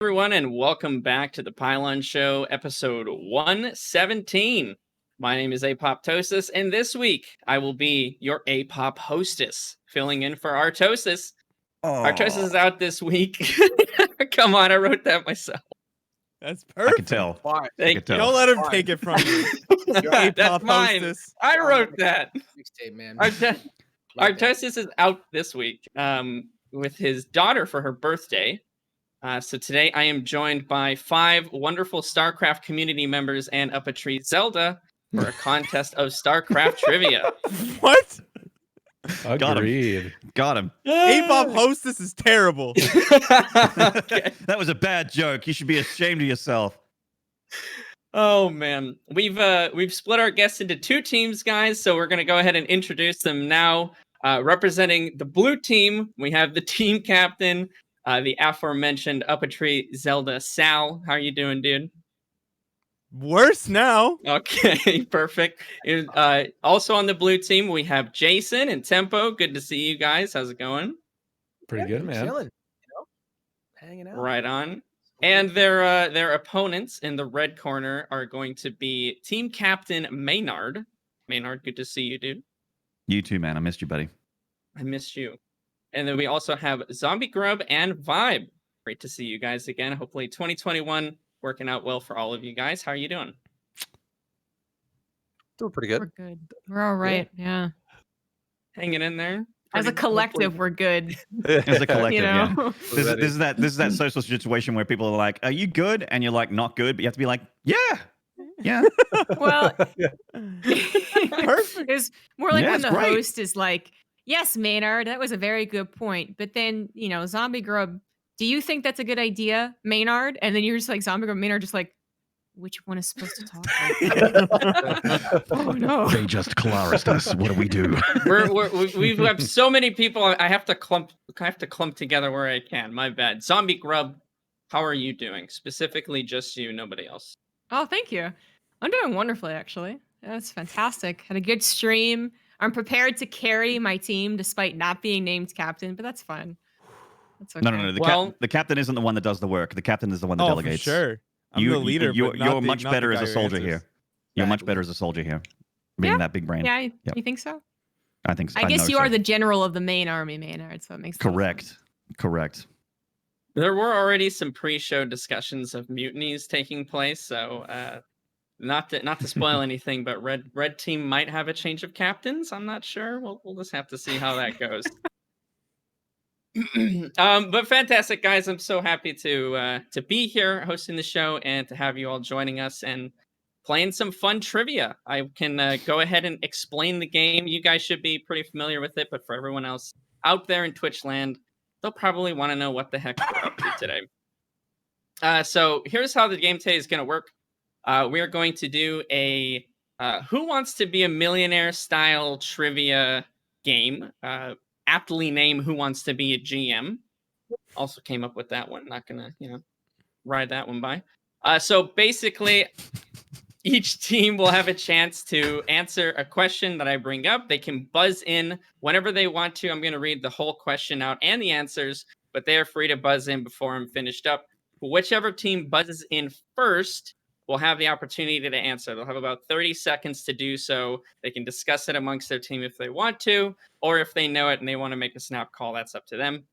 Everyone, and welcome back to the Pylon Show, episode 117. My name is Aptosis, and this week I will be your Apop hostess, filling in for Artosis. Artosis is out this week. Come on, I wrote that myself. That's perfect. I can tell. Thank you. Don't let him take it from you. That's mine. Hostess. I wrote that. Mixtape, man. Artosis is out this week with his daughter for her birthday. So today I am joined by 5 wonderful StarCraft community members and up a tree Zelda for a contest of StarCraft trivia. What? Agreed. Got him. Apop hostess is terrible. Okay. That was a bad joke. You should be ashamed of yourself. Oh man, we've split our guests into 2 teams, guys. So we're gonna go ahead and introduce them now. Representing the blue team, we have the team captain, the aforementioned up a tree Zelda Sal. How are you doing, dude? Worse now. Okay, perfect. Also on the blue team, we have Jason and Tempo. Good to see you guys. How's it going? Pretty good, man. Chilling, hanging out. Right on. And their opponents in the red corner are going to be team captain Maynard. Maynard, good to see you, dude. You too, man. I missed you, buddy. I missed you. And then we also have Zombie Grub and Vibe. Great to see you guys again. Hopefully 2021 working out well for all of you guys. How are you doing? Doing pretty good. We're good. We're all right. Yeah. Hanging in there? As a collective, we're good. As a collective, You yeah. know. This is that social situation where people are like, "Are you good?" and you're like, "Not good," but you have to be like, "Yeah." Well, Perfect. it's more like Yeah, when it's the great. host is like, "Yes, Maynard, that was a very good point." But then, Zombie Grub, do you think that's a good idea, Maynard? And then you're just like, Zombie Grub, Maynard, just like, which one is supposed to talk? Oh no! They just Colarised us. What do we do? We have so many people. I have to clump together where I can. My bad. Zombie Grub, how are you doing? Specifically, just you, nobody else. Oh, thank you. I'm doing wonderfully, actually. That's fantastic. Had a good stream. I'm prepared to carry my team despite not being named captain, but that's fine. That's okay. No. Well- The captain isn't the one that does the work. The captain is the one that Oh, delegates. for sure. I'm the leader. You're but not much not better the as a guy who soldier answers. here. You're much better as a soldier here. Being Yeah. that big brain. Yeah, Yep. you think so? I think so. I guess know you so. are the general of the main army, Maynard, so it makes total sense. Correct. There were already some pre-show discussions of mutinies taking place, so not to spoil anything, but red team might have a change of captains. I'm not sure. We'll just have to see how that goes. But fantastic, guys! I'm so happy to be here hosting the show and to have you all joining us and playing some fun trivia. I can go ahead and explain the game. You guys should be pretty familiar with it, but for everyone else out there in Twitch land, they'll probably want to know what the heck we're up to today. So here's how the game today is going to work. We are going to do a Who Wants to Be a Millionaire style trivia game. Aptly named Who Wants to Be a GM. Also came up with that one. Not gonna, ride that one by. So basically, each team will have a chance to answer a question that I bring up. They can buzz in whenever they want to. I'm going to read the whole question out and the answers, but they are free to buzz in before I'm finished up. Whichever team buzzes in first will have the opportunity to answer. They'll have about 30 seconds to do so. They can discuss it amongst their team if they want to, or if they know it and they want to make a snap call, that's up to them.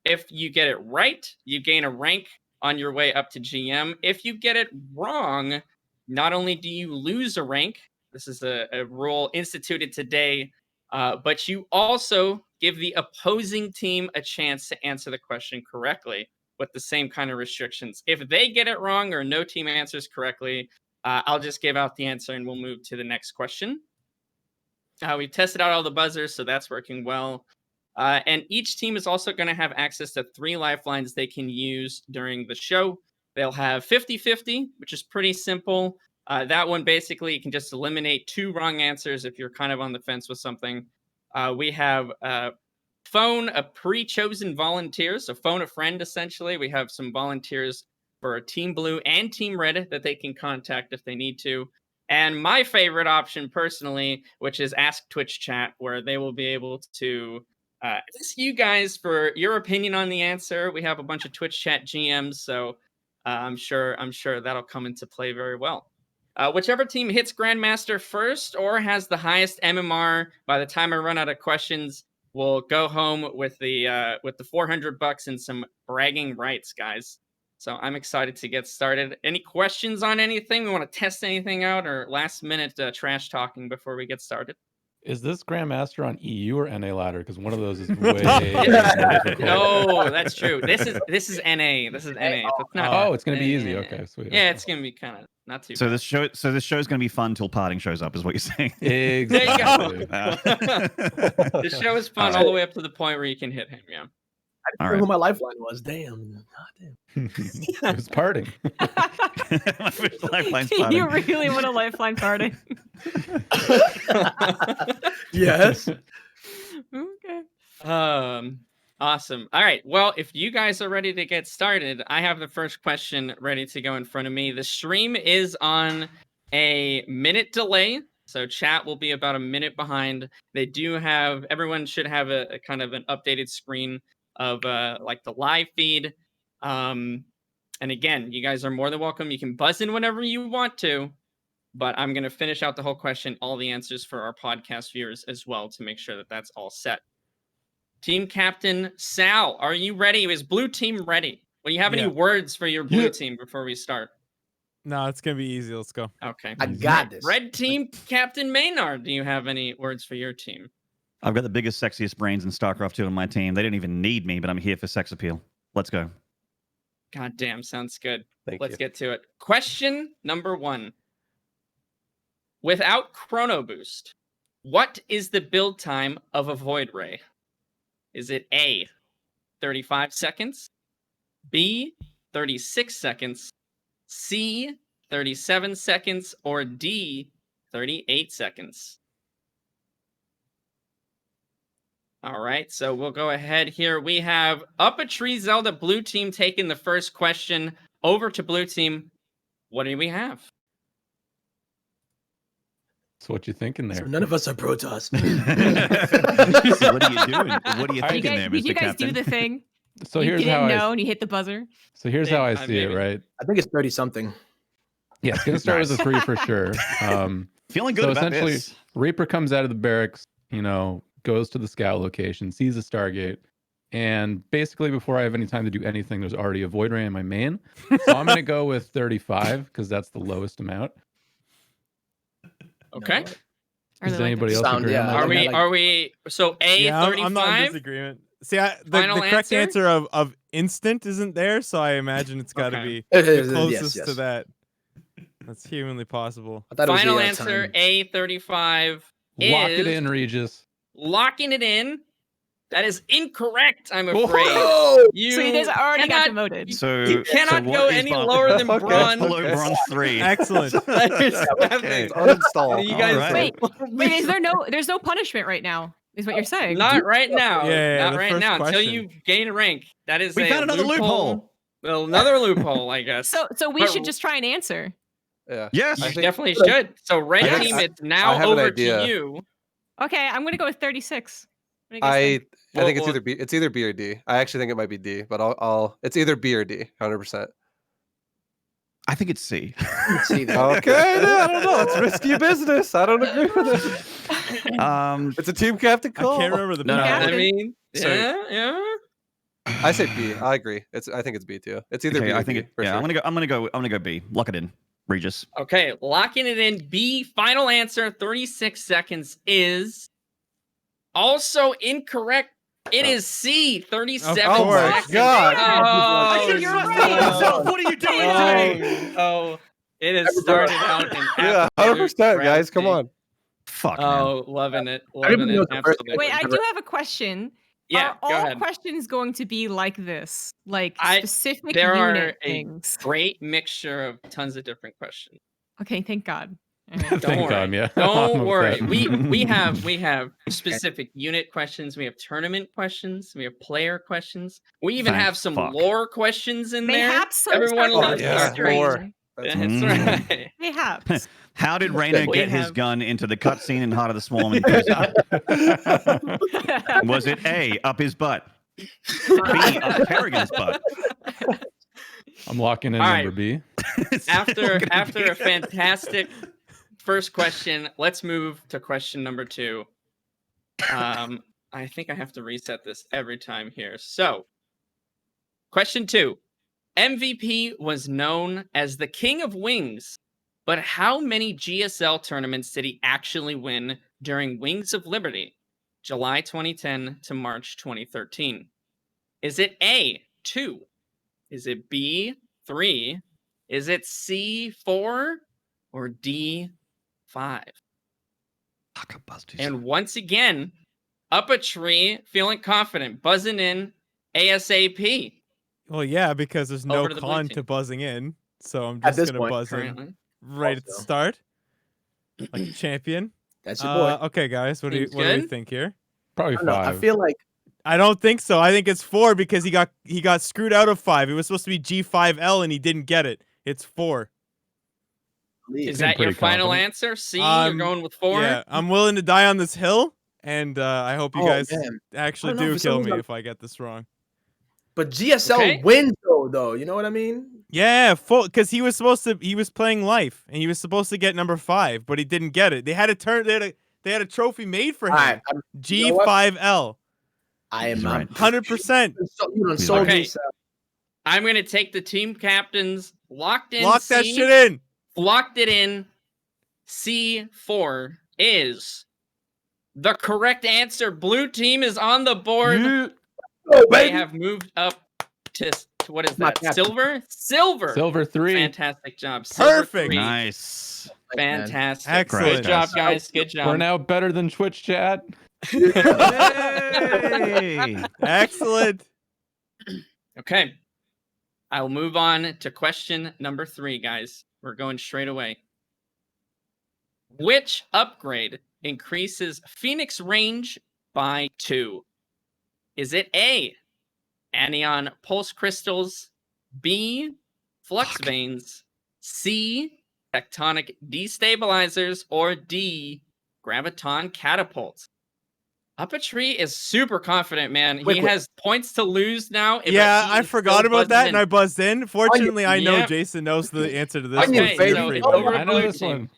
If you get it right, you gain a rank on your way up to GM. If you get it wrong, not only do you lose a rank, this is a rule instituted today, but you also give the opposing team a chance to answer the question correctly with the same kind of restrictions. If they get it wrong or no team answers correctly, I'll just give out the answer and we'll move to the next question. We've tested out all the buzzers, so that's working well. And each team is also going to have access to 3 lifelines they can use during the show. They'll have 50-50, which is pretty simple. That one, basically, you can just eliminate 2 wrong answers if you're kind of on the fence with something. We have phone a pre-chosen volunteer, so phone a friend, essentially. We have some volunteers for Team Blue and Team Red that they can contact if they need to. And my favorite option, personally, which is Ask Twitch Chat, where they will be able to ask you guys for your opinion on the answer. We have a bunch of Twitch Chat GMs, so I'm sure that'll come into play very well. Whichever team hits Grandmaster first or has the highest MMR by the time I run out of questions will go home with the $400 and some bragging rights, guys. So I'm excited to get started. Any questions on anything? We want to test anything out, or last minute trash talking before we get started? Is this Grandmaster on EU or NA ladder? Because one of those is way more difficult. No, that's true. This is NA. This is NA. So it's not, Oh, it's gonna be easy. Okay, sweet. yeah, it's gonna be kind of not too. So bad. this show is going to be fun till parting shows up, is what you're saying. Exactly. The show is fun all the way up to the point where you can hit him. Yeah. I didn't know who my lifeline was. Damn. It was parting. My first lifeline's Do parting. you really want a lifeline party? Yes. Okay. Awesome. All right. Well, if you guys are ready to get started, I have the first question ready to go in front of me. The stream is on a minute delay, so chat will be about a minute behind. Everyone should have a kind of an updated screen of like the live feed. And again, you guys are more than welcome. You can buzz in whenever you want to, but I'm going to finish out the whole question, all the answers for our podcast viewers as well, to make sure that that's all set. Team Captain Sal, are you ready? Is blue team ready? Will you have any words for your blue team before we start? No, it's gonna be easy. Let's go. Okay. I got this. Red team Captain Maynard, do you have any words for your team? I've got the biggest, sexiest brains in StarCraft 2 on my team. They don't even need me, but I'm here for sex appeal. Let's go. God damn, sounds good. Thank Let's you. get to it. Question number 1. Without Chrono Boost, what is the build time of a Void Ray? Is it A, 35 seconds, B, 36 seconds, C, 37 seconds, or D, 38 seconds? All right, so we'll go ahead here. We have Up a Tree Zelda blue team taking the first question. Over to blue team. What do we have? So what you thinking So there? none of us are Protoss. So what are you doing? What are you Did thinking there, you Mr. guys do Captain? the thing? So you here's didn't how know and you hit the buzzer? here's Yeah, how I see it, maybe. right? I think it's 30 something. Yeah, it's gonna start as a 3 for sure. Feeling good So about essentially, this. Reaper comes out of the barracks, goes to the scout location, sees a Stargate, and basically before I have any time to do anything, there's already a Void Ray in my main. So I'm gonna go with 35 because that's the lowest amount. Okay. I Does really like anybody that. else Sound, agree on yeah. that? Are we so A, Yeah, I'm not in 35? disagreement. See, the Final correct answer? answer of instant isn't there, so I imagine it's got to Okay. be It the is, closest yes. to that. That's humanly possible. I thought it was Final the, answer, time. A, 35. Lock it is in, Regis. Locking it in. That is incorrect, I'm afraid. Oh! You So you guys already got cannot- demoted. So You cannot so go what is any bar- lower than Okay. What's bronze. below bronze 3? Excellent. That is Okay. nothing. Uninstall. You guys, Alright. Wait, there's no punishment right now, is what you're saying. not right now. Yeah, not the right first now. Until question. you gain a rank. That is We a found another loophole. Well, another loophole, I guess. So we But- should just try and answer. Yeah. Yes. You I think- definitely should. So red I think- team, it's I now have an over idea. to you. Okay, I'm gonna go with 36. What do you guys think? I think it's Well, either B or D. I actually think it might be D, but it's either B or D, 100%. I think it's C. See that. Okay, no, I don't know. It's risky business. I don't agree with it. It's a team captain I call. can't remember the No, no, pattern. I mean, So- yeah. I say B. I agree. I think it's B too. It's either Okay, B or I think D. it, For yeah, sure. I'm gonna go B. Lock it in, Regis. Okay, locking it in. B, final answer, 36 seconds is also incorrect. It is C, 37 Of course. seconds. God. Oh, Actually, you're no. right. What are you doing Oh, oh, it has started out in Yeah, absolute 100%, guys. Come travesty. on. Fuck, man. Oh, loving it. Everybody Loving it. knows the first Absolutely. Wait, I do have a question. Yeah, Are go all ahead. questions going to be like this? Like I- specific there are unit a things? great mixture of tons of different questions. Okay, thank God. All right. Thank worry. God, yeah. Don't I'm worry. upset. We have specific unit questions. We have tournament questions. We have player questions. We even Thank have some fuck. lore questions in there. Mayhaps some Everyone Starcraft loves yeah, history. lore. That's Mm. right. Mayhaps. How did Rainer We get his have- gun into the cutscene in Heart of the Swarm in prison? Was it A, up his butt? B, up Kerrigan's butt? I'm locking in All number right. B. After a fantastic first question, let's move to question number 2. I think I have to reset this every time here. So, question 2. MVP was known as the King of Wings, but how many GSL tournaments did he actually win during Wings of Liberty, July 2010 to March 2013? Is it A, 2? Is it B, 3? Is it C, 4? Or D, 5? And once again, up a tree, feeling confident, buzzing in ASAP. Well, yeah, because there's no Over to the blue con team. to buzzing in, so I'm At just this gonna point, buzz in Currently. right at the Also. start, like a champion. That's your boy. Okay, guys, what do Seems we good. think here? Probably I don't know. 5. I feel like I don't think so. I think it's 4 because he got screwed out of 5. It was supposed to be G5L and he didn't get it. It's 4. Is Seem that your pretty final confident. answer? C, you're going with 4? Yeah, I'm willing to die on this hill, and I hope you Oh, guys man. actually I don't know, do for some kill me reason- if I get this wrong. But GSL Okay. wins though. You know what I mean? Yeah, full because he was playing life and he was supposed to get number 5, but he didn't get it. They had a trophy made for him. All right. You know what? G5L. I am He's not. right. 100%. You done He's sold right. yourself. I'm going to take the team captains locked in. Lock that C, shit in. Locked it in. C4 is the correct answer. Blue team is on the board. Oh, They baby. have moved up to what is My that? captain. Silver. Silver 3. Fantastic job. Silver Perfect. 3. Nice. Fantastic. Excellent. Good job, guys. Good job. We're now better than Twitch chat. Hey! Excellent. Okay. I'll move on to question number 3, guys. We're going straight away. Which upgrade increases Phoenix range by 2? Is it A, anion pulse crystals, B, flux veins, C, tectonic destabilizers, or D, graviton catapults? Up a Tree is super confident, man. Wait, he wait. has points to lose now. but Yeah, he I is forgot still about that buzzing and in. I buzzed in. Fortunately, I know Yep. Jason knows the answer to this Onion one. Okay, so you're so free, over buddy. to I know blue this team. one.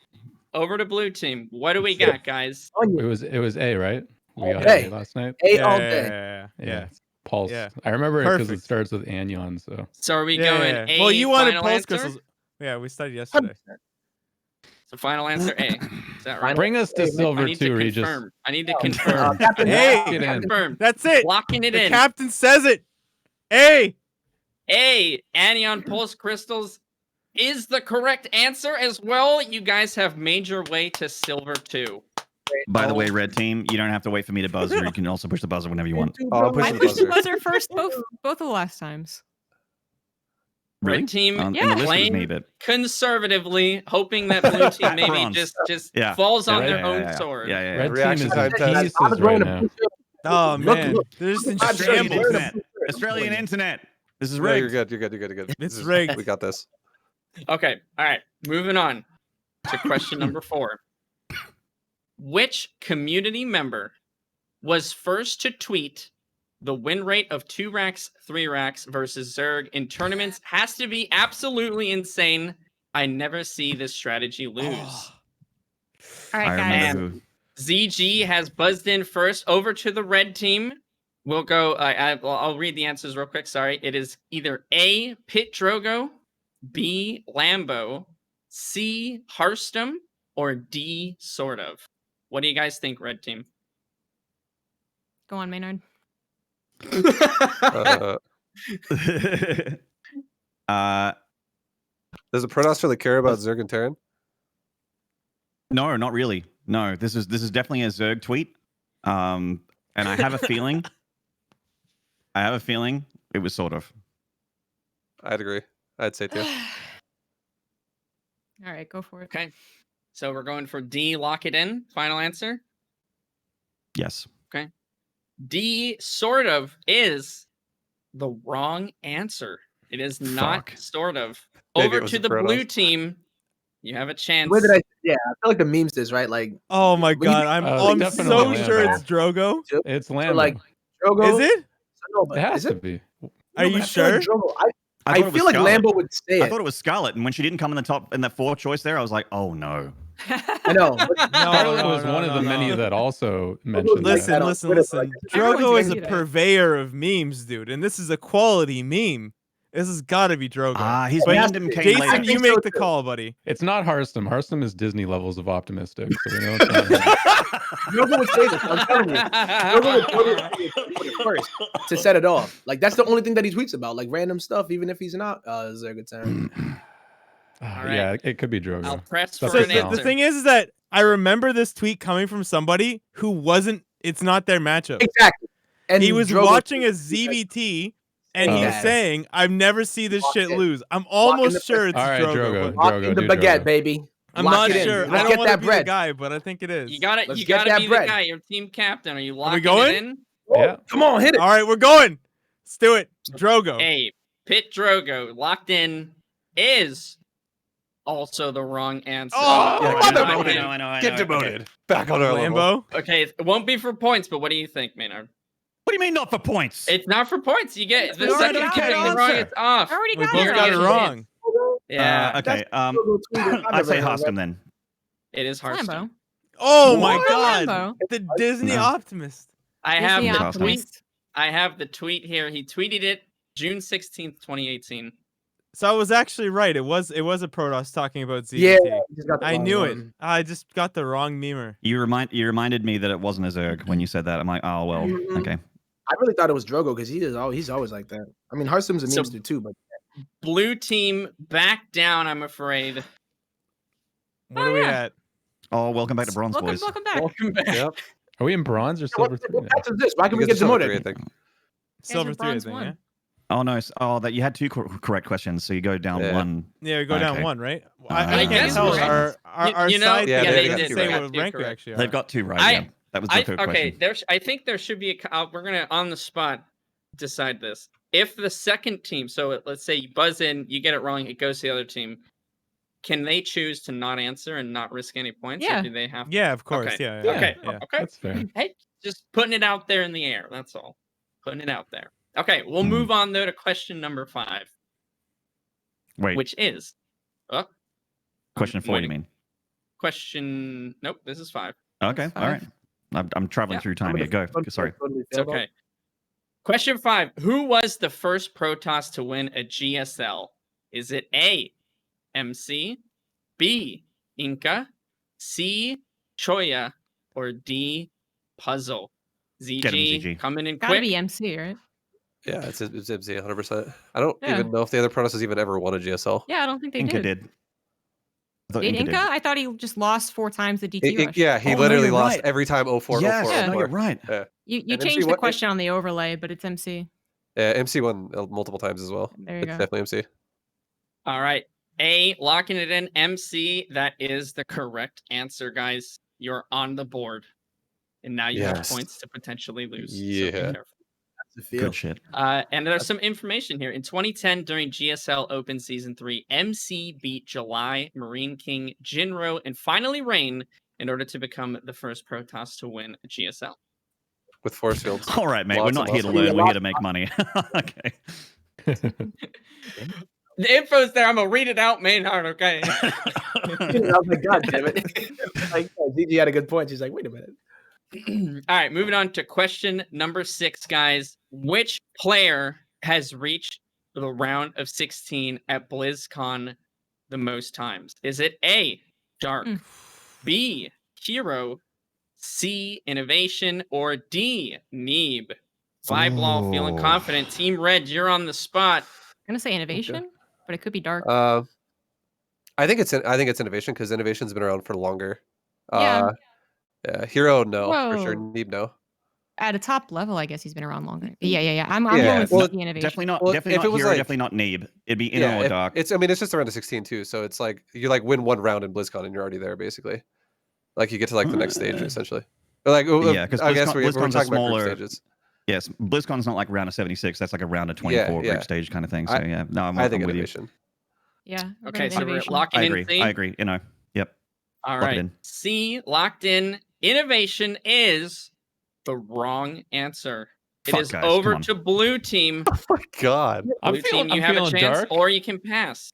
Over to blue team. What do we got, guys? It was A, right? We got A. A last night. A Yeah, all yeah, day. yeah, Yeah. yeah. It's Pulse. Yeah. I remember it because it Perfect. starts with anion. So So are we Yeah, going yeah. A? Well, you wanted final pulse answer? crystals. Yeah, we studied yesterday. So final answer A. Is that right? bring us to I I Silver need 2, to Regis. confirm. I need to Confirm. confirm. Captain, Hey! Get in. Confirm. That's it. Locking it The in. captain says it. Hey, A. Anion pulse crystals is the correct answer as well. You guys have made your way to Silver 2. By the way, red team, you don't have to wait for me to buzzer. You can also push the buzzer whenever you want. Oh, I'll push I the pushed the buzzer. buzzer first both of the last times. Really? Red team, In yeah. the list it was playing me, but conservatively, hoping that blue team maybe Bronze. just yeah. falls on Yeah, their yeah, own yeah, sword. Yeah, yeah, yeah. Red Reaction team is in time test. pieces I was right wearing a now. blue shirt. oh Look, man, look. they're just in I'm sure you're shambles. wearing a Internet. blue shirt. Australian internet. This is No, you're rigged. good. You're good. You're good. You're good. It's This is- rigged. We got this. Okay, all right. Moving on to question number 4. Which community member was first to tweet the win rate of 2 racks, 3 racks versus Zerg in tournaments has to be absolutely insane. I never see this strategy lose. Oh, All right, I guys. remember who. ZG has buzzed in first. Over to the red team. We'll go. I'll read the answers real quick. Sorry. It is either A, Pit Drogo, B, Lambo, C, Hearthstone, or D, sort of. What do you guys think, red team? Go on, Maynard. Uh, does the Protoss really care about Zerg and Terran? No, not really. No, this is definitely a Zerg tweet. And I have a feeling. It was sort of. I'd agree. I'd say too. All right, go for it. Okay. So we're going for D, lock it in. Final answer. Yes. D, sort of, is the wrong answer. It is not Fuck. sort of. Maybe Over it was to the the blue Protoss. team. You have a chance. Where did I? Yeah, I feel like the memes is right. Like, oh my When you- god, I'm definitely so sure Lambo. it's Drogo. It's so Lambo. like Drogo. Is it? No, but It has is to it? be. Are No, you but I feel like sure? Drogo, I I thought it was feel like Scarlet. Lambo would say I it. thought it was Scarlet, and when she didn't come in the top in that 4th choice there, I was like, oh no. I know. but Scarlet no, was no, one of no, the many no. that also mentioned like Listen, that on listen, Twitter, listen. like, everyone's Drogo is a into that. purveyor of memes, dude, and this is a quality meme. This has got to be Drogo. Ah, his But random came Jason, later. think you so, make the too. call, buddy. It's not Harstem. Harstem is Disney levels of optimistic, so we know it's not him. Drogo would say this. I'm telling you. Drogo would totally say it first to set it off. Like that's the only thing that he tweets about, like random stuff, even if he's not. Is there a good time? Ah, All right. Yeah, it could be Drogo. I'll press That's for So an it the now. answer. thing is that I remember this tweet coming from somebody who wasn't. It's not their matchup. Exactly. And He was Drogo- watching a ZVT, and Oh, he's okay. saying, "I've never seen this Lock shit in. lose." I'm in almost the sure it's All right, Drogo. Drogo. but Lock in the do baguette, Drogo. baby. I'm Lock not it in. sure. Let's I don't get want to that be bread. the guy, but I think it is. You gotta Let's you get gotta that be bread. the guy. You're team captain. Are you we locking going? it in? Yeah. Come on, hit it. All right, we're going. Let's do it. Drogo. A Pit Drogo locked in is also the wrong answer. Oh, Yeah, mother- I know. Get Okay. demoted. Back on our level. Lambo. Okay, it won't be for points, but what do you think, Maynard? What do you mean not for points? It's not for points. You get the We already second got you it. pick the wrong, Answer. it's off. I already We got both it. got it Yeah. wrong. Yeah, Okay. Drogo tweeted, "I've I'd never say heard of Harstem that." then. it is Hearthstone. Lambo. Oh What? my God. Lambo. The Disney No. optimist. I have Disney the Optimist. tweet. Optimist. I have the tweet here. He tweeted it June 16th, 2018. So I was actually right. It was a Protoss talking about ZVT. Yeah, you just got the I wrong knew it. one. I just got the wrong memer. You reminded me that it wasn't a Zerg when you said that. I'm like, oh well, Mhm. okay. I really thought it was Drogo because he's always like that. I mean, Harstem's a So- memester too, but Blue team back down, I'm afraid. What are we yeah. at? Oh, welcome back to Bronze Welcome, Boys. welcome back. Welcome back. Yep. Are we in bronze or silver? what patch is this? Why can we Because get it's silver demoted? three, I think. Silver 3, I bronze think, one. yeah? Oh no! that you had two correct questions, so you go down Yeah. one. Yeah, we go down Okay. 1, right? I I can't guess tell. we're right. Our You know- side Yeah, doesn't they even did. say They what got two rank we correct. actually are. They've got two right. I- Yeah. That was the third Okay, question. I think there should be we're gonna on the spot decide this. If the second team, so let's say you buzz in, you get it wrong, it goes to the other team. Can they choose to not answer and not risk any points? Yeah. Or do they have to? Yeah, of course. Okay. Yeah. Okay. Yeah. Okay. That's fair. Hey, just putting it out there in the air. That's all. Putting it out there. Okay, we'll Hmm. move on though to question number 5, Wait, which is question 4. You mean? question. Nope, this is 5. Okay, all right. I'm traveling Yeah. through time here. Go. Sorry. It's okay. Question 5. Who was the first Protoss to win a GSL? Is it A, MC, B, Inca, C, Choya, or D, Puzzle? Get him, ZG, ZG. coming in Gotta quick. be MC, right? Yeah, it's MC 100%. I don't Yeah. even know if the other Protoss has even ever won a GSL. Yeah, I don't think they Inca did. did. I thought Did Inca Inca? I thought he just lost 4 times the DT rush. Yeah, he Oh, no, literally you're lost right. every time 04, Yes, 04, Yeah. no, 04. you're right. You And MC changed the what- question on the overlay, but it's MC. Yeah, MC won multiple times as well. There you It's go. definitely MC. All right. A, locking it in. MC, that is the correct answer, guys. You're on the board. And now you have Yes. points to potentially lose. So be Yeah. careful. Good shit. And there's some information here. In 2010, during GSL Open Season 3, MC beat July, Marine King, Jinro, and finally Rain in order to become the first Protoss to win a GSL. With force fields. All right, mate. We're Lots not of here to muscle. learn. We're here to make money. Okay. The info's there. I'm going to read it out, Maynard, okay? I was like, God damn it. Like, ZG had a good point. She's like, wait a minute. All right, moving on to question number 6, guys. Which player has reached the round of 16 at BlizzCon the most times? Is it A, Dark, B, Hero, C, Innovation, or D, Neeb? Flyblall feeling Ooh. confident. Team Red, you're on the spot. I'm gonna say innovation, but it could be dark. I think it's innovation because innovation's been around for longer. Yeah. Yeah. Hero, no, for sure. Whoa. Neeb, no. At a top level, I guess he's been around longer. Yeah. I'm Yeah, going with well, the innovation. Definitely not. Well, definitely if not it was Hero. like- Definitely not Neeb. It'd be Inno or Dark. It's just around to 16 too, so it's like you like win one round in BlizzCon and you're already there basically. Like you get to like the next stage essentially. Or like Yeah, 'cause I guess BlizzCon- we're BlizzCon's a talking about smaller- group stages. Yes, BlizzCon's not like round of 76. That's like a round of 24 yeah. group stage kind of thing. So yeah, no, I'm I think with you. innovation. Yeah. we're Okay, going with so we're innovation. locking I in agree. C. I agree. You know. Yep. All Lock it right. in. C, locked in. Innovation is the wrong answer. It Fuck, is guys, over come on. to blue team. Oh my god. Blue team, you have a feeling chance, dark. or you can pass.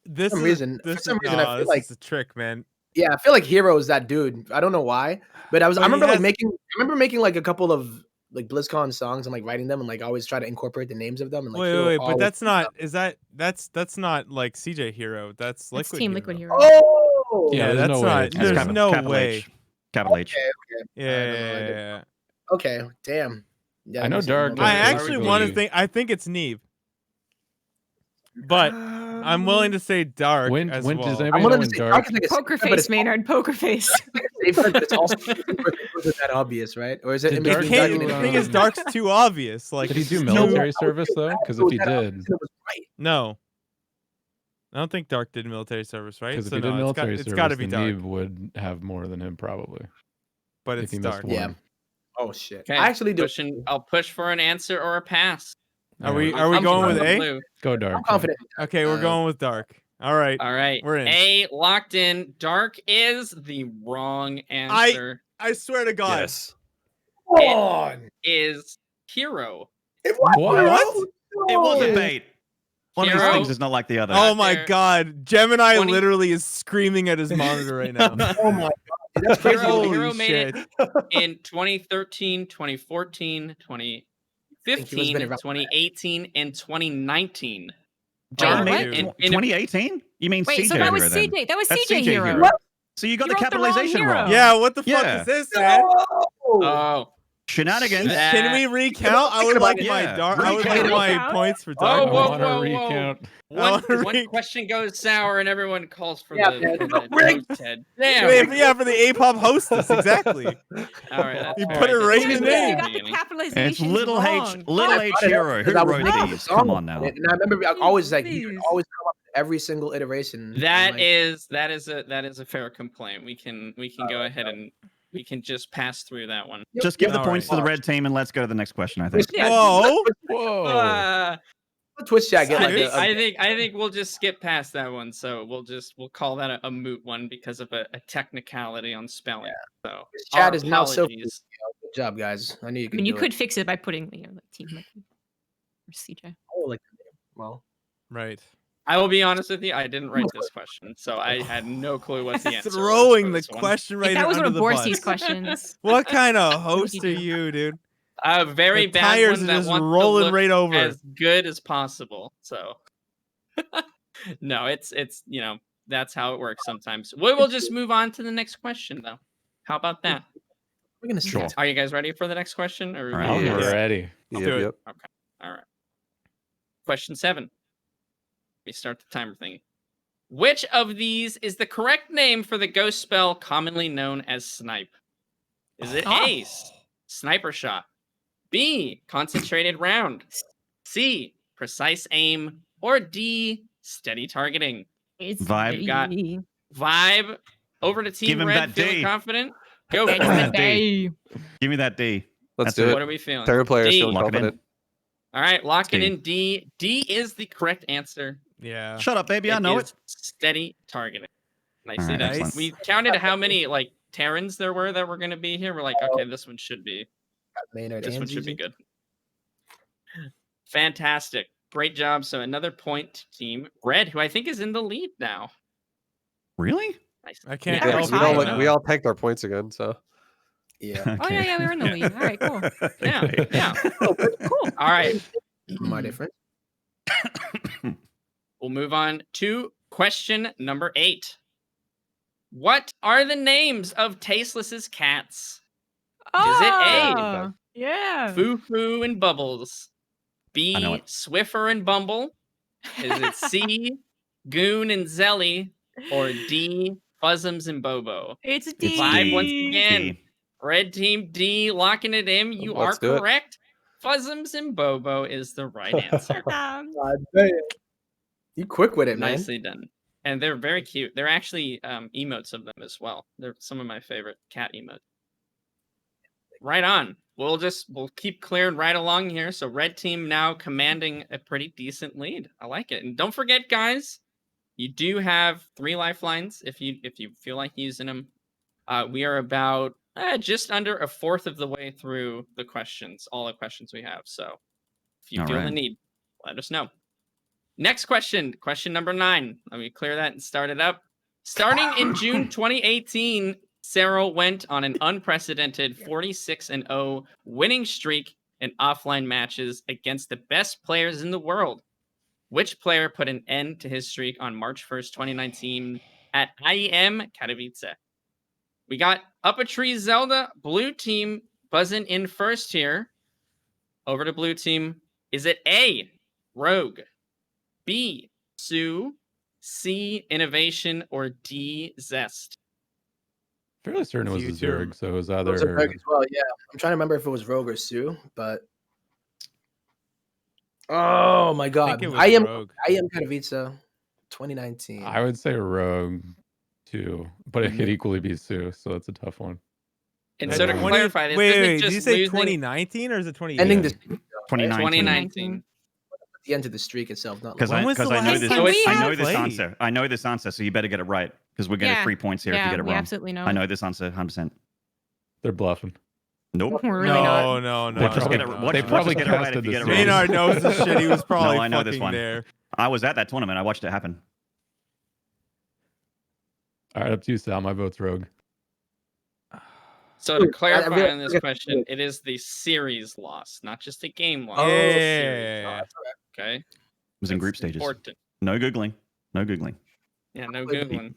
This some is reason- this for some is, reason, I nah, feel this like- is a trick, man. Yeah, I feel like Hero is that dude. I don't know why, but I But he remember has- I remember making like a couple of like BlizzCon songs and like writing them and like always try to incorporate the names of them. And like Wait, Hero wait, but always- that's not. Is that's not like CJ Hero. That's That's Liquid Team Hero. Liquid Hero. Oh, Yeah, there's that's no way not. it's That's There's Hero. no capital way. H. Capital H. Yeah, I don't know, I didn't- Okay, damn. Yeah, I that know makes sense. Dark I is actually basically- want to think. I think it's Neve, but I'm willing to say Dark When as does well. anybody I'm know willing when to say Dark? Dark is like a Poker safe bet, but face, it's Maynard. Poker face. safe bet, but it's also wasn't that obvious, right? Or is it? Did in Dark between Can't, Dark the and thing is, Dark's too obvious. Like, Did he it's do too- military I service would- though? I Because would if he say that did, it was right. No, I don't think Dark did military service, right? because if So he did no, military it's service, got to be then Dark, Neve would have more than him probably. but if it's he missed Dark. one. Yeah. Oh shit! Okay, I actually do. I'll push for an answer or a pass. Are we Alright, are we going with comfortable A? blue. Go Dark. I'm confident. Okay, we're Uh, going with Dark. All right, All right, We're in. A locked in. Dark is the wrong answer. I swear to God. Yes. Come on. Is Hero. What? It was a bait. One of these Hero. things is not like the other. Oh my there. God, Gemini 20 literally is screaming at his monitor right now. Oh my god, that's crazy. Hero Holy made shit. it in 2013, 2014, been 2015, around. 2018, and 2019. John Oh, made dude. it 2018? You mean Wait, CJ so that was Hero then? CJ. That was That's CJ CJ Hero. Hero. What? So you got You the wrote the wrong capitalization hero. wrong. Yeah, what the fuck Yeah. is this, man? Oh, Shenanigans. That- Can we recount? I would like my Yeah, dark. I would like recount. my Recount? points for Oh, I dark. whoa, want to whoa, whoa. recount. one wanna question goes sour and everyone calls for Yeah, the, man. for the Rick. host head. Damn. Yeah, for the A-pop hostess, exactly. All right, that's You all put it that's right fine. in the You name. got the capitalization. And it's little wrong. H, little H Hero. Who Because I was wrote making these? the song Come on now. And I remember I always like you Please. could always come up with every single iteration. and, That like, is a fair complaint. We can go ahead and we can just pass through that one. Just give the All points right. to the red team and let's go to the next question, I think. Yeah. Whoa. Whoa. Twitch chat get I like think, a, I think we'll just skip past that one. So we'll call that a moot one because of a technicality on spelling. So chat our is now so apologies. good job, guys. I knew you I could. mean, you do could It. fix it by putting, like Team Liquid or CJ. Oh, like, well, Right. I will be honest with you. I didn't write this question, so I had no clue what the answer was. Throwing for the this one. question Like, right that was one under of the bus. Borsi's questions. What kind of What would host you are do? you, dude? A very The bad tires one are that just wants to rolling look right over. as good as possible. So no, it's that's how it works sometimes. We will just move on to the next question though. How about that? we're gonna see. Sure. Are you guys ready for the next question? Or All right. I'm Yeah. ready. Let's Yep, do it. yep. all right. Question 7. Let me start the timer thingy. Which of these is the correct name for the ghost spell commonly known as snipe? Is it A, sniper shot, B, concentrated round, C, precise aim, or D, steady targeting? It's Vibe. You've got Vibe. Over to Team Give him Red. that Feeling D. confident? Go It's for the it. D. day. Give me that D. Let's That's do it. What it. are we feeling? Terran player D. feeling Lock it in. confident. All right, locking D. in D. D is the correct answer. Yeah. Shut up, baby. I know is it. Steady targeting. Nicely All right, done. excellent. We counted how many like Terrans there were that were going to be here. We're like, okay, this one should be. Maynard This and one should be ZZ. good. Fantastic. Great job. So another point to Team Red, who I think is in the lead now. Really? Nice. I can't Yeah, Yeah, help we're we all tied. we all tanked our points again. So Yeah. Oh, yeah, we were in the lead. All right, cool. Yeah, yeah. Cool. All right. My different. We'll move on to question number 8. What are the names of Tasteless's cats? Is it A? Oh, yeah. Foo Foo and Bubbles. I know B, it. Swiffer and Bumble. Is it C, Goon and Zelly? Or D, Fuzzums and Bobo? It's It's D. Vibe D. once again. D. Red Team D, locking it in. You are Let's do it. correct. Fuzzums and Bobo is the right answer. Um, God damn. You quick with it, man. Nicely done. And they're very cute. They're actually emotes of them as well. They're some of my favorite cat emotes. Right on. We'll keep clearing right along here. So red team now commanding a pretty decent lead. I like it. And don't forget, guys, you do have 3 lifelines if you feel like using them. We are about Just under a fourth of the way through the questions, all the questions we have. So if you All feel the right. need, let us know. Next question, question number 9. Let me clear that and start it up. Starting in June 2018, Cyril went on an unprecedented 46-0 winning streak in offline matches against the best players in the world. Which player put an end to his streak on March 1st, 2019 at IEM Katowice? We got Up a Tree Zelda, blue team buzzing in first here. Over to blue team. Is it A, Rogue, B, Sue, C, Innovation, or D, Zest? Fairly certain it was a You too. Zerg, so it was It was a either Berg as well. Yeah, I'm trying to remember if it was Rogue or Sue, but oh my I god, think it was I am Rogue. Katowice, 2019. I would say Rogue too, but it Mm-hmm. could equally be Sue, so it's a tough one. And At so to 20 clarify this, wait, isn't wait, just did you say losing 2019 or is it 2018? Ending Yeah. the streak, 2019. 2019. the end of the streak itself, not Because like, When was the I know last this. time we I had know this played? answer. I know this answer. So you better get it right because we're getting Yeah. 3 points here if you get it we wrong. absolutely know. I know this answer 100%. They're bluffing. Nope. We're really no, not. no, no, Watch us no, get it. no, Watch, They watch probably us get it right casted if you the get it same. wrong. Maynard knows this shit. He was probably I know this fucking one. there. I was at that tournament. I watched it happen. All right, up to you, Sal. My vote's Rogue. So to I clarify really- on this question, it is the series loss, not just a game loss. Oh, It's a series yeah. loss, okay. It was in That's group stages. important. No googling. No googling. Yeah, no Wait, googling.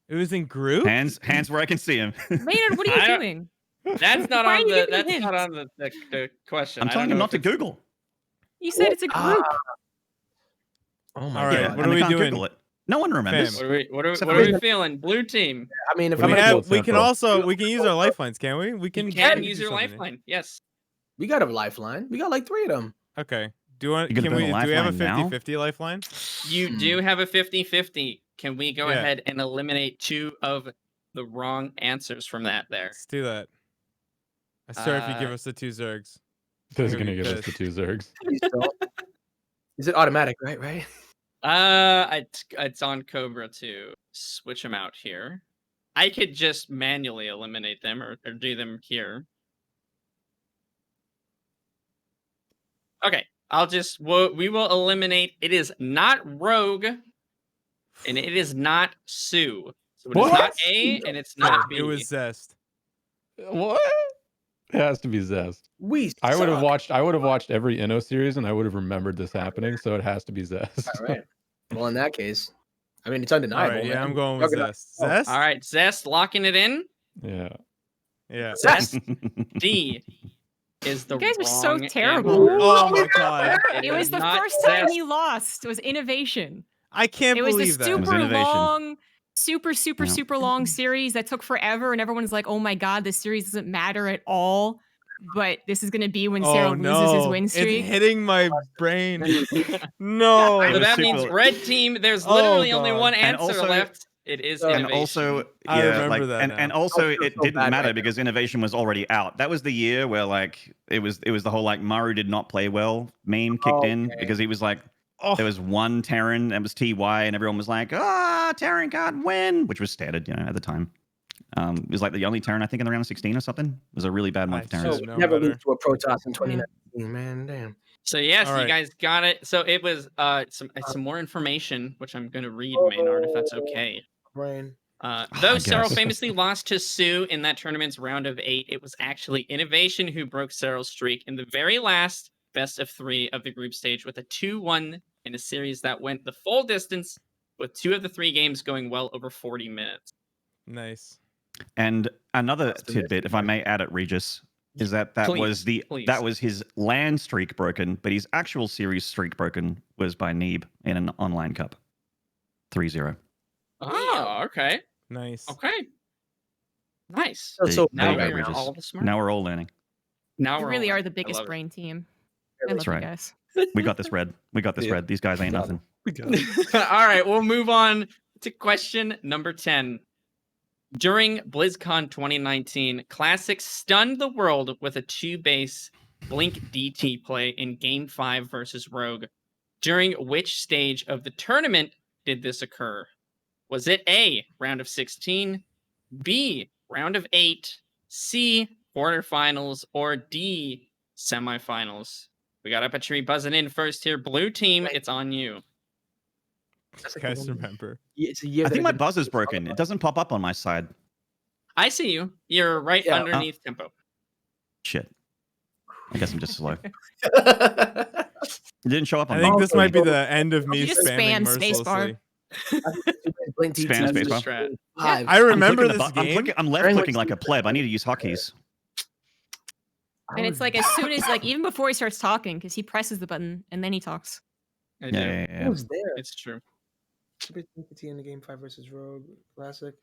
It was in group. Hands where I can see him. Maynard, what are you I don't- doing? That's not Why are on you the. giving That's not hints? on the question. I'm I telling don't you know not if to it's- Google. You said it's a group. oh my All right, god. what and are they we can't doing? Google it. No one remembers. What are we? What are, Except what for are we me. feeling? Blue team. I mean, if What I'm do We you gonna have- have. We can Central. also. We can use our lifelines, can we? We You can. can we use do your something. lifeline. Yes. we got a lifeline. We got like 3 of them. Okay. Do you want? You gonna Can do we? the Do we have a lifeline now? 50-50 lifeline? You do have a 50-50. Can we go Yeah. ahead and eliminate 2 of the wrong answers from that there? Let's do that. I swear, if you give Uh, us the 2 Zergs. Who's Here we gonna give us go. the 2 Zergs? Please don't. Is it automatic, right? It's on Cobra to switch them out here. I could just manually eliminate them or do them here. Okay, we will eliminate. It is not Rogue, and it is not Sue. So it is not What? A, and it's not B. It was Zest. What? It has to be Zest. We I would have suck. watched every Inno series and I would have remembered this happening, so it has to be Zest. All right. Well, in that case, I mean, it's All undeniable. right. Yeah, man. I'm going with Juggernaut. Zest. Zest. All right, Zest, locking it in. Yeah. Yeah. Zest D is the You guys are so wrong terrible. answer. Oh my god. It was is the not first time Zest. he lost. It was innovation. I can't It was believe the that. It was super innovation. long, Yeah. super long series that took forever, and everyone's like, "Oh my god, this series doesn't matter at all." But this is gonna be when Sarah Oh loses his no! win It's streak. hitting my brain. No. It So was that means super- red team. There's Oh, literally only God. one And answer also- left. It is And And innovation. also, I yeah, remember like, that and now. also I feel it so didn't bad matter right now. because innovation was already out. That was the year where like it was the whole like Maru did not play well meme kicked in Okay. because he was like Oh, there was one Terran that was TY and everyone was like Terran can't win, which was standard at the time. It was like the only Terran I think in the round of 16 or something. It was a really bad month for I Terrans. should know Never better. lose to a Protoss in 2019, man. Damn. So yes, All you right. guys got it. So it was some more information, which I'm going to read, Maynard, if that's okay. Brain. Though I Cyril guess. famously lost to Sue in that tournament's round of 8, it was actually Innovation who broke Cyril's streak in the very last best of 3 of the group stage with a 2-1 in a series that went the full distance, with 2 of the 3 games going well over 40 minutes. nice. And another That's the tidbit, if I may add it, Regis, is that was Please. that was his land streak broken, but his actual series streak broken was by Neeb in an online cup. 3-0. Oh, okay. Nice. Okay. Nice. So Now There you go, we're Regis. all the smart. Now we're all learning. Now You we're really all are the I biggest love it. brain team. I That's love right. you guys. We got this red. We got this Yeah. red. These guys ain't nothing. All right, we'll move on to question number 10. During BlizzCon 2019, Classic stunned the world with a 2-base Blink DT play in Game 5 versus Rogue. During which stage of the tournament did this occur? Was it A, round of 16, B, round of 8, C, quarterfinals, or D, semifinals? We got Upper buzzing in first here. Blue team, it's on you. Guys, remember. It's a year I that think my did- buzzer's broken. It doesn't pop up on my side. I see you. You're right Yeah. underneath tempo. Shit. I guess I'm just slow. It didn't show up on I think my this might be the end of me You just spamming spam spacebar. mercilessly. Blink TT. Spam That's the spacebar. strat. Five. I remember I'm this clicking the game. I'm left During clicking which- like a pleb. I need to use hotkeys. And it's like as soon as like even before he starts talking, because he presses the button and then he talks. I do. It was there. It's true. TT in the game 5 versus Rogue Classic.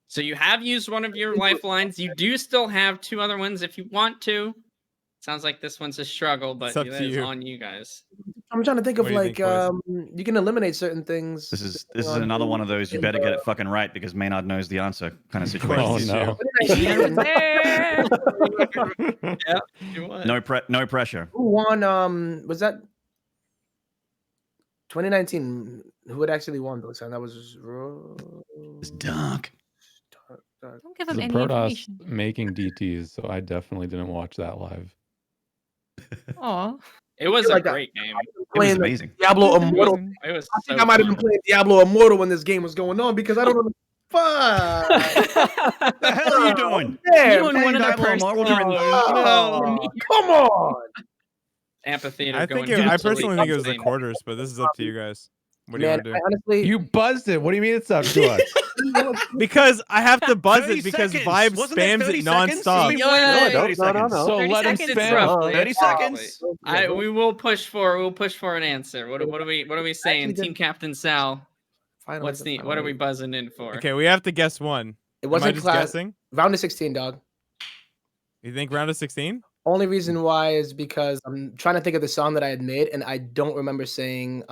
So you have used one of your lifelines. You do still have 2 other ones if you want to. Sounds like this one's a struggle, but It's up that to is you. on you guys. I'm trying to think of What do you like think, boys? you can eliminate certain things. This is depending on another who one of those you in better the- get it fucking right because Maynard knows the answer kind of Oh situation. no. You what? No pressure. Who won? Was that 2019? Who had actually won those? And that was It's dark. Don't give This him is any Protoss information. making DTs, so I definitely didn't watch that live. Aw. It was feel a like great game. It was Playing amazing. Diablo That's Immortal. amazing. It was I think so I might have been fun. playing Diablo Immortal when this game was going on because I don't know. Fuck. What the hell are you doing? Yeah, You and one other Diablo person. Immortal during- oh, come on. Amphitheater I going think I absolutely personally think it was the insane. quarters, but this is up to you guys. What do you Man, want to I do? honestly, You buzzed it. What do you mean it's up to us? Because I have to buzz 30 it because seconds. Vibe Wasn't it spams 30 it seconds? nonstop. It's been Yeah. way more than No, 30 seconds. So 30 let him seconds. spam. Roughly, 30 roughly. seconds. We will push for an answer. What are we saying? Actually, Team Captain Sal, finally, what are we finally. buzzing in for? Okay, we have to guess one. It Am I wasn't just class. guessing? Round of 16, dog. You think round of 16? Only reason why is because I'm trying to think of the song that I had made, and I don't remember saying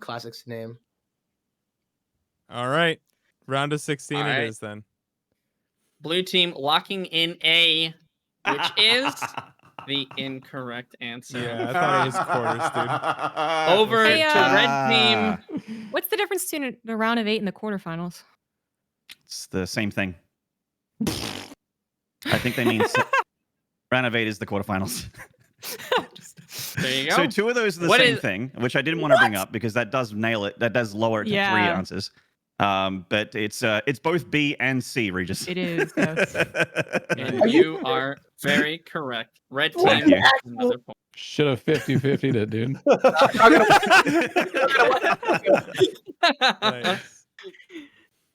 Classic's name. All right. Round of 16 All it right. is then. Blue team locking in A, which is the incorrect answer. Yeah, I thought it was quarters, dude. Over Hey, to red team. What's the difference between the round of 8 and the quarterfinals? It's the same thing. I think they mean round of 8 is the quarterfinals. There you go. So 2 of those are the What same is- thing, which I didn't want to bring up because that does nail it. That does lower it to 3 Yeah. answers. But it's both B and C, Regis. It is. Yes. And you are very correct. Red team. Thank you. Another point. Should have 50-50'd it, dude. Nice.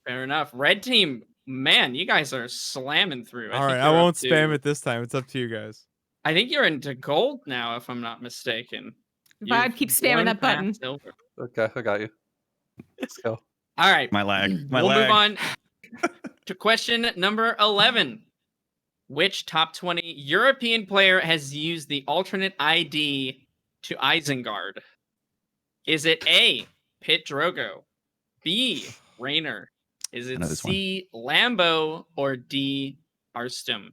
Fair enough. Red team, man, you guys are slamming through. All right, I won't spam it this time. It's up to you guys. I think you're into gold now, if I'm not mistaken. Vibe You've keeps spamming one that button. past silver. Okay, I got you. Let's go. All right, My lag. My we'll lag. move on to question number 11. Which top 20 European player has used the alternate ID to Isengard? Is it A, Pit Drogo, B, Raynor? Is I it know this C, Lambo, or D, Arstum?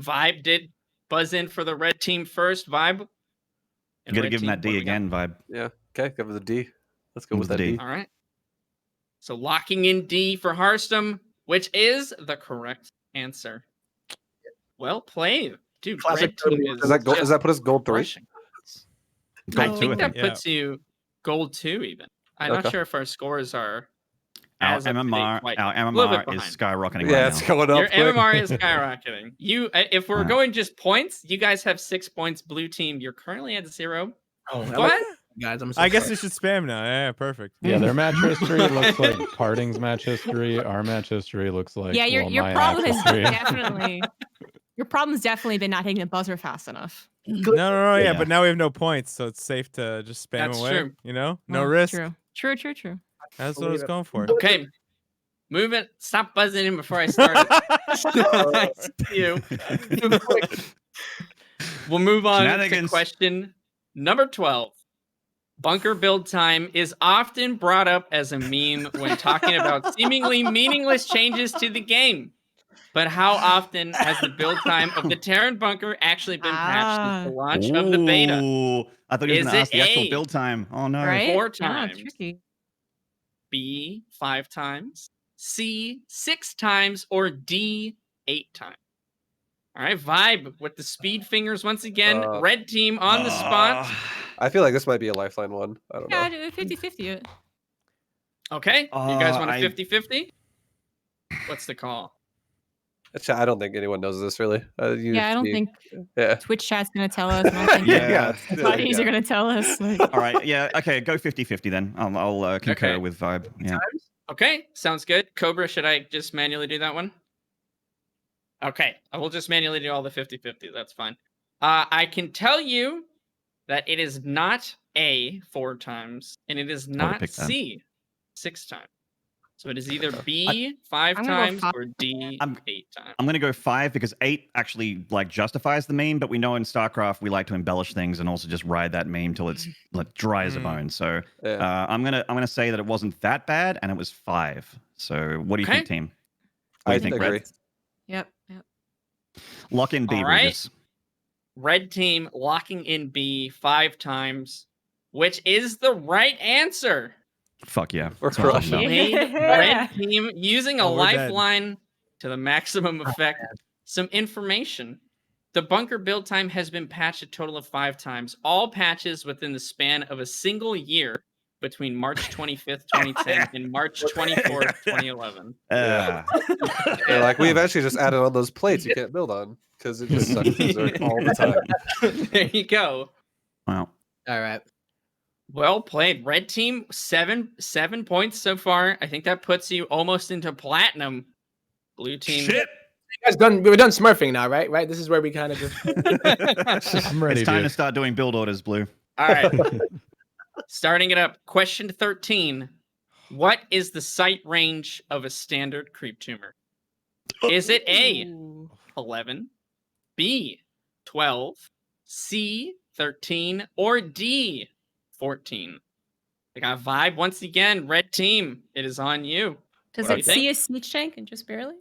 Vibe did buzz in for the red team first. Vibe? You And got to red give him team, that what D do we got? again vibe. Yeah. Okay, give it the D. Let's go Give with it that the D. D. All right. So locking in D for Harstum, which is the correct answer. Well played. Dude, Classic red team totally- is Does that go? just Does that put us gold 3? crushing. Gold I 2, think I that think. Yeah. puts you gold 2 even. I'm not Okay. sure if our scores are Our as up to date MMR, quite. our A little bit MMR is behind. skyrocketing Yeah, right it's now. going up. Your quick. MMR is skyrocketing. If we're Alright. going just points, you guys have 6 points. Blue team, you're currently at 0. Oh, I What? like- guys, I'm so I guess sorry. you should spam now. Yeah, perfect. Yeah, their match history looks like Parting's match history. Our match history looks like Yeah, your my problem match has history. definitely your problem's definitely been not hitting the buzzer fast enough. No, yeah, Yeah. but now we have no points, so it's safe to just spam That's away. true. You know, no Well, risk. True. True. That's what I was going for. Okay. Move it. Stop buzzing in before I start it. I see you. We'll move on to Shenanigans. question number 12. Bunker build time is often brought up as a meme when talking about seemingly meaningless changes to the game. But how often has the build time of the Terran bunker actually been patched since the launch of the beta? Ooh, I thought he was Is going to it ask the actual A? build time. Oh no. Right? 4 Yeah, times. tricky. B, 5 times, C, 6 times, or D, 8 times. All right, Vibe with the speed fingers once again. Red team on the spot. I feel like this might be a lifeline one. I don't Yeah, know. 50-50. Okay, you guys want a I- 50-50? What's the call? I don't think anyone knows this really. Yeah, I don't think Yeah. Twitch chat's gonna tell us. I don't think Yeah. buddies are gonna tell us. Like, All right. Yeah. Okay. Go 50-50 then. I'll concur Okay. with Vibe. Yeah. Okay, sounds good. Cobra, should I just manually do that one? Okay, I will just manually do all the 50-50. That's fine. I can tell you that it is not A 4 times, and it is not pick that. C 6 times. So it is either B 5 I'm gonna go times 5. or D I'm- 8 times. I'm gonna go 5 because 8 actually like justifies the meme, but we know in StarCraft we like to embellish things and also just ride that meme till it's like dry as a bone. So Yeah. I'm gonna say that it wasn't that bad and it was 5. So what do you think, Okay. team? What do I you think, agree. Red? Yep. Lock in B, All right. Regis. Red team locking in B 5 times, which is the right answer. Fuck yeah. We're That's what I'm crushed. talking about. Played red team using a Oh, we're dead. lifeline to the maximum effect. Some information. The bunker build time has been patched a total of 5 times. All patches within the span of a single year between March 25th, 2010 and March 24th, 2011. Yeah, like we eventually just added on those plates you can't build on because it just sucks berserk all the time. There you go. Wow. All right. Well played. Red team, 7 points so far. I think that puts you almost into platinum. Blue team. Shit. You guys done? We're done smurfing now, right? Right. This is where we kind of just. I'm ready. It's time to dude. start doing build orders, Blue. All right. Starting it up. Question 13. What is the sight range of a standard creep tumor? Is it A, 11, B, 12, C, 13, or D, 14? I got Vibe once again. Red team, it is on you. Does What do it you think? see a siege tank and just barely?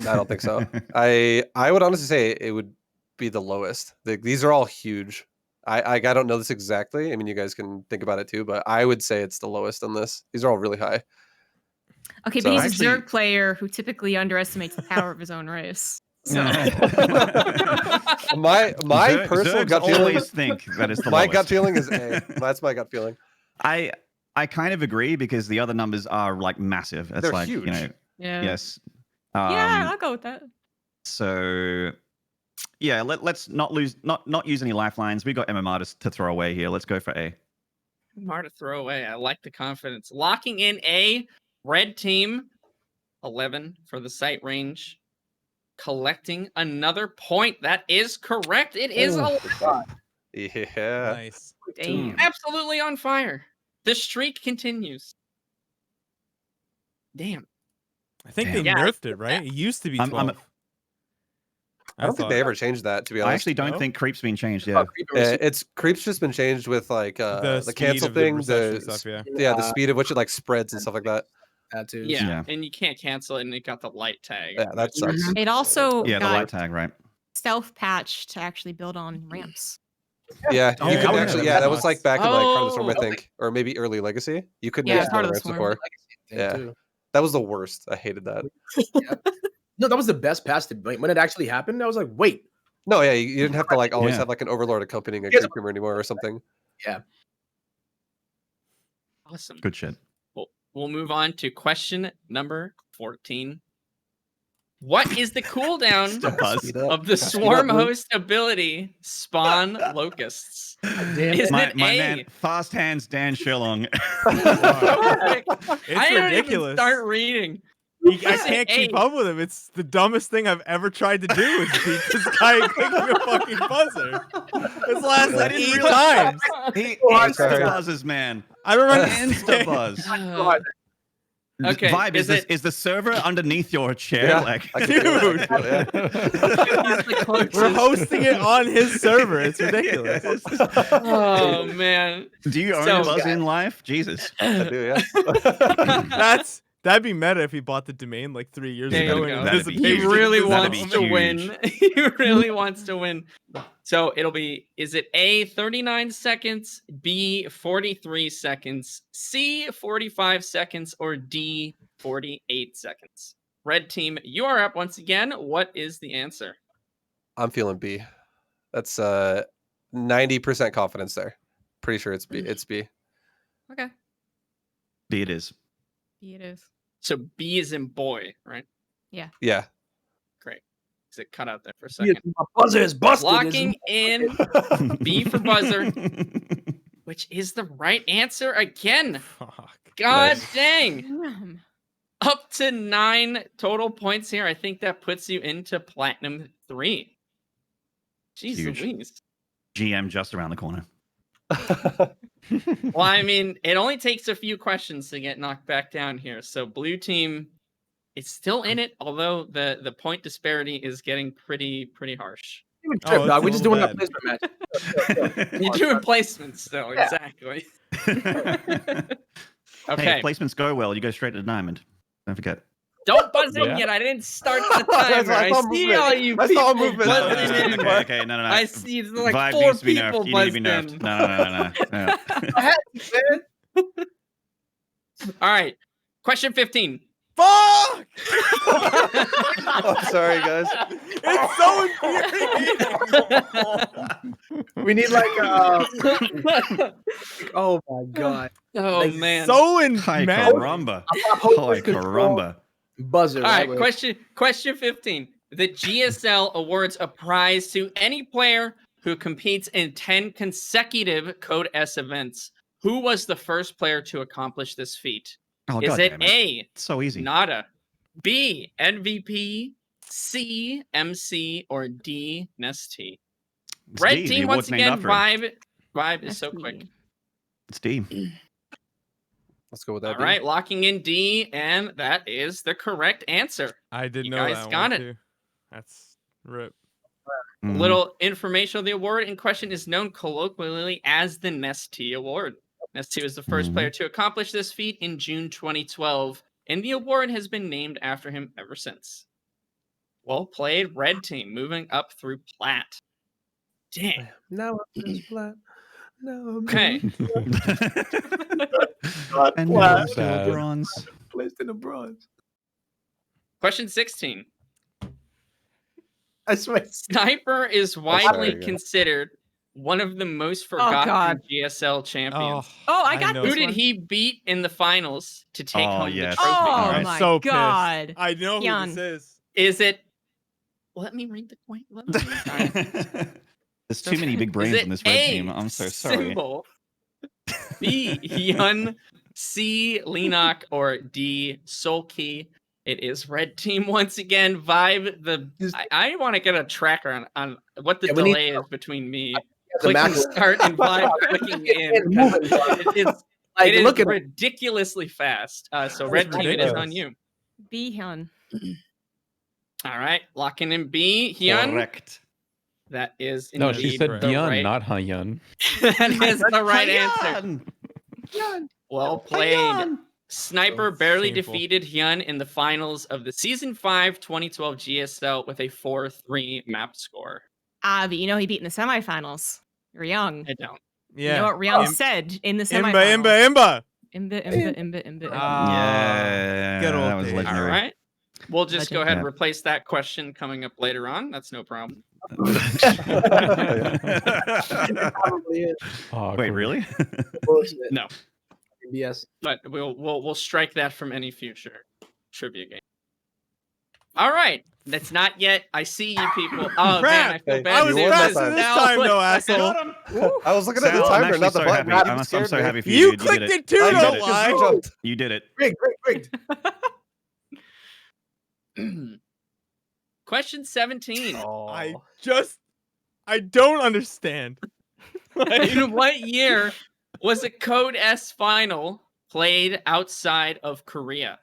I don't think so. I would honestly say it would be the lowest. These are all huge. I don't know this exactly. I mean, you guys can think about it too, but I would say it's the lowest on this. These are all really high. Okay, So but he's actually- a Zerg player who typically underestimates the power of his own race. So My personal Zergs gut feeling. always think that it's the My lowest. gut feeling is A. That's my gut feeling. I kind of agree because the other numbers are like massive. It's They're like huge. you know, yeah, yes. yeah, I'll go with that. So yeah, let's not use any lifelines. We got MMR to throw away here. Let's go for A. Hard to throw away. I like the confidence. Locking in A, red team, 11 for the sight range. Collecting another point. That is correct. It is Yeah. Nice. Damn. absolutely on fire. The streak continues. Damn. I think Damn. they Yeah, nerfed it, right? It used to be I'm- 12. I don't think they ever changed that, to be I honest. actually don't No? think creep's been changed. Oh, Yeah. creep and receive. It's creep's just been changed with like the speed cancel of the thing, reception the stuff, yeah. the speed of which it like spreads and stuff like that. Tattoos. Yeah. Yeah. And you can't cancel it, and it got the light tag. Yeah, that sucks. It also Yeah, the got light tag, right? stealth patch to actually build on ramps. Yeah, Oh, you could yeah, actually. that Yeah, that was was like nuts. back in like Crown of the Storm, I Oh. think, or maybe early Legacy. You couldn't Yeah, use Heart of the ramps Storm. before. Thing, Yeah. too. That was the worst. I hated that. No, that was the best pass to when it actually happened. I was like, wait. No, yeah, you didn't have to like always Yeah. have like an overlord accompanying a Yes. creep tumor anymore or something. Awesome. Good shit. We'll move on to question number 14. What is the cooldown Buzz. Speed up. of the Speed up, swarm Luke. host ability spawn locusts? Damn. Is My it man, A? fast hands Dan Shillong. It's I don't even ridiculous. start reading. I Is it can't keep A? up with him. It's the dumbest thing I've ever tried to do is beat this guy clicking a fucking buzzer. This lasts like 8 times. He hard, insta sorry. buzzes, man. I don't Insta understand. buzz. Okay, Vibe, is is the server underneath your chair? Yeah, Like, I can feel it, I can Dude. feel it, We're hosting it on his server. It's ridiculous. Oh man. Do you own So- a buzz in life? Jesus. yeah. I do, yeah. That'd be meta if he bought the domain like 3 years There ago. you and go. That'd be He huge. really That'd wants be to huge. win. He really wants to win. So it'll be, is it A, 39 seconds, B, 43 seconds, C, 45 seconds, or D, 48 seconds? Red team, you are up once again. What is the answer? I'm feeling B. That's 90% confidence there. Pretty sure it's B. It's B. Okay. B it is. B it is. So B is in boy, right? Yeah. Great. Is it cut out there for a Yeah, second? my buzzer is busted. Locking in B for buzzer, which is the right answer again. Fuck. God Nice. dang. Damn. Up to 9 total points here. I think that puts you into Platinum 3. Jeez Huge. Louise. GM just around the corner. Well, I mean, it only takes a few questions to get knocked back down here. So blue team is still in it, although the point disparity is getting pretty harsh. Oh, Dog. it's We a just little doing that bad. placement match. You're doing placements still, Yeah. exactly. Hey, Okay, if placements go well, you go straight to diamond. Don't forget. don't buzz in Yeah. yet. I didn't start the I timer. I saw see movement. all you I people saw movement. buzzing in. Okay, no. I see there's like Vibe 4 needs to be people nerfed. You need to be buzzed nerfed. in. No. I had to, man. All right, question 15. Fuck! Oh, sorry, guys. It's so infuriating. We need like oh my god. Oh Like, man. So Hi, mad. caramba. Hope Hi, caramba. Buzzer. All right, right? question 15. The GSL awards a prize to any player who competes in 10 consecutive Code S events. Who was the first player to accomplish this feat? Oh, Is God it damn it. A, It's so easy. Nada, B, MVP, C, MC, or D, Nesty? It's Red D, the team award's once named again, after him. Vibe is That's so B. quick. It's D. Let's go with that. All right, locking in D, and that is the correct answer. I did You know guys that got one it. too. That's rip. Mhm. Little information of the award in question is known colloquially as the Nesty Award. Nesty was the first Mhm. player to accomplish this feat in June 2012, and the award has been named after him ever since. Well played, Red Team, moving up through Plat. Dang. Now I'm just flat. Now I'm Okay. And Wow. now still bronze. placed in the bronze. Question 16. I swear. Sniper is sorry, widely guys. considered one of the most forgotten God. GSL champions. Oh, I got know. Who this did one. he beat in the finals to take Oh, home yes. the trophy? Oh Alright. I'm my so god. pissed. I know who Jan. this is. Is it? Let me read the point. Let me read. All right. There's too many big Is brains it in this red A, team. I'm so sorry. Symbol, B, Hyun, C, Leenock, or D, Sulky? It is Red Team once again. Vibe. I want to get a tracker on what the Yeah, we need delay is between me The clicking macro. start and Vibe clicking in. It's 'cause moving, dog. It's Like, it is look at it. ridiculously fast. So Red Team, it is on you. B Hyun. All right, locking in B, Hyun. Correct. That is No, she indeed said the Dion, right. not Hyun. That is the right answer. Hyun! Well played. Hyun! Sniper So barely shameful. defeated Hyun in the finals of the Season 5 2012 GSL with a 4-3 map score. But you know he beat in the semifinals. You're young. I don't. Yeah. You know what Ryan Im- said in the Imba, semifinals? Imba. Imba. Yeah, good old that was days. All legendary. right. We'll just go Legend. ahead and Yeah. replace that question coming up later on. That's no problem. Probably is. Wait, really? Bullshit. No, Yes. but we'll strike that from any future trivia game. All right. That's not yet. I see you people. Oh man, I feel Hey, bad. I was You won that faster time. this time, though, asshole. I was looking at the Sal, I'm timer, actually not the so button. happy. You I'm scared so me. happy for you. You dude. clicked did it too, I don't know, 'cause lie. you jumped. You did it. Rigged. Question 17. I don't understand. In what year was a Code S final played outside of Korea?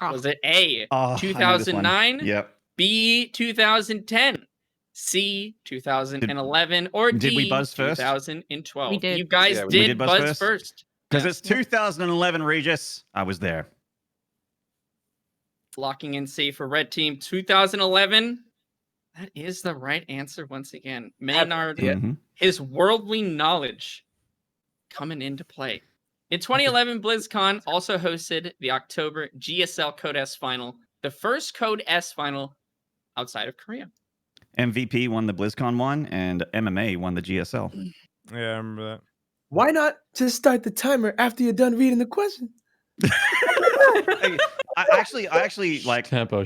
Was it A, Oh, I know this one. 2009, Yep. B, 2010, C, 2011, or D, Did we buzz first? 2012? We did. You guys Yeah, we did did buzz buzz first? first. Because Yes. it's 2011, Regis. I was there. Locking in C for Red Team, 2011. That is the right answer once again. Maynard, Yeah. Mhm. his worldly knowledge coming into play. In 2011, BlizzCon also hosted the October GSL Code S final. the first Code S final outside of Korea? MVP won the BlizzCon one, and MMA won the GSL. Yeah, I remember that. Why not just start the timer after you're done reading the question? I actually like. Tempo.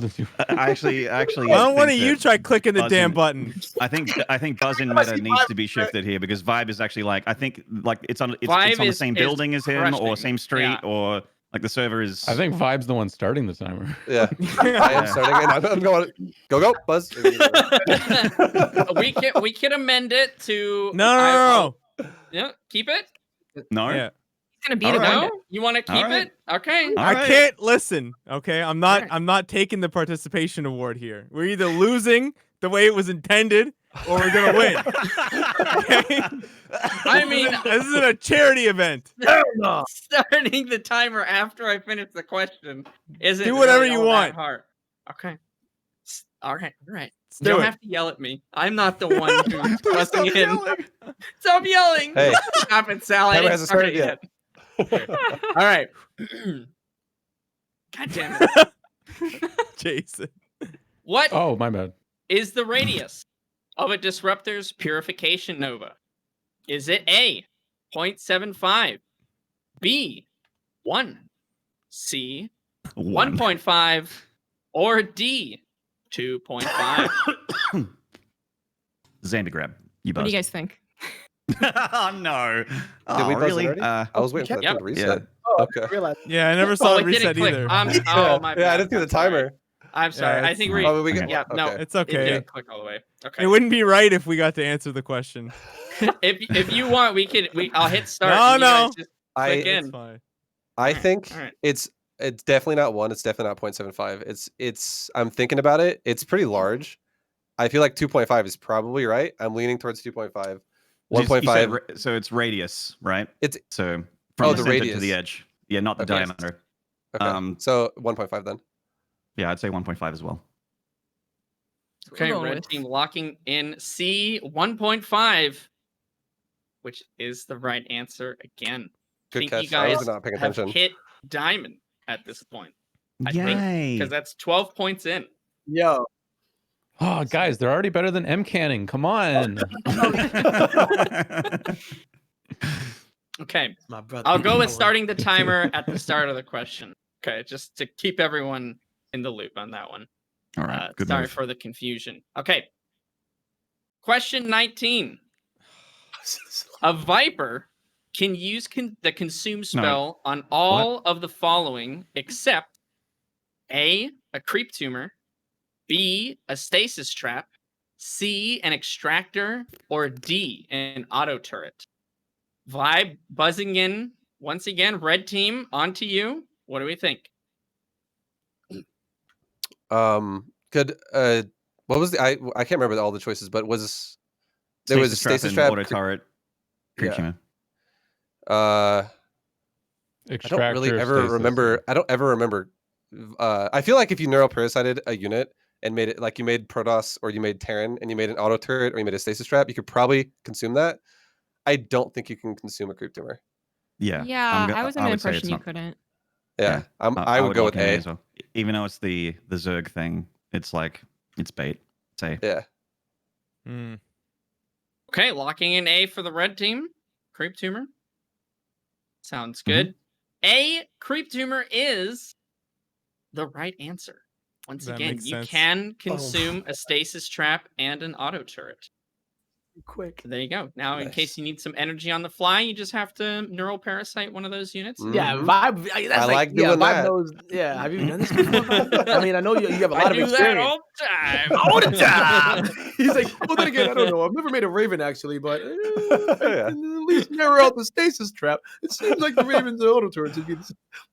I actually. Why don't one of think you that try clicking the damn buzzing- button? I think buzzing meta needs to be shifted here because Vibe is actually like I think like it's on Vibe the is- same is building as him or crushing. same street Yeah. or like the server is. I think Vibe's the one starting the timer. Yeah, I am starting, and I'm going. Go, Buzz. we can amend it to No. Yeah, keep it. no. Yeah. It's gonna be All the right. No, you want to keep All right. it? Okay. All I right. can't listen. Okay, I'm not. Alright. I'm not taking the participation award here. We're either losing the way it was intended, or we're gonna win. Okay. I mean, This isn't a charity event. starting the timer after I finish the question isn't Do whatever really you all that want. hard. Okay. All right. Let's You do don't it. have to yell at me. I'm not the one who's busting in. Stop yelling. Hey. Stop it, Sal. I Timer didn't hasn't start started it yet. All right. God damn it. Jason. What Oh, my bad. is the radius of a disruptor's purification nova? Is it A, 0.75, B, 1, C, 1.5, or D, 2.5? Xander grab. You What do buzzed. you guys think? Oh no. Oh, we buzz really? already? I was waiting for that Yep. thing to reset. Oh, Okay. I realized. Yeah, I never Oh, saw it it reset didn't click. either. Oh, my bad. Yeah, I didn't see the I'm sorry. timer. I'm sorry. Yeah, I it's think fine. we. Oh, we get. Yeah, no. Okay. It's It okay. didn't click all the way. Okay. It wouldn't be right if we got to answer the question. if you want, I'll hit start. No, and you guys no. just I click in. It's fine. I think all right. it's definitely not 1. It's definitely not 0.75. It's. I'm thinking about it. It's pretty large. I feel like 2.5 is probably right. I'm leaning towards 2.5. You said 1.5. so it's radius, right? It's So from Oh, the the center to radius. the edge. Yeah, not the Okay. diameter. okay. So 1.5 then. Yeah, I'd say 1.5 as well. Okay, We're going red with- team locking in C 1.5, which is the right answer again. Good think catch. you I guys was not paying have attention. hit diamond at this point. I think, Yay! because that's 12 points in. Yo, Oh, guys, they're already better than M canning. Come on. Okay, my brother. I'll go with starting the timer at the start of the question. Okay, just to keep everyone in the loop on that one. All right. Good Sorry move. for the confusion. Okay. Question 19. A Viper can use the consume spell on all of the following except A, a creep tumor, B, a stasis trap, C, an extractor, or D, an auto turret. Vibe buzzing in once again. Red team, on to you. What do we think? Good. What was the? I can't remember all the choices, but was there was a stasis and trap? auto turret. Creep Yeah. tumor. I don't really Extractor, ever stasis, remember. I don't ever remember. I feel like if you neuroparasited a unit and made it like you made Protoss or you made Terran and you made an auto turret or you made a stasis trap, you could probably consume that. I don't think you can consume a creep tumor. Yeah. Yeah, I was under the would say impression it's you not- couldn't. Yeah, I would go with lock in A. as well. Even though it's the Zerg thing, it's like it's bait. Say Yeah. Hmm. Okay, locking in A for the red team. Creep tumor. Sounds Mm-hmm. good. A creep tumor is the right answer. Once That again, makes you sense. can consume a stasis trap and an auto turret. Quick. There you go. Now, in Nice. case you need some energy on the fly, you just have to neural parasite one of those units. and- Yeah, Mhm. Vibe. That's I like yeah, doing Vibe that. knows. Yeah, have you done this before? I mean, I know you have a lot I of do that experience. all the time. All the time. He's like, well, then again, I don't know. I've never made a Raven actually, but I Yeah. can at least narrow out the stasis trap. It seems like the Ravens are auto turrets.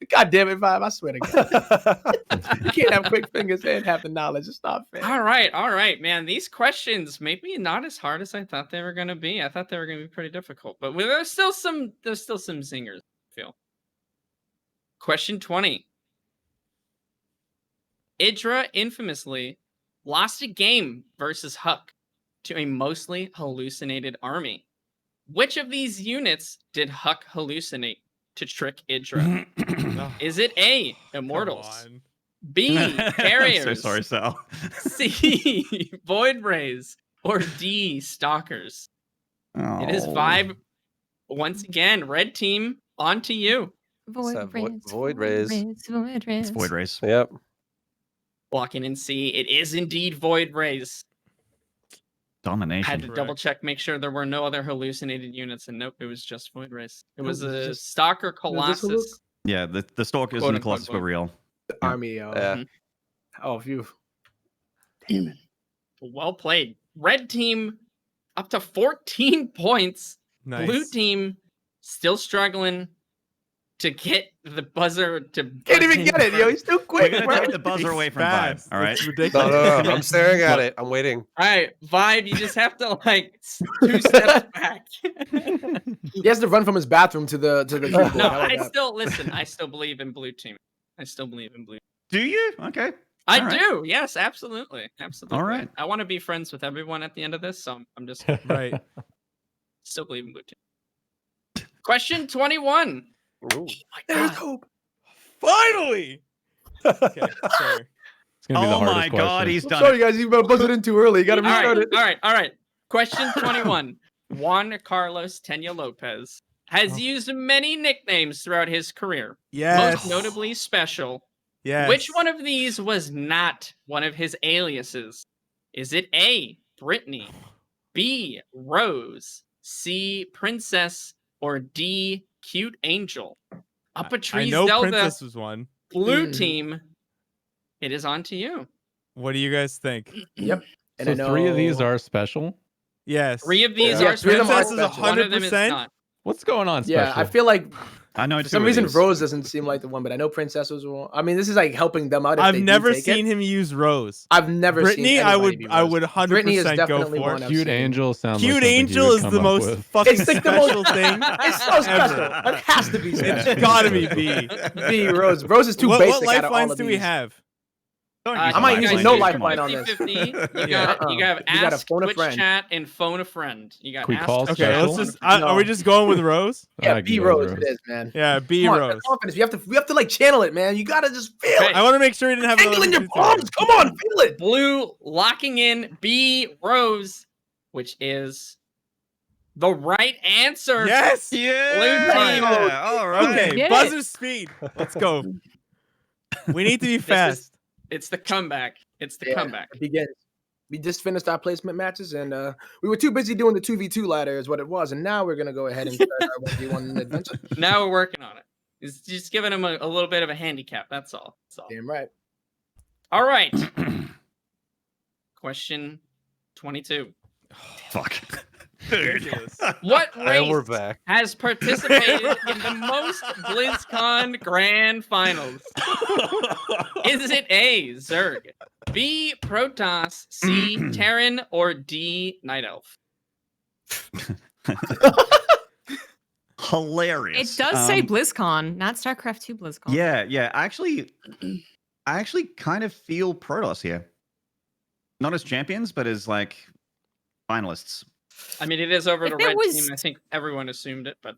God damn it, Vibe! I swear to God, you can't have quick fingers and have the knowledge. It's not fair. All right, man. These questions maybe not as hard as I thought they were going to be. I thought they were going to be pretty difficult, but there's still some zingers. I feel. Question 20. Idra infamously lost a game versus Huck to a mostly hallucinated army. Which of these units did Huck hallucinate to trick Idra? Is it A, Come Immortals, on. B. I'm Carriers. so sorry, Sal. C. Void Rays. Or D. Stalkers. It is Oh. Vibe once again. Red team, on to you. that Void void rays. Void rays. It's Void Race. Yep. Locking in C. It is indeed Void Rays. Domination. Had to Correct. double check, make sure there were no other hallucinated units, and nope, it was just Void Rays. It was was a just- Stalker was this a look? Colossus. Yeah, the Stalkers Quote, and the unquote, Colossus were void. real. The army. Yeah. Oh, phew. Well played. Red team up to 14 points. Nice. Blue team still struggling to get the buzzer to Can't buzz even in get it, yo. first. He's too We're quick. gonna bro. take the buzzer away from Vibe. Fast. All right. It's No, ridiculous. I'm staring at it. I'm waiting. All right, Vibe, you just have to like 2 steps back. He has to run from his bathroom to the keyboard. No, How about I that? still listen. I still believe in blue team. I still believe in blue. Do you? Okay. I All right. do. Yes, absolutely, absolutely. All right. I want to be friends with everyone at the end of this, so I'm just Right. still believe in blue team. Question 21. Ooh. There's hope. Finally. Okay. Sorry. It's gonna be the Oh hardest my question. God, he's I'm done sorry, it. guys. You buzzed it in too early. You got to All right, restart it. all right. Question 21. Juan Carlos Tena Lopez has Oh. used many nicknames throughout his career, Yes. most notably Special. Yes. Which one of these was not one of his aliases? Is it A, Brittany, B, Rose, C, Princess, or D, Cute Angel? Up a I tree, know Zelda, Princess was one. blue Mhm. team. It is on to you. What do you guys think? Yep. And So I know 3 of these are special. Yes. 3 of these Yeah, are 3 of them are special. Princess is One of them is 100%? not. What's going on special? Yeah, I feel like I know for two some of reason these. Rose doesn't seem like the one, but I know Princess was one. I mean, this is like helping them out. If I've they do never take seen it. him use Rose. I've never Brittany, seen. I anybody would be I Rose. would 100% Brittany is go definitely for. one I've Cute seen. Angel sounds Cute like something Angel you would is come the up most with. fucking It's like the most- special thing. It's so special. ever. It has to be special. It's gotta be B. B Rose. Rose is too What basic. out of all lifelines of do we these. have? Don't I use might the use lifeline, no dude. lifeline Come on this. 50-50. You Yeah. got you have You gotta ask phone a Twitch friend. chat and phone a friend. You got Can we ask call Twitch Okay, chat, let's phone a just. friend. Are we just going with Rose? Yeah, I B can go Rose. with It is, man. Yeah, B Come on, Rose. confidence. We have to like channel it, man. You gotta just feel Okay. it. I want to make sure he didn't have Tingle in another your two palms. Come on, feel it. Blue locking in B Rose, which is the right answer. Yes. Yeah. Blue team. All right. Okay, Get it. buzzer speed. Let's go. We need to be This fast. is- It's the comeback. It's the Yeah, comeback. it begins. We just finished our placement matches, and we were too busy doing the 2v2 ladder, is what it was. And now we're gonna go ahead and start our 1v1 adventure. Now we're working on it. It's just giving him a little bit of a handicap. That's all. That's all. Damn right. All right. Question 22. Fuck. Ridiculous. What And we're race back. has participated in the most BlizzCon Grand Finals? Is it A, Zerg, B, Protoss, C, Terran, or D, Night Elf? Hilarious. It does say Um, BlizzCon, not StarCraft 2 BlizzCon. Yeah. I actually kind of feel Protoss here. Not as champions, but as like finalists. I mean, it is over If the it red was- team. I think everyone assumed it, but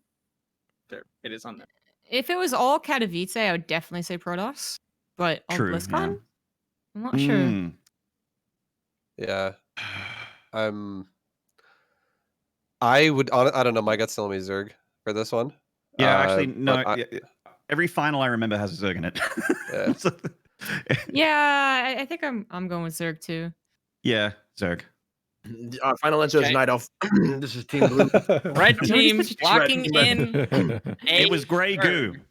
there it is on there. If it was all Katowice, I would definitely say Protoss. But all True, BlizzCon? yeah. I'm not sure. Mm. Yeah. I would. I don't know. My gut's telling me Zerg for this one. Yeah, actually, but no. I- yeah, every final I remember has a Zerg in it. Yeah. So- Yeah, I think I'm going with Zerg too. yeah, Zerg. Our final answer Okay. is Night Elf. This is Team Blue. Red team such a threat. locking in A, It was Grey Goo. Zerg,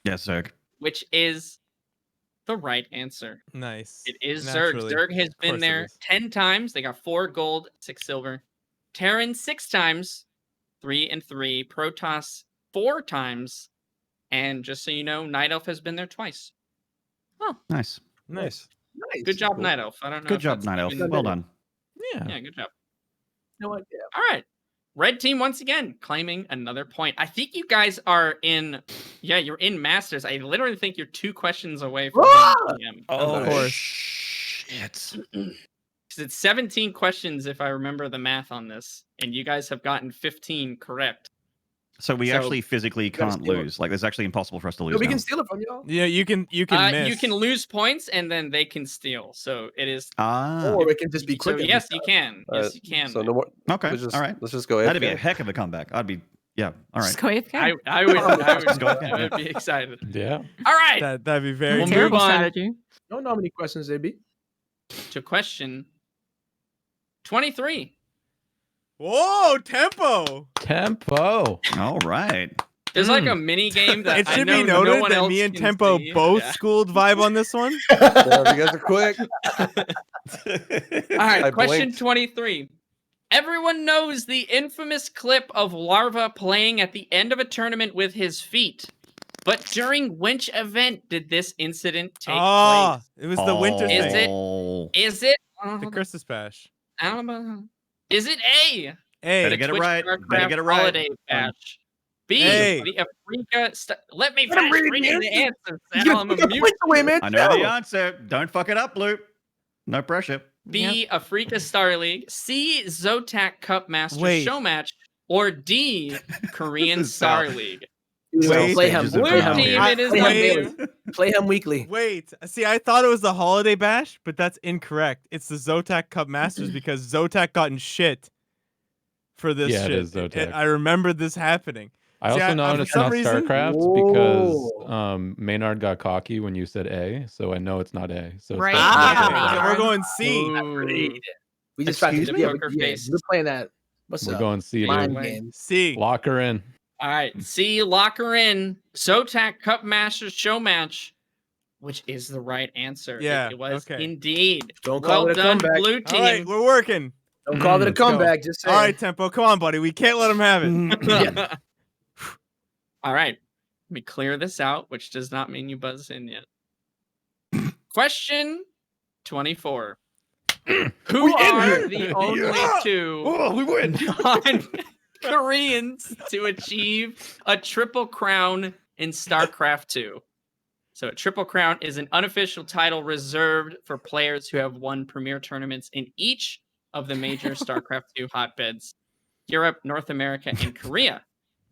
Yeah, Zerg. which is the right answer. Nice. It is Naturally. Zerg. Zerg has Of been course it there is. 10 times. They got 4 gold, 6 silver. Terran 6 times, 3 and 3. Protoss 4 times. And just so you know, Night Elf has been there twice. Nice. Nice. Nice. Good job, Night Elf. I don't know. Good if job, that's Night Elf. even- Well done. Yeah. Yeah, good job. No idea. All right. Red team once again claiming another point. I think you guys are in. Yeah, you're in Masters. I literally think you're 2 questions away from Ah! being PM. Of course. Shit. 'Cause it's 17 questions if I remember the math on this, and you guys have gotten 15 correct. So we So- actually physically gotta can't steal it. lose. Like, it's actually impossible for us to lose. No, we now. can steal it from y'all. Yeah, you can You miss. can lose points and then they can steal. So it is. Ah. Or it can just be So quick. every yes, you time. can. Yes, Alright, you can. So no more. Okay. Let's All right. just go. That'd be a AFK. heck of a comeback. I'd be. Yeah. All right. Just go AFK. I would. Just go ahead, I would be excited. Yeah. All right. That'd be very We'll good. Terrible move on. strategy. Don't know how many questions there be. To question 23. Whoa, tempo! Tempo. All right. There's like a mini game that It I should know be noted no one that else me and can Tempo see. both Yeah. schooled vibe on this one. Yeah, you guys are quick. All right, I question blinked. 23. Everyone knows the infamous clip of Larva playing at the end of a tournament with his feet. But during which event did this incident take Ah, it was the winter Is thing. it- Oh. place? Is it? The Christmas bash. Is it A? Hey, Better get it Twitch right. StarCraft Better get it right. Holiday Bash. B. Hey. The Africa. Let me Let him finish read reading the the answer. You Sal. I'm get a mute. points away, man. I know the Chill. answer. Don't fuck it up, Blue. No pressure. B. Africa Star League. C. Zotac Cup Master Wait. Show Match. Or D. Korean This is Star Sal. League. Wait. Play him. Stages of Blue Play him. team, I- it is Play on him wait. you. Play him weekly. wait. See, I thought it was the holiday bash, but that's incorrect. It's the Zotac Cup Masters because Zotac got in shit for this Yeah, it shit. is Zotac. I remember this happening. I See, also know for it's some not reason- StarCraft Whoa. because Maynard got cocky when you said A, so I know it's not A. So it's Right. definitely Okay, not so A. we're going C. Ooh. We just tried to Excuse me? yeah, Poker yeah, face. we're playing that. What's We're up? going C. Mind Dude. game. C. Lock her in. All right. C. Locker in. Zotac Cup Masters Show Match. Which is the right answer. Yeah, It was okay. indeed. Don't call Well it a done, comeback. Blue All Team. right, we're working. Don't call it a Let's go. comeback. Just say. All right, Tempo, come on, buddy. We can't let him have it. All right. Let me clear this out, which does not mean you buzz in yet. Question 24. Who are the only two Oh, we win. non-Koreans to achieve a triple crown in StarCraft 2? So a triple crown is an unofficial title reserved for players who have won premier tournaments in each of the major StarCraft 2 hotbeds, Europe, North America, and Korea.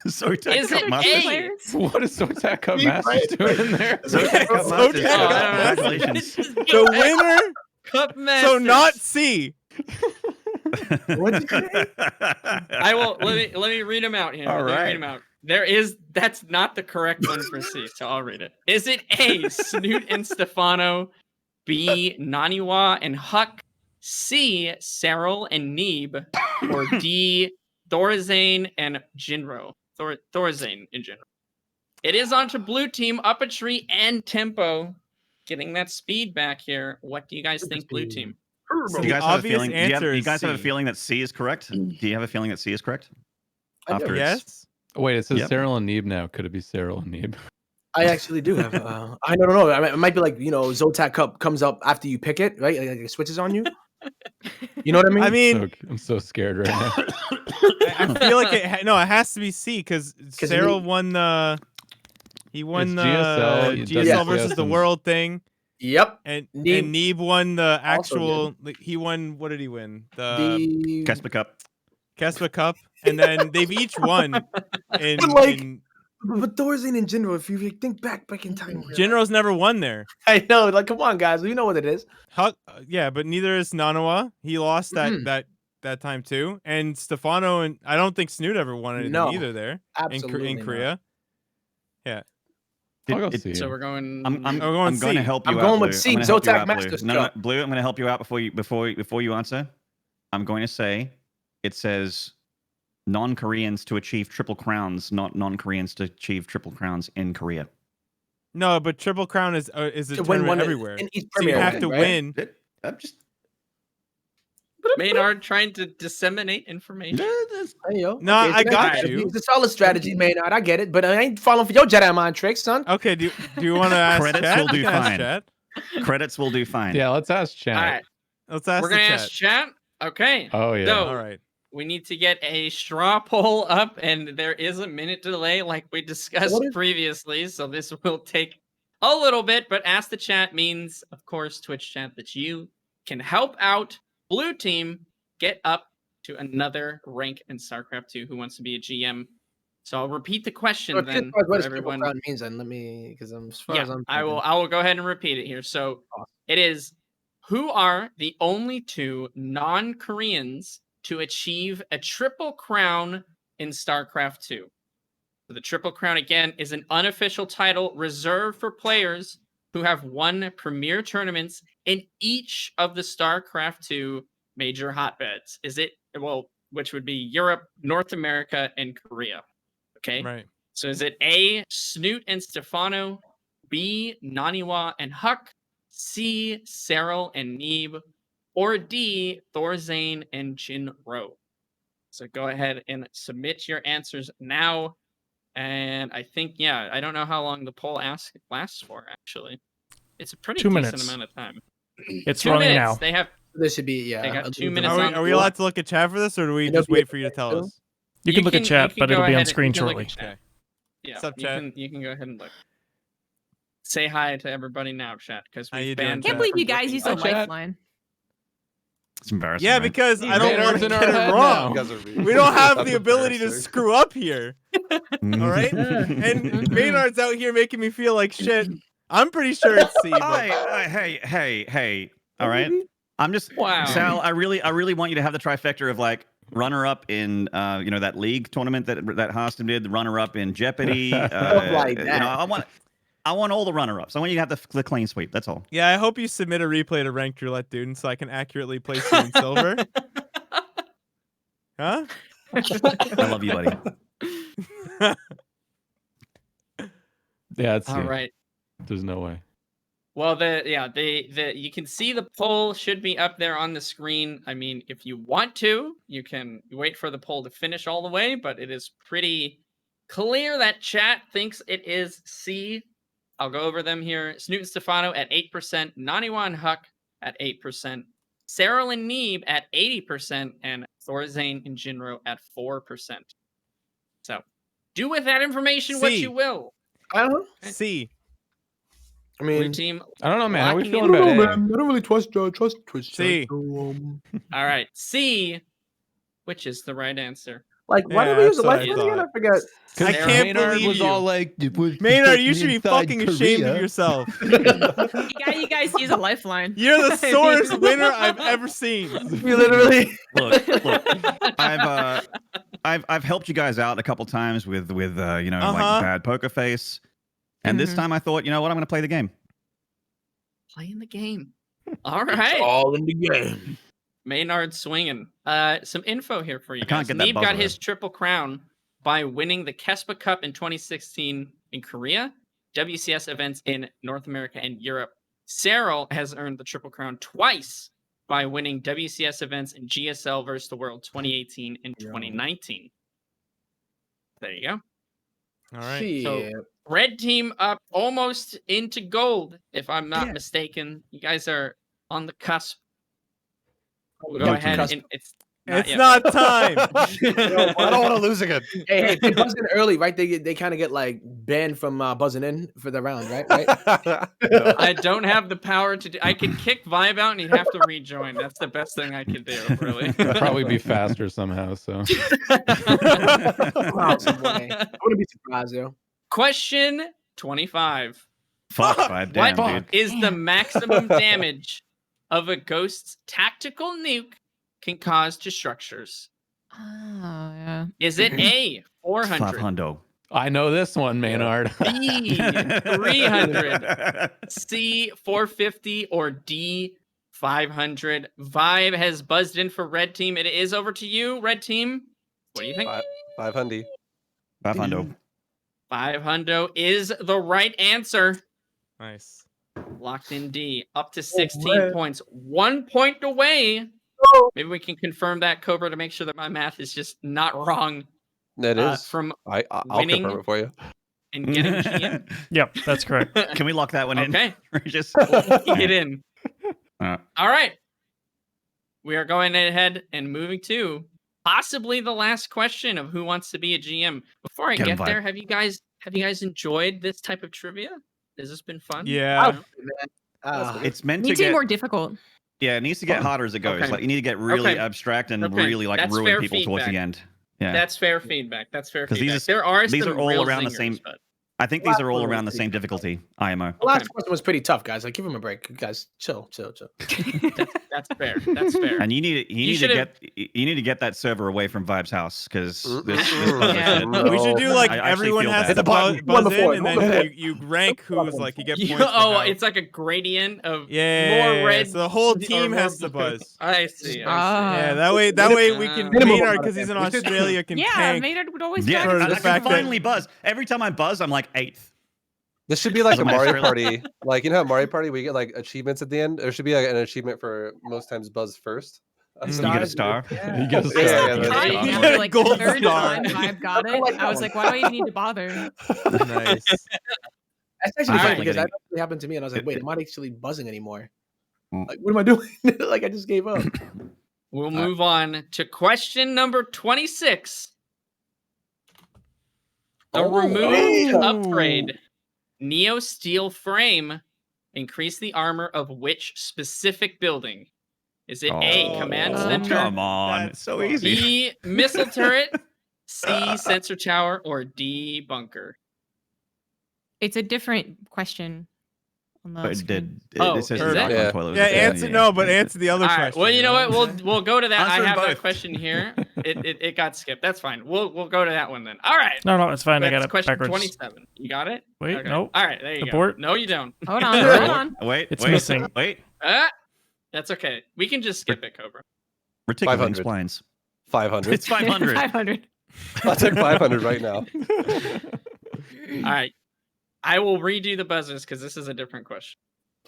So Is it A? What is Zotac Cup Me, Masters right, doing in there? Zotac Cup Zotac Masters. Cup Congratulations. The winner, Cup Masters. so not C. What'd you say? I will let me read them out here. All Let me right. read them out. That's not the correct one for C, so I'll read it. Is it A, Snoot and Stefano, B, Naniwa and Huck, C, Cyril and Neeb, or D, Thorazane and Jinro? Thorazane in general. It is on to Blue Team, up a tree and tempo. Getting that speed back here. What do you guys think, Blue Team? So Do the you guys have a obvious feeling? Do you, answer you is guys have a C. feeling that C is correct? Do you have a feeling that C is correct? I do. After it's- Yes. Wait, it says Yep. Cyril and Neeb now. Could it be Cyril and Neeb? I actually do have. I don't know. I mean, it might be like Zotac Cup comes up after you pick it, right? Like it switches on you. You know what I mean? I mean, So, I'm so scared right now. I feel like it has to be C because Cyril he- won the. He won It's the GSL, GSL Yeah. versus the and- world thing, Yep. and Neeb Neeb won the also actual. Like, he won. What did he win? The The Casper Cup. Kespa Cup, and then they've each won. In, But, like, in but Thorazine in general, if you think back in time, General's never won there. I know. Like, come on, guys, you know what it is. Yeah, but neither is Nanawa. He lost that time too. And Stefano and I don't think Snoot ever won anything No, either there Absolutely in not. Korea. I'll go It- C. So we're going. I'm going going C. to help you I'm out. going with Blue. C, I'm gonna help you Zotac out, Blue. Masters No, Cup. Blue. I'm going to help you out before you answer. I'm going to say it says non-Koreans to achieve triple crowns, not non-Koreans to achieve triple crowns in Korea. No, but Triple Crown is a To win tournament one everywhere. in each So you premier have event, to right? win. I'm just. Maynard trying to disseminate information. Hey, yo. No, it's I a nice got strategy. you. It's a solid strategy, Maynard. I get it, but I ain't falling for your Jedi mind tricks, son. Okay, do you want to ask Credits chat? will do You can ask fine. chat. Credits will do fine. Yeah, let's ask Chat. All right, Let's ask we're the gonna chat. ask chat. Okay. Oh yeah. No. All right. We need to get a straw poll up, and there is a minute delay, like we discussed What is- previously. So this will take a little bit, but ask the chat means, of course, Twitch chat, that you can help out Blue Team get up to another rank in StarCraft 2. Who wants to be a GM So I'll repeat the question Well, then what for does Triple everyone. Crown means? Then let me, because I'm as far Yeah, as I'm I will go ahead and repeat it here. So it is, who are the only 2 non-Koreans to achieve a triple crown in StarCraft 2? So the Triple Crown, again, is an unofficial title reserved for players who have won premier tournaments in each of the StarCraft 2 major hotbeds. Is it, well, which would be Europe, North America, and Korea. Okay? Right. So is it A, Snoot and Stefano, B, Naniwa and Huck, C, Cyril and Neeb, or D, Thorzane and Jinro? So go ahead and submit your answers now. And I think, yeah, I don't know how long the poll lasts for, actually. It's a pretty 2 decent minutes. amount of time. It's 2 running minutes. now. They have, This should be, yeah. They got a 2 little minutes bit- on Are we allowed to look at chat for this, or do we And just there'll be wait for you to a tell too. us? You can look at chat, but go it'll be on ahead screen you can look shortly. at chat. Yeah, What's up, you chat? can go ahead and look. Say hi to everybody now, chat, because How we you doing, banned. chat? Can't believe you guys looking used at a chat. lifeline. It's embarrassing. Yeah, right? because I don't want Maynard's to in our get it head wrong. now. We don't have the ability to screw up here. All right? Mm-hmm. And Maynard's out here making me feel like shit. I'm pretty sure it's C. But Hey. All right. I'm just Wow. Sal. I really want you to have the trifecta of like runner-up in that league tournament that Harston did, the runner-up in Jeopardy. Like You that. know, I want all the runner-ups. I want you to have the clean sweep. That's all. yeah, I hope you submit a replay to ranked roulette, dude, so I can accurately place you in silver. Huh? I love you, buddy. Yeah, it's All right. There's no way. Well, you can see the poll should be up there on the screen. I mean, if you want to, you can wait for the poll to finish all the way, but it is pretty clear that chat thinks it is C. I'll go over them here. Snoot and Stefano at 8%, Naniwa and Huck at 8%, Cyril and Neeb at 80%, and Thorzane and Jinro at 4%. So, do with that information what C. you will. I don't know. C. I Blue mean, team. I don't know, man. How are we locking feeling in. I don't about know, A? man. I don't really trust Twitch. C. All right, C, which is the right answer. Like, why Yeah, did we use the that's what I lifeline again? I thought. forgot. I Sarah can't Maynard believe was you. all like, Maynard, you should be fucking ashamed of yourself. You guys use a lifeline. You're the sorest winner I've ever seen. We literally. Look. I've helped you guys out a couple times with like bad poker face, and this time I thought, you know what, I'm going to play the game. Playing the game. All right. All in the game. Maynard swinging. Some info here for you I can't guys. get that Neeb got buzzer his in. triple crown by winning the Kespa Cup in 2016 in Korea, WCS events in North America and Europe. Cyril has earned the triple crown twice by winning WCS events in GSL versus the World 2018 and 2019. There you go. All right. Shit. So red team up almost into gold, if I'm not mistaken. You guys are on the cusp. Go No ahead cusp. and it's It's not time. I don't want to lose again. Hey, they buzz in early, right? They kind of get like banned from buzzing in for the round, right? I don't have the power to do. I could kick Vibe out and he'd have to rejoin. That's the best thing I could do, really. It'd probably be faster somehow. So Wow, some way. I wouldn't be surprised, though. Question 25. Fuck, Vibe, damn, What dude. is the maximum damage of a ghost's tactical nuke can cause to structures? Oh, yeah. Is it A, 400, 500. I know this one, Maynard. B, 300, C, 450, or D, 500? Vibe has buzzed in for red team. It is over to you, red team. What do you think? 500. 500. 500 is the right answer. Nice. Locked in D. Up to 16 man. points. 1 point away. Maybe we can confirm that, Cobra, to make sure that my math is just not wrong. It is. From I'll winning. confirm it for you. and getting GM. Yep, that's correct. Can we lock that one in? Okay. Just Get in. Uh. All right. We are going ahead and moving to possibly the last question of who wants to be a GM. Before I Get 'em, get Vibe. there, have you guys enjoyed this type of trivia? Has this been fun? Yeah. it's meant to Needs to be get more difficult. Yeah, it needs to get harder as it goes. Okay. Like you need to get really Okay. abstract and Okay. really like That's ruin fair people towards the feedback. end. Yeah. That's fair feedback. That's fair 'Cause feedback. these There are these some are all real around the zingers, same- but I think these are all around the same difficulty. IMO. The last question was pretty tough, guys. Like, give him a break, you guys. Chill. that's fair. That's fair. And you need to should've- get that server away from Vibe's house because this Mm-mm. buzzer Yeah. shit- No. We should do like I actually everyone feel has bad. to buzz One before, in, one and then before. you rank who's like you get points. for Oh, how- it's like a gradient of yeah. more red. So the whole or team more has to blue. buzz. I see. Ah. Yeah, that way we can Minimum Maynard amount because of he's in damage. Australia can Yeah, tank. Maynard would always Yeah, back For I the can fact that- finally buzz. Every time I buzz, I'm like 8th. This should be like a Am I Mario Australian? Party. Like, you know how Mario Party we get like achievements at the end? There should be like an achievement for most times buzz first. Mm. You get a star. You get a Yeah, star. yeah, You that's get a Got it Yeah. star. now, Yeah, like gold the third star. time I've got I it. like I that was one. like, why do I even need to bother? Nice. That's actually funny Alright. because that actually happened to me, and I was like, wait, I'm not actually buzzing anymore. Mm. Like, what am I doing? Like, I just gave up. We'll move on to question number 26. The Oh, removed damn. upgrade neosteel frame increase the armor of which specific building? Is it A, Oh, command oh, center, Come on, That's it's so fun. easy. B, missile turret, C, sensor tower, or D, bunker? It's a different question. On the But screen. Oh, this says is the it? Dark Yeah. Toilet was Yeah, the thing, answer no, but answer the other All right. question. Well, you know what? I'm saying? We'll go to that. Answer I have both. that question here. It got skipped. That's fine. We'll go to that one then. All right. No, it's fine. I That's got it question backwards. 27. You got it? Wait, Okay. no. All right, there you Abort. go. No, you don't. Hold on, hold on. Wait, It's wait, missing. Wait, That's okay. We can just skip it, Cobra. Reticular 500. explains. 500. It's 500. 500. I'll take 500 right now. All right. I will redo the buzzers because this is a different question.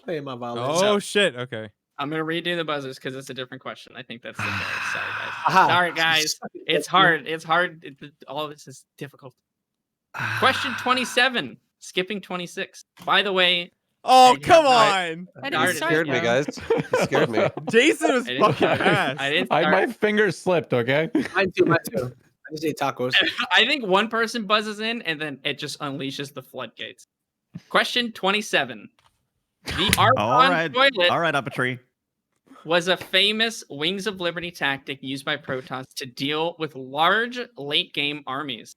Play my violin. Oh shit. Okay. I'm gonna redo the buzzers because it's a different question. I think that's the fair. Sorry, guys. Aha. Sorry, guys. It's hard. It's hard. All of this is difficult. Question 27. Skipping 26. By the way, Oh I come got- on. I Darn didn't it. start Scared me, yet. guys. You scared me. Jason was I didn't fucking start. fast. I didn't my start. fingers slipped. Okay. Mine too. I just ate tacos. I think one person buzzes in and then it just unleashes the floodgates. Question 27. The All Archon right, toilet all right, up a tree. was a famous Wings of Liberty tactic used by Protons to deal with large late-game armies.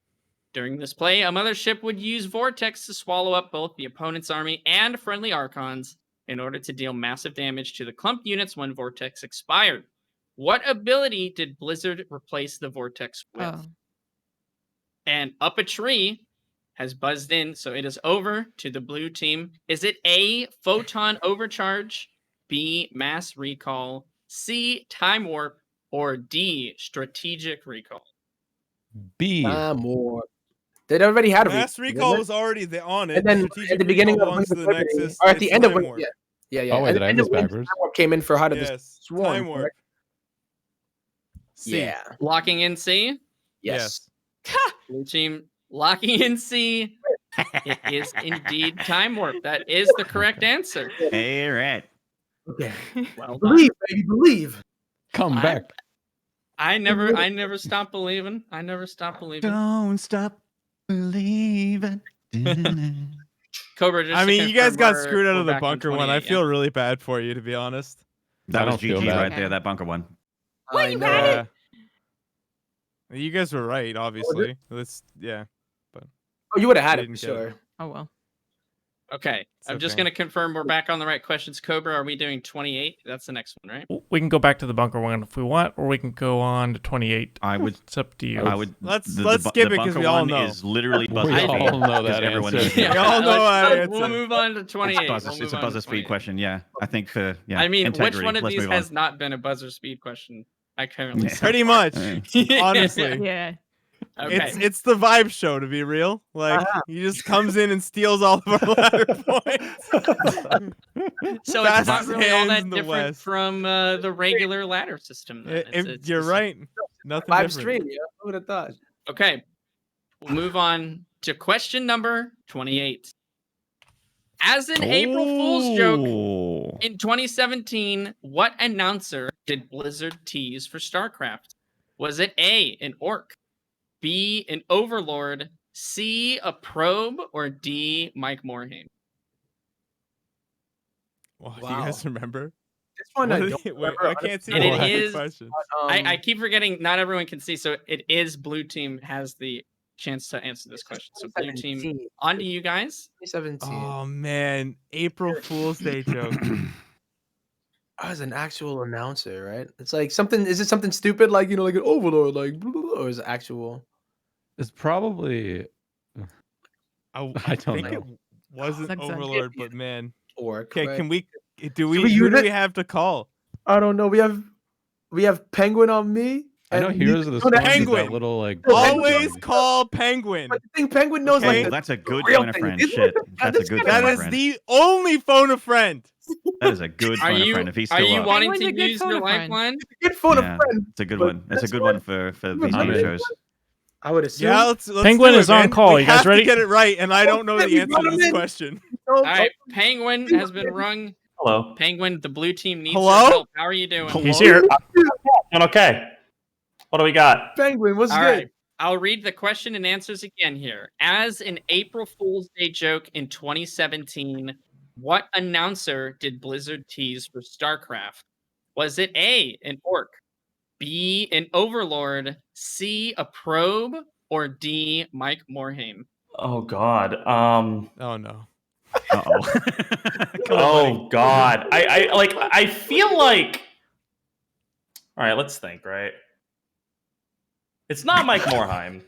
During this play, a mothership would use Vortex to swallow up both the opponent's army and friendly Archons in order to deal massive damage to the clumped units when Vortex expired. What ability did Blizzard replace the Vortex with? Oh. And Up a Tree has buzzed in, so it is over to the blue team. Is it A, Photon Overcharge, B, Mass Recall, C, Time Warp, or D, Strategic Recall? B. More. They already had a Mass recall, recall didn't was already on they? it. And then Strategic at the beginning recall of once Wings the of Liberty, Nexus, or at the it's end of Time Wings, Warp. yeah. Oh, wait, At did the I end miss of Wings, backwards? Time Warp came in for Heart of the Yes. Swarm. Time Warp. correct? C. Yeah. Locking in C. Yes. Blue team locking in C. It is indeed Time Warp. That is the correct answer. All right. Okay. Well done. Believe, baby, believe. Come I- back. I never stop believing. I never stop believing. Don't stop believing. Cobra, just I to mean, you guys confirm, got we're- screwed out we're of the back on bunker one. I 28, feel really bad for you, to be honest. That I was don't feel GG bad. right there, that bunker one. What, I you know. had it? Yeah. You guys were right, obviously. Let's yeah. Oh, you would have had it Didn't for get it. sure. Oh well. Okay, It's I'm just okay. gonna confirm we're back on the right questions. Cobra, are we doing 28? That's the next one, right? We can go back to the bunker one if we want, or we can go on to 28. I would. It's up to you. I would. Let's the skip bu- it the 'cause bunker we all one know. Is literally We BuzzFeed. all know 'cause that everyone answer. knows We all know how to We'll answer. move on to 28. It's a buzzer speed question. Yeah, I think for yeah. I mean, which integrity, one of let's these move on. has not been a buzzer speed question? I currently Yeah. say. Pretty much. Yeah. Honestly. Yeah. Okay. It's the vibe show, to be real. Like he just comes in and steals all of our ladder points. So it's not fastest really all hands that in the different West. from the regular ladder system. Then. You're just- right. Nothing Vibe different. stream, yeah. Who would have thought? Okay, we'll move on to question number 28. As an April Fool's joke Oh. in 2017, what announcer did Blizzard tease for StarCraft? Was it A, an orc, B, an overlord, C, a probe, or D, Mike Morhaime? Wow, do Wow. you guys remember? This one I What don't Wait, remember. I can't see And the it last is- question. I keep forgetting. Not everyone can see, so it is blue team has the chance to answer this question. So blue team, 2017. on to you guys. 2017. Oh man, April Fool's Day joke. I was an actual announcer, right? It's like something. Is it something stupid like like an overlord, like, blah, blah, blah, or is it actual? It's probably. I I don't think know. it wasn't Like, Overlord, but man. Orc. Okay, right? can we? we Who use do it? we have to call? I don't know. We have Penguin on me. I know and Heroes of the don't Storm is Penguin. that little like. Always thing. call Penguin. But the thing, Penguin knows Okay. like Oh, that's a good real phone a thing. friend. Isn't Shit, it? that's a That's good kinda phone That a is friend. the only phone a friend. That is a good Are phone a you friend if he's are still you up. wanting Penguin's to a good use phone your a friend. lifeline? good phone Yeah, a friend. it's a good but one. It's a that's good what- one for I'm these in. game shows. I would assume. Yeah, let's Penguin do it, is on man. call. We You guys have ready? to get it right, and I don't know shit, the we answer brought to him this in. question. All right, Penguin has been rung. Hello. Penguin, the blue team needs Hello? your help. How are you doing? He's here. Doing okay. What do we got? Penguin, what's All good? right. I'll read the question and answers again here. As an April Fool's Day joke in 2017, what announcer did Blizzard tease for StarCraft? Was it A, an orc, B, an overlord, C, a probe, or D, Mike Morhaime? Oh God. Oh no. Uh-oh. Oh God. I feel like. All right, let's think. Right. It's not Mike Morhaime.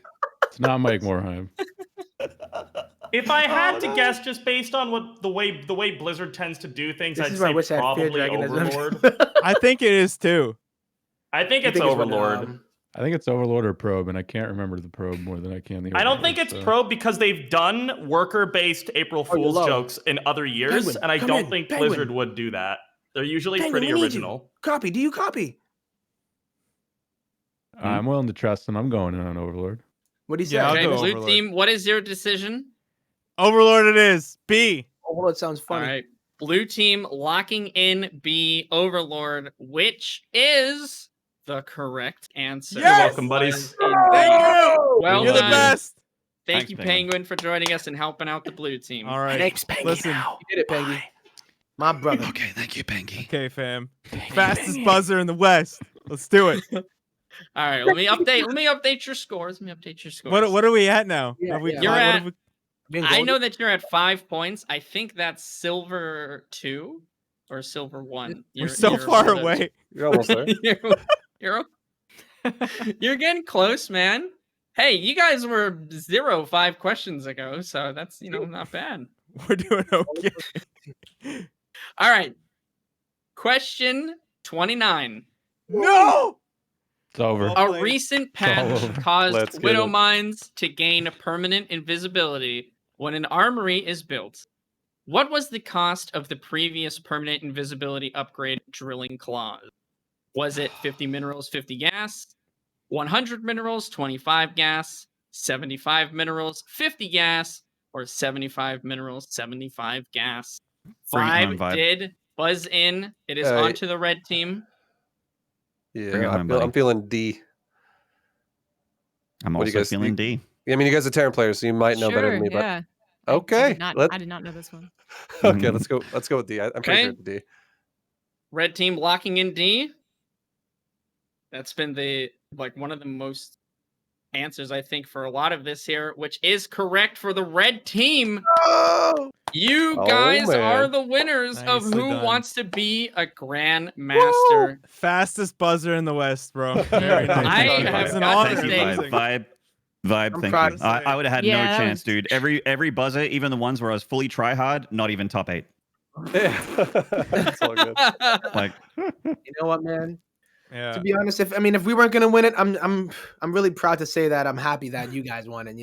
It's not Mike Morhaime. If I had to guess, just based on what the way Blizzard tends to do things, This I'd is why I say wish I had Fear probably Dragon as Overlord. I think it is too. I think You it's think Overlord. I think it's Overlord or Probe, and I can't remember the Probe more than I can the. I don't Overlord, think it's so- Probe because they've done worker-based April Oh, you're Fool's low. jokes in other years, Penguin, and I come don't in. think Penguin. Blizzard would do that. They're usually Penguin, pretty we need you. original. Copy. Do you copy? I'm willing to trust him. I'm going in on Overlord. What do you say? Yeah, I'll Okay, go blue Overlord. team, what is your decision? Overlord it is. B. Oh, that sounds funny. All right. Blue team locking in B, Overlord, which is the correct answer. Yes! You're welcome, buddies. Thank you. Well You're the done. best. Thank Thanks, you, Penguin. Penguin, for joining us and helping out the blue team. All right. Thanks, Pengy. Listen. You did it, Pengy. My brother. Okay, thank you, Pengy. Okay, fam. Fastest buzzer in the West. Let's do it. All right, let me update your scores. What are we at now? Yeah, Have we yeah. You're what at- have we- Being I golden. know that you're at 5 points. I think that's silver 2 or silver 1. We're so far one of those- away. You're almost there. you're you're getting close, man. Hey, you guys were 5 questions ago, so that's not bad. We're doing okay. All right. Question 29. No. It's over. Well A played. recent all patch over. caused Let's get Widow it. Mines to gain permanent invisibility when an armory is built. What was the cost of the previous permanent invisibility upgrade, Drilling Claws? Was it 50 minerals, 50 gas, 100 minerals, 25 gas, 75 minerals, 50 gas, or 75 minerals, 75 gas? Bring it home, 5 Vibe. did buzz in. It is Uh, on to the red team. Bring it Yeah, home, buddy. I'm feeling D. I'm What do you also guys feeling think? D. I mean, you guys are Terran players, so you might know better than me. But yeah. okay, I did not know this one. okay, Mhm. let's go with D. I'm pretty Okay. sure it's D. Red team locking in D. That's been one of the most answers, I think, for a lot of this here, which is correct for the red team. Oh! You Oh, guys are man. the winners of Nicely who done. wants to be a Grandmaster. Fastest buzzer in the West, bro. Very nice. I It's have It's an got honor. to Thank you, say- Amazing. Vibe, I'm thank proud you. to say. I would have had Yeah, no that chance, was- dude. Every buzzer, even the ones where I was fully try hard, not even top 8. Yeah, it's all good. Like, You know what, man? Yeah. To be honest, if we weren't gonna win it, I'm really proud to say that I'm happy that you guys won it.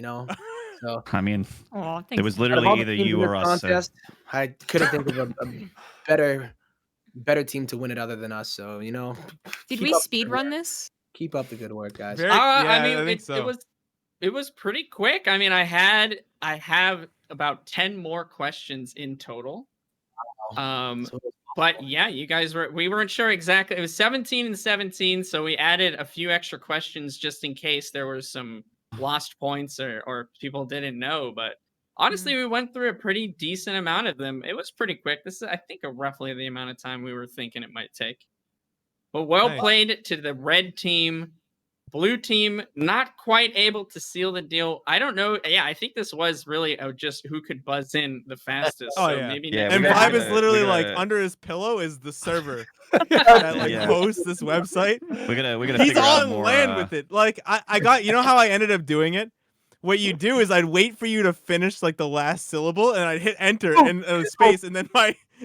So I mean, Oh, it was thanks. out of literally all the either teams you in this or us. So. contest, I couldn't think of a better team to win it other than us. So Did keep we up the speed good run work. this? Keep up the good work, guys. Very- I yeah, mean, I think so. it was pretty quick. I mean, I have about 10 more questions in total. So- But yeah, we weren't sure exactly. It was 17 and 17, so we added a few extra questions just in case there were some lost points or people didn't know. But honestly, we went through a pretty decent amount of them. It was pretty quick. This is, I think, roughly the amount of time we were thinking it might take. But well Nice. played to the red team. Blue team, not quite able to seal the deal. I don't know. Yeah, I think this was really just who could buzz in the fastest. Oh, so yeah. maybe Yeah, next And we time- Vibe gotta- is literally we like gotta- under his pillow is the server that like Yeah. hosts this website. We're gonna He's figure out on more. land with it. Like I got, you know how I ended up doing it? What you do is I'd wait for you to finish like the last syllable, and I'd hit enter and space, and then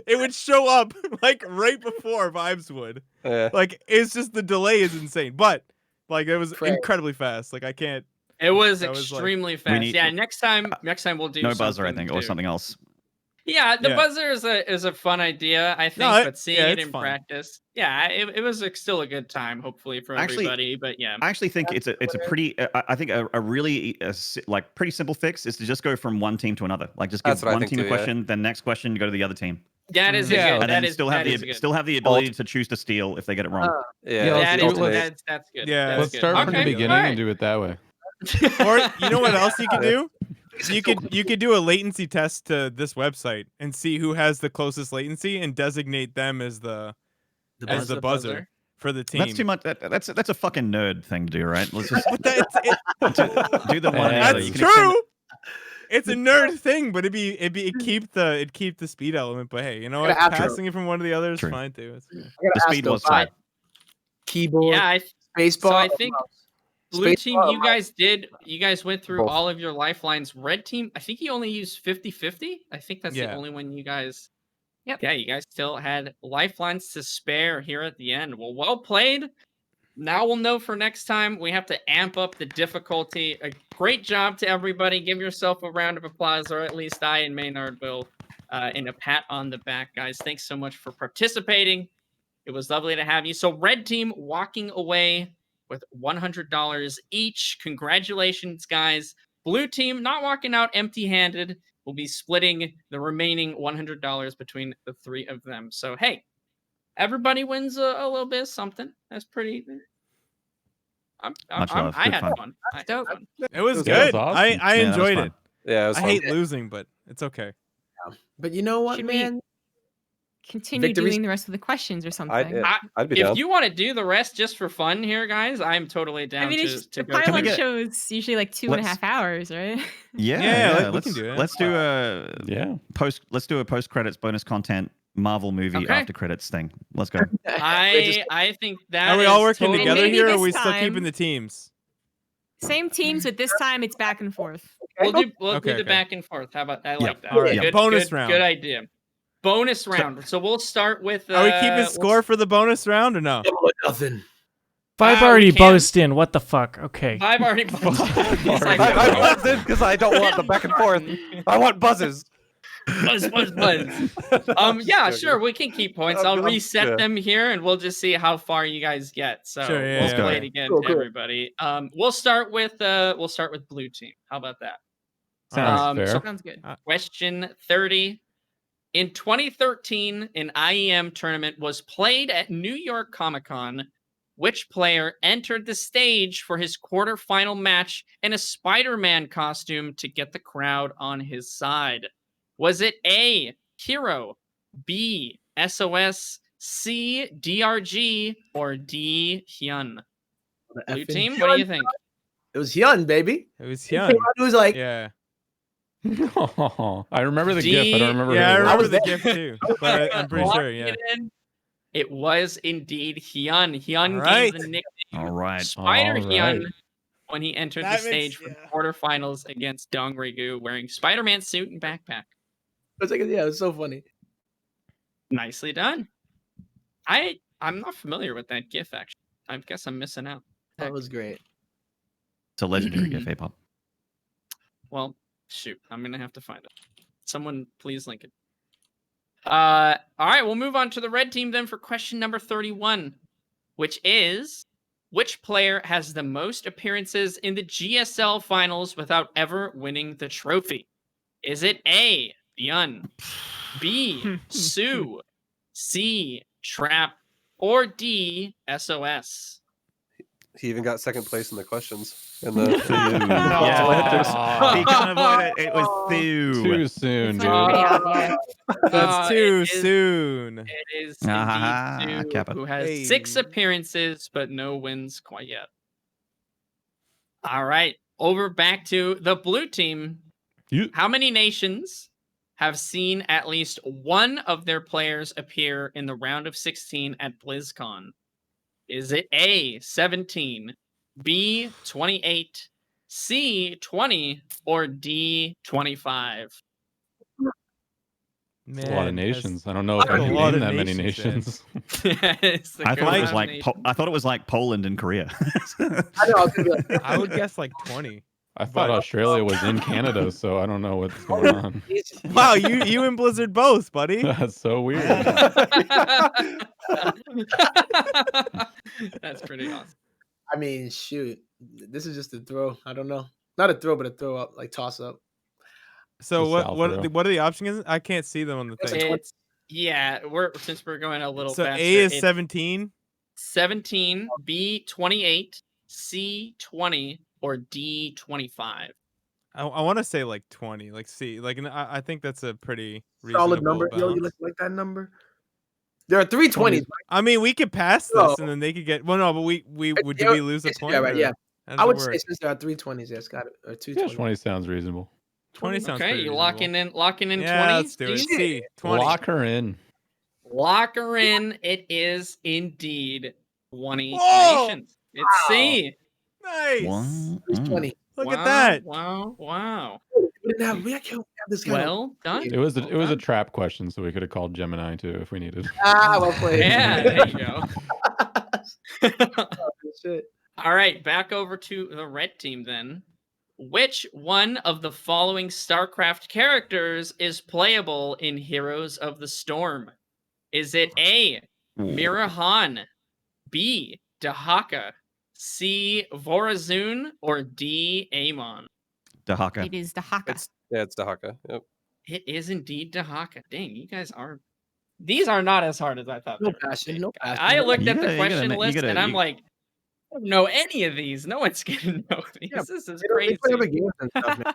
it would show up like right before Vibes would. Yeah. Like it's just the delay is insane, but like it was Fred. incredibly fast. Like I can't. It was That was, like- extremely fast. need- Yeah, next time we'll do No buzzer, I something think, or too. something else. Yeah, the Yeah. buzzer is a fun idea, I think, No, but seeing yeah, it it's in fun. practice, yeah, it was still a good time, hopefully for Actually, everybody. But yeah, I actually think it's a pretty I think a really like pretty simple fix is to just go from one team to another. Like just give That's what I one think team too, a yeah. question, then next question you go to the other team, that is Yeah, a good. and That then is still have that is good. the ability to choose to steal if they get it wrong. Yeah. Yeah, That let's is do it. that's good. Yeah, that's Let's good. start from the Okay, beginning alright. and do it that way. Or you know what else you could do? You could do a latency test to this website and see who has the closest latency and designate them as the As the buzzer for the team. That's too much. That's a fucking nerd thing to do, right? Let's just But do the one. or the other. that's You can extend true. It's a nerd thing, but it'd keep the speed element. But hey, you know what? Gotta outro. Passing it from one to the other is True. fine too. It's good. I gotta The ask speed though, was Vibe, tight. keyboard, Yeah, spacebar. so I or think mouse? blue Space team, bar or you mouse? guys went through Both. all of your lifelines. Red team, I think you only used 50-50. I think that's the Yeah. only one you guys. Yep. Yeah, you guys still had lifelines to spare here at the end. Well played. Now we'll know for next time. We have to amp up the difficulty. A great job to everybody. Give yourself a round of applause, or at least I and Maynard will, and a pat on the back, guys. Thanks so much for participating. It was lovely to have you. So red team walking away with $100 each. Congratulations, guys. Blue team not walking out empty-handed. We'll be splitting the remaining $100 between the three of them. So, hey, everybody wins a little bit of something. That's pretty. Much love. I Good had fun. fun. I had Dope. fun. It was Yeah, good. that's awesome. I Yeah, that was enjoyed fun. it. Yeah, it was I fun. hate losing, but it's okay. But you know what, Should we man? Continue Victories- doing the rest of the questions or something. yeah, I'd be If down. you want to do the rest just for fun here, guys, I'm totally down I mean, it's to just, the go. Can we Pylon get- show is usually like 2.5 hours, right? Yeah, Yeah, we let's can do it. let's do a Yeah. Let's do a post credits bonus content Marvel movie Okay. after credits thing. Let's go. I think that Are we all is working totally- together maybe here, or are this we still time- keeping the teams? Same teams, but this time it's back and forth. We'll do Okay, the okay. back and forth. How about I Yeah. like that? All right, Good, bonus good, round. Good idea. Bonus round. So we'll start with. Are we keeping we'll- score for the bonus round or no? Nothing. Vibe we already can't. buzzed in. What the fuck? Okay. I've already. He's like, I buzzed in because I don't want the back and forth. I want buzzes. buzz. Yeah, sure. We can keep points. I'll reset yeah. them here, and we'll just see how far you guys get. So Sure, yeah, we'll yeah, play yeah. it again, Cool, to cool. everybody. We'll start with blue team. How about that? Sounds fair. so Sounds good. Question 30. In 2013, an IEM tournament was played at New York Comic Con. Which player entered the stage for his quarterfinal match in a Spider-Man costume to get the crowd on his side? Was it A, Hero, B, SOS, C, DRG, or D, Hyun? Blue team, what do you think? It was Hyun, baby. It was He Hyun. came out, he was like, Yeah. I remember the GIF. I don't remember. Yeah, I who it was. remember was the there. gift too. But I'm pretty sure, Locking yeah. it in. It was indeed Hyun. Hyun Alright. gave the nickname All right. Spider All Hyun right. when he entered That the stage makes- for the quarterfinals against Dong Regu wearing Spider-Man suit and backpack. I was like, yeah, it was so funny. Nicely done. I'm not familiar with that GIF actually. I guess I'm missing out. That was great. It's a legendary GIF, A-pop. Well, shoot, I'm gonna have to find it. Someone please link it. All right, we'll move on to the red team then for question number 31, which is which player has the most appearances in the GSL finals without ever winning the trophy? Is it A, Yun, B, Sue, C, Trap, or D, SOS? He even got second place in the questions. In the Yeah. He couldn't avoid it. It was Thew. Too soon, It's dude. like pretty obvious. That's too It is- soon. It is Ah, indeed Stu, Kappa. who has Hey. 6 appearances, but no wins quite yet. All right, over back to the blue team. How many nations have seen at least one of their players appear in the round of 16 at BlizzCon? Is it A, 17, B, 28, C, 20, or D, 25? It's a lot of Man, has- nations. I don't know if I That's a can lot name of that many nations, nations. It's the I thought it was Grand like Nation. I thought it was like Poland and Korea. I know. I was gonna be like, I would guess like 20. I thought Australia was in Canada, so I don't know what's going on. Wow, you and Blizzard both, buddy. That's so weird. That's pretty awesome. I mean, shoot, this is just a throw. I don't know, not a throw, but a throw up, like toss up. So Just south row. what are the options? I can't see them on the thing. It's since we're going a little So faster. A is it's 17. 17, B 28, C 20, or D 25. I want to say like 20, like C. Like I think that's a pretty Solid reasonable number. Yo, you balance. like that number? There are 3 20s. I mean, we could pass this, No. and then they could get. Well, no, but we would Yeah, we lose a yes, point? yeah, right, or yeah. how does I it would work? say since there are 3 20s, yeah, it's got it. Or 2 Yeah, 20s. 20 sounds reasonable. 20 sounds Okay, pretty you reasonable. locking in Yeah, 20. let's do it. C 20. Lock her in. Lock her in. It is indeed 20 Whoa! nations. It's C. Nice. One- It's mm. 20. Look Wow, at that. Wow. We can't have this guy. Well done. It was a Well trap question, so we could have called Gemini too if we needed. Well played. Yeah, there you go. Shit. All right, back over to the red team then. Which one of the following StarCraft characters is playable in Heroes of the Storm? Is it A, Mirahan, B, Dahaka, C, Vorazun, or D, Amon? Dahaka. It is the Haka. It's Dahaka. Yep. It is indeed Dahaka. Dang, you guys are... These are not as hard as I thought. No they were gonna passion, be. no passion. I looked You at gotta- the you gotta question ma- you list gotta- and I'm you- like, I don't know any of these. No one's gonna know these. Yeah, This is They don't- they play other crazy. games and stuff, man.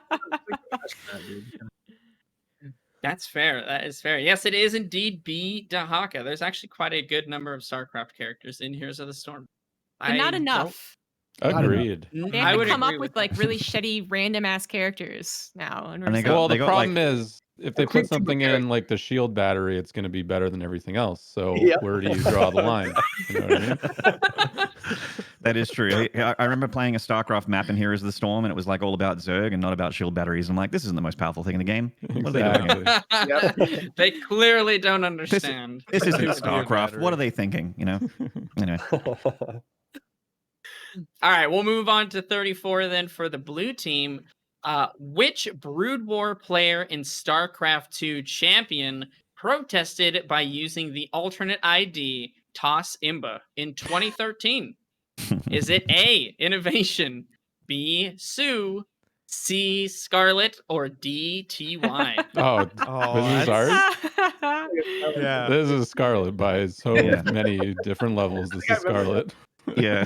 That's fair. That is fair. Yes, it is indeed B, Dahaka. There's actually quite a good number of StarCraft characters in Heroes of the Storm. But not don't- enough. Agreed. They I have would to come up agree with that. like really shitty random ass characters now. And they we're got- Well, they the got, like- problem is if they put something in like the shield battery, it's going to be better than everything else. So Yeah. where do you draw the line? You know what I mean? That is true. I remember playing a StarCraft map in Heroes of the Storm, and it was like all about Zerg and not about shield batteries. I'm like, this isn't the most powerful thing in the game. What are they doing here? Exactly. They clearly don't understand. This isn't It would be a StarCraft. battery. What are they thinking? You know. Anyway, All right, we'll move on to 34 then for the blue team. Which Brood War player in StarCraft 2 Champion protested by using the alternate ID Toss Imba in 2013? Is it A, Innovation, B, Sue, C, Scarlet, or D, TY? Oh, Oh, this is that's- ours. Yeah. This is Scarlet by so Yeah. many different levels. This is Scarlet. yeah.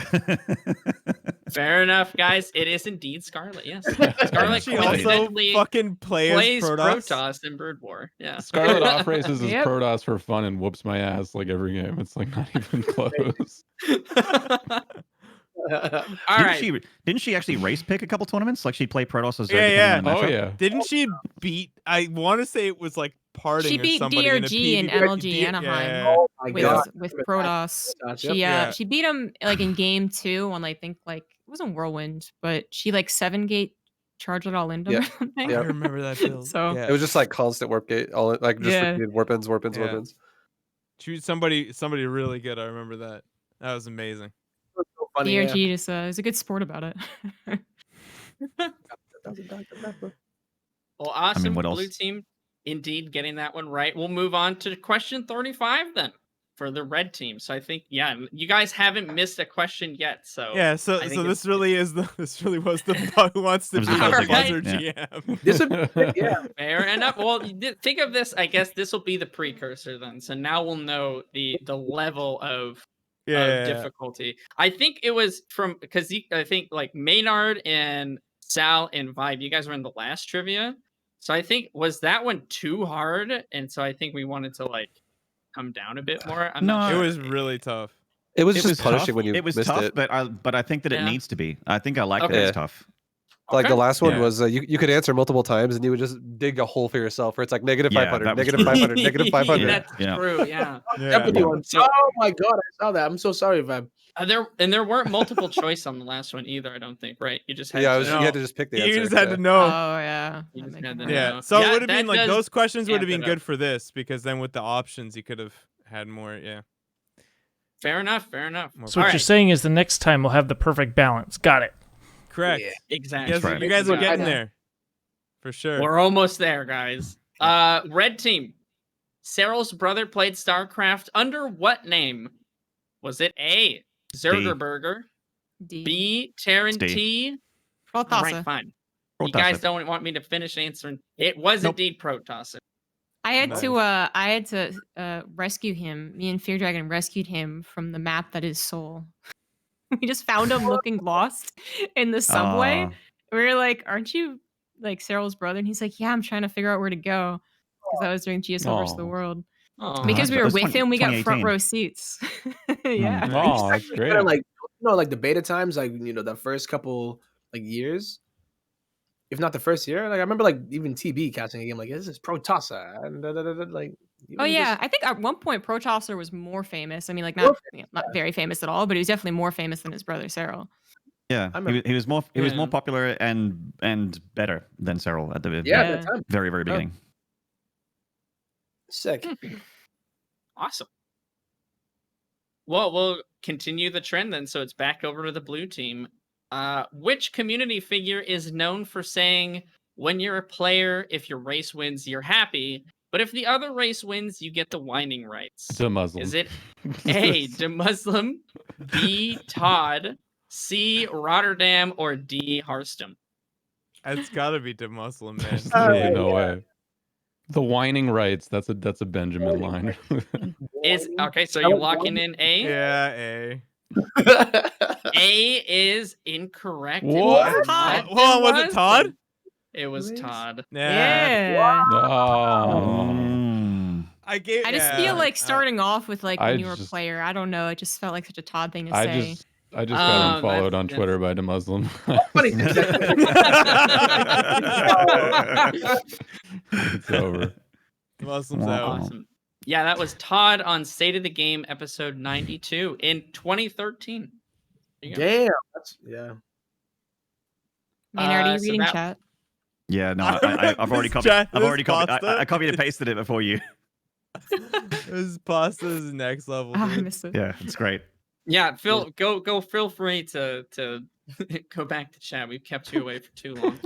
Fair enough, guys. It is indeed Scarlet, yes. Scarlet Doesn't she also coincidentally fucking play plays as Protoss? Protoss in Brood War. Yeah. Scarlet off races is Yep. Protoss for fun and whoops my ass like every game. It's like not even close. All right. Didn't she actually race pick a couple tournaments? Like she'd play Protoss as Zerg Yeah, depending on the Oh matchup? yeah. Didn't she beat? I want to say it was like parting. She or beat somebody in a DRG and PvP. MLG Anaheim. Yeah. Oh my with god. with Protoss. Yep. Yeah. She beat him like in game 2 on I think like it wasn't Whirlwind, but she like 7-gate charged it all into Yeah. or something. I Yeah. remember that build. So- yeah. It was just like constant warp gate, all like just Yeah. repeated warp ins, warp ins, warp Yeah. ins. Choose somebody really good. I remember that. That was amazing. So funny, yeah. DRG just is a good sport about it. Well, awesome. what Blue else? team indeed getting that one right. We'll move on to question 35 then for the red team. So I think, yeah, you guys haven't missed a question yet. So Yeah. So I think so it's- this really was the who wants to It was be the the buzzer buzzer game, GM. This would yeah. fair enough. Well, think of this. I guess this will be the precursor then. So now we'll know the level of Yeah. difficulty. I think it was because I think like Maynard and Sal and Vibe, you guys were in the last trivia. So I think was that one too hard, and so I think we wanted to like come down a bit more. I'm not It sure. was really tough. It was It just was punishing tough. when you It was missed tough, it. but I think that it Yeah. needs to be. I think I like that Okay. it's tough. Like the Okay. last one Yeah. was you could answer multiple times and you would just dig a hole for yourself where it's like negative Yeah, 500, that was negative true. 500, negative 500. That's Yeah. true. Yeah. Yeah. Jeopardy one. So- Oh my god, I saw that. I'm so sorry, Vibe. There weren't multiple choice on the last one either. I don't think. Right? You just had Yeah, to, you had to just pick the You answer. just had yeah. to know. Oh yeah. You just That had makes to it hard. know. So Yeah, it would have that been like does those questions would have amp it been up. good for this because then with the options you could have had more. Yeah. Fair enough. Fair enough. More So what All you're right. saying is the next time we'll have the perfect balance. Got it. Correct. Yeah. Exactly. You guys, right. you guys are Exactly. getting there. For sure. We're almost there, guys. Red team. Cyril's brother played StarCraft under what name? Was it A, Zergerberger, D. B, Terran D. T? All right, Protassa. fine. Protassa. You guys don't want me to finish answering. It was Nope. indeed Protassa. I had to rescue him. Me and Fear Dragon rescued him from the map that is Seoul. We just found him looking lost in the subway. Aw. We were like, "Aren't you like Cyril's brother?" And he's like, "Yeah, I'm trying to figure out where to go." Because I was doing GSO versus the Aw. world. Aw. Because we that were was with 20 him, we got front 2018. row seats. Yeah. Oh, that's Kind great. of like like the beta times, like the first couple like years, if not the first year. Like I remember like even TB catching a game like this is Protassa and like. you Oh know, yeah, just- I think at one point Protosser was more famous. I mean, like not not very famous at all, but he was definitely more famous than his brother Cyril. Yeah, I remember- he was more Yeah. popular and better than Cyril at the yeah, Yeah. at that time. very beginning. Sick. Awesome. Well, we'll continue the trend then. So it's back over to the blue team. Which community figure is known for saying, when you're a player, if your race wins, you're happy, but if the other race wins, you get the whining rights? It's a Muslim. Is it A, the Muslim, B, Todd, C, Rotterdam, or D, Harstem? It's got to be the Muslim, man. Yeah, no way. The whining rights. That's a Benjamin line. Is okay, so you're locking in A? Yeah, A. A is incorrect. It What? was not. Hold on, was it Todd? It was Yes. Todd. Yeah. Oh. Mm. I gave. I just feel like starting off with like I when you were a just- player. I don't know. It just felt like such a Todd thing to I say. just got Oh, unfollowed on that's- Twitter by the Muslim. Funny. It's over. Muslims Wow. out. Awesome. Yeah, that was Todd on State of the Game episode 92 in 2013. There you go. Damn. That's yeah. Maynard, are you so reading that- chat? Yeah, no, I've already This copied. chat- I've already this copied. pasta? I copied and pasted it before you. This pasta is next level. Ah, I dude. missed it. Yeah, it's great. Yeah, Phil, go. Feel free to go back to chat. We've kept you away for too long.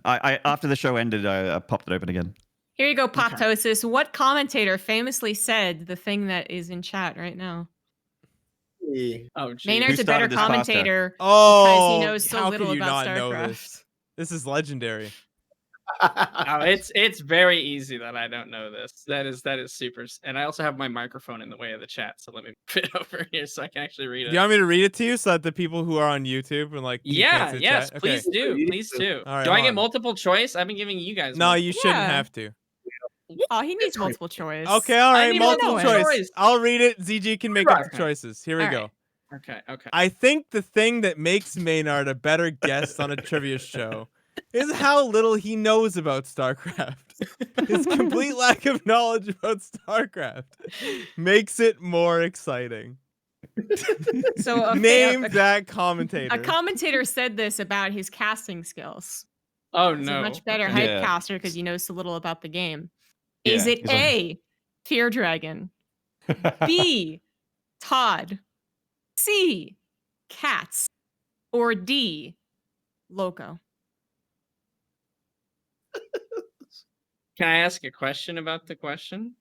I after the show ended, I popped it open again. Here you go, Aptosis. What commentator famously said the thing that is in chat right now? Oh, geez. Maynard's Who a better started this pasta? commentator Oh, because he knows so how little could you about not know StarCraft. this? This is legendary. Oh, it's very easy that I don't know this. That is super. And I also have my microphone in the way of the chat, so let me put it over here so I can actually read Do it. you want me to read it to you so that the people who are on YouTube and like you can't Yeah, see the yes, chat? please Okay. do. Please do. All right, Do I hold get on. multiple choice? I've been giving you guys. No, you shouldn't Yeah. have to. Oh, he needs multiple choice. Okay, all I right, need multiple multiple choice. choice. I'll read it. ZG can make up the Okay. choices. Here we All go. right. Okay. I think the thing that makes Maynard a better guest on a trivia show is how little he knows about StarCraft. His complete lack of knowledge about StarCraft makes it more exciting. So Name a that commentator. commentator said this about his casting skills. Oh He's no. a much better Okay. hype caster because he knows so little about the game. Is Yeah, it he's on- A, Fear Dragon, B, Todd, C, Cats, or D, Loco? Can I ask a question about the question?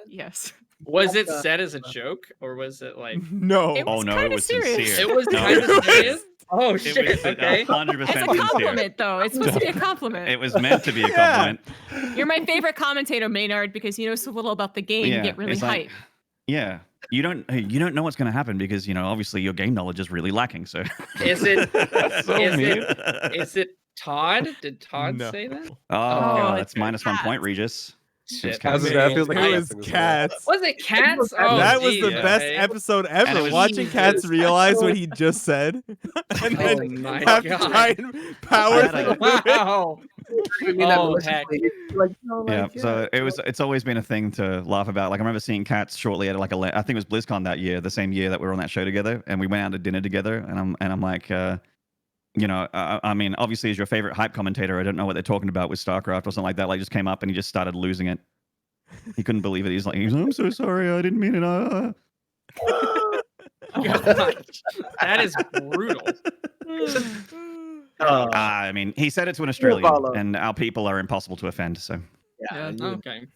Yes. Was it said as a joke or was it like No. It Oh was no, kinda it was serious. sincere. it was No, kind of serious? Oh It shit. was Okay. 100% It's a sincere. compliment, though. It's supposed to be a compliment. It was meant to be a Yeah. compliment. You're my favorite commentator, Maynard, because you know so little about the game. You Yeah, get really it's like- hype. Yeah, you don't know what's going to happen because obviously your game knowledge is really lacking. So Is it? So is mean. it Todd? Did Todd No. say that? Oh, it's that's minus 1 point, cats. Regis. Shit. How's I it- I mean, feel like it I'm was guessing as well. cats. Was it cats? Oh, that was the geez, best okay. episode And ever. it was- Watching cats Jesus. realize what he just said, and Oh then my have to God. try and power I had a- through it. Wow. I mean, that Oh, maliciously, like, Yeah, like, so it's always been a thing to laugh about. Like I remember seeing Cats shortly at like I think it was BlizzCon that year, the same year that we were on that show together, and we went out to dinner together. And I'm like, I mean, obviously as your favorite hype commentator, I don't know what they're talking about with StarCraft or something like that. Like just came up and he just started losing it. He couldn't believe it. He's like, I'm so sorry, I didn't mean it. God, that is brutal. I mean, he said it to an Australian, follow. and our people are impossible to offend. So yeah, Okay.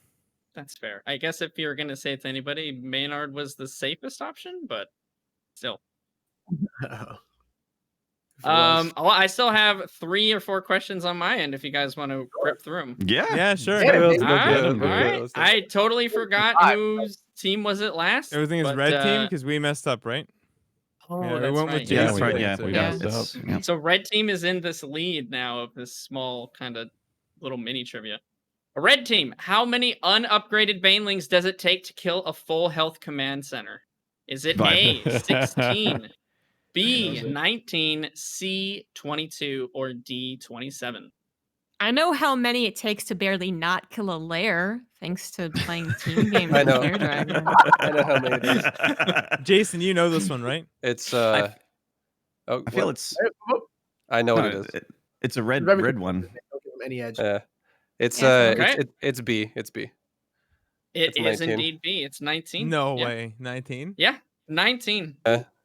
That's fair. I guess if you're gonna say it to anybody, Maynard was the safest option, but still. Well, I still have 3 or 4 questions on my end if you guys want to rip through them. yeah, Yeah, sure. Yeah, let's All go right, through it, all let's go through it, right. let's do it. I totally forgot whose team was it last. Everything is but, red team because we messed up, right? Oh, Yeah, we that's went with right. Jason. yeah, Yeah. that's right. Yeah, We Yeah. messed up. yeah. So red team is in this lead now of this small kind of little mini trivia. A red team, how many unupgraded banelings does it take to kill a full health command center? Is it A, 16, B, 19, C, 22, or D, 27? I know how many it takes to barely not kill a lair, thanks to playing team games I with know. Lair Dragon. I know how many it is. Jason, you know this one, right? It's I feel what? it's I know what it is. It's a red one. Don't give him any edge. It's Yeah, okay. it's B. It's B. It It's is 19. indeed B. It's 19. No Yeah. way. 19. Yeah, 19.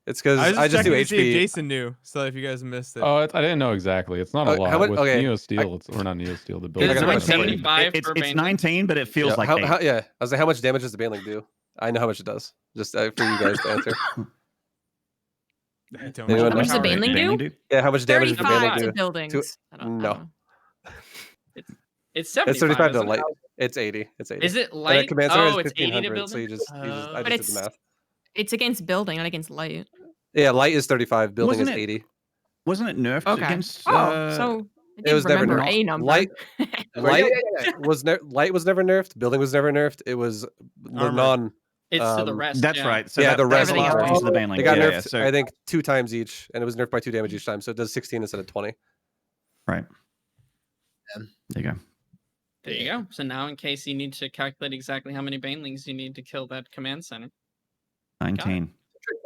It's because I was I just just do checking to see if HP. Jason knew. So if you guys missed it. Oh, I didn't know exactly. It's not a lot. how much- With okay, neosteel, it's or not neosteel. The It's building. I got like it. 75 It's per baneling. 19, but it feels Yeah, like how, 8. yeah, I was like, how much damage does the baneling do? I know how much it does. Just for you guys to answer. I don't Anyone How know? much does the baneling do? Yeah, how much damage does the 35 baneling to do? buildings. I don't No. know. It's 75. It's 35 to isn't it? light. It's 80. It's 80. Is it But light? command center Oh, is it's 80 to 1500. building. So you just I But just did the it's- math. It's against building, not against light. Yeah, light is 35. Building Wasn't is it- 80. Wasn't it nerfed Okay. against? So I didn't was never remember not- a number. light- Light Yeah. light was never nerfed. Building was never nerfed. It was the Armor. non. It's to the Um, rest. That's yeah. right. So Yeah, that, the that's rest the last of piece of the They baneling. got Yeah, nerfed, yeah, so I think, 2 times each, and it was nerfed by 2 damage each time. So it does 16 instead of 20. right. There you go. There you go. So now, in case you need to calculate exactly how many banelings you need to kill that command center, 19.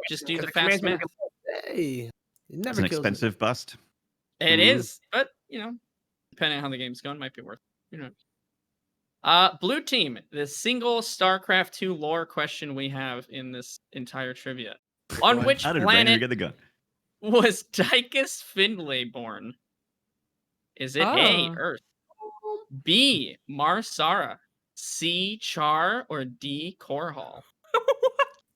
just do the Because fast math. Hey, it It's never an kills. expensive bust. It Mhm. is, but depending on how the game's going, might be worth it. Blue team, the single StarCraft 2 lore question we have in this entire trivia. On which How did Brandon planet get the gun? was Tychus Findlay born? Is it A, Oh. Earth, B, Marsara, C, Char, or D, Korhal?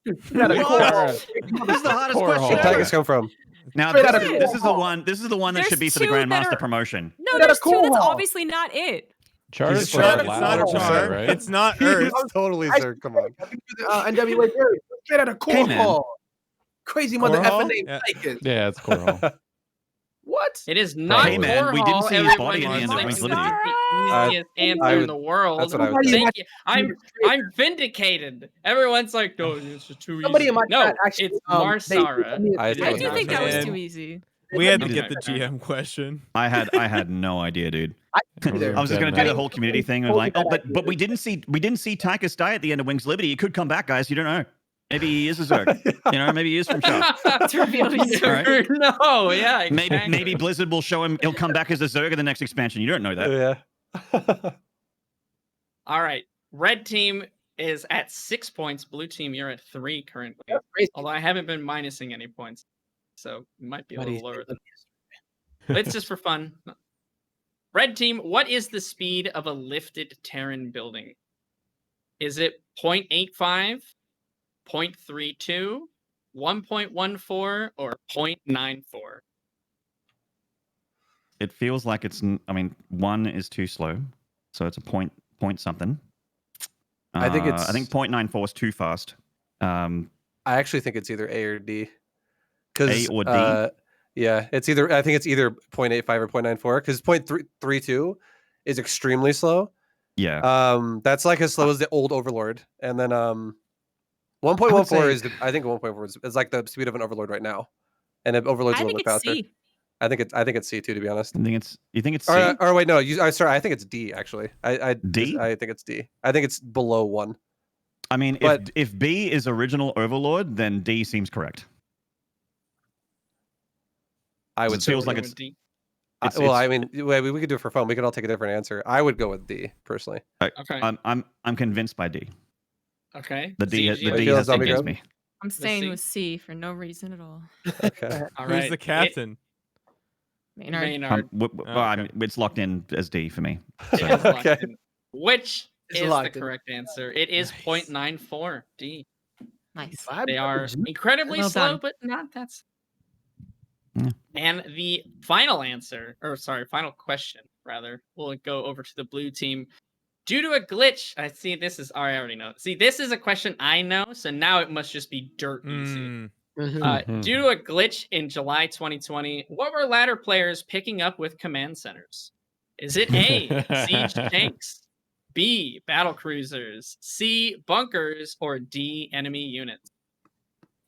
This is the hardest Core question. hall. Where'd ever. Tigers come from? Now Straight this out of is, this is the Cool. one. This is the one that There's should be for the 2 that Grandmaster are- promotion. No, Straight outta there's 2 that's Cool. obviously not it. Char It's is Char, for it's last not a episode, Char. right? It's not Earth. It's totally I- sir. Come on. NWA Jerry, straight out of Hey, man. Cornhall. Crazy mother Cornhall? effing name. Yeah. Tychus. Yeah, it's core hall. What? It is not Hey, man, we didn't Korhal. see his Everyone body at the is end of like, Wings this Liberty. is the I- easiest answer I in would- the world. that's what I would say. Thank you. I'm vindicated. Everyone's like, no, it's just too Somebody easy. in my No, chat actually, it's they Marsara. sent me a I video. I thought do that think was that was bad. too easy. We had to Okay. get the GM question. I had no idea, dude. I I was just gonna do the whole community thing of like, oh, but we didn't see Tychus die at the end of Wings Liberty. He could come back, guys. You don't know. Maybe he is a Zerg. Maybe he is from Char. To reveal he's All right. No, yeah, exactly. Maybe Blizzard will show him. He'll come back as a Zerg in the next expansion. You don't know that. Yeah. All right. Red team is at 6 points. Blue team, you're at 3 currently. That's crazy. Although I haven't been minusing any points, so it might be a Buddy, little lower. But it's just for fun. Red team, what is the speed of a lifted Terran building? Is it 0.85, 0.32, 1.14, or 0.94? It feels like it's. I mean, 1 is too slow, so it's a point something. I think it's- I think 0.94 is too fast. Um, I actually think it's either A or D. A Because or D? yeah, it's either. I think it's either 0.85 or 0.94. Because 0.32 is extremely slow. Yeah. That's like as slow as the old Overlord, and then 1.14 is I think 1.4 is like the speed of an Overlord right now, and an Overlord's I a little think bit it's faster. C. I think it's C too, to be honest. You think it's C? Or wait, no, sorry, I think it's D actually. D? I think it's D. I think it's below 1. I mean, But- if B is original Overlord, then D seems correct. I would It say feels like Go it's with D. well, I mean, we could do it for fun. We could all take a different answer. I would go with D personally. Okay. I'm convinced by D. Okay. The D CG. has Feels convinced Grub? me. I'm staying C. with C for no reason at all. Okay. All Who's right. the captain? Maynard. Maynard. Well, it's locked in as D for me. It So. is locked Okay. in. Which It's is the locked in. correct answer? It is Nice. 0.94 D. Nice. They are incredibly Well slow, done. but not that's. Yeah. And the final answer, or sorry, final question rather, will go over to the blue team. Due to a glitch, I see this is. I already know. See, this is a question I know, so now it must just be dirt easy. Mm. Mhm. Due to a glitch in July 2020, what were ladder players picking up with command centers? Is it A, siege tanks, B, battle cruisers, C, bunkers, or D, enemy units?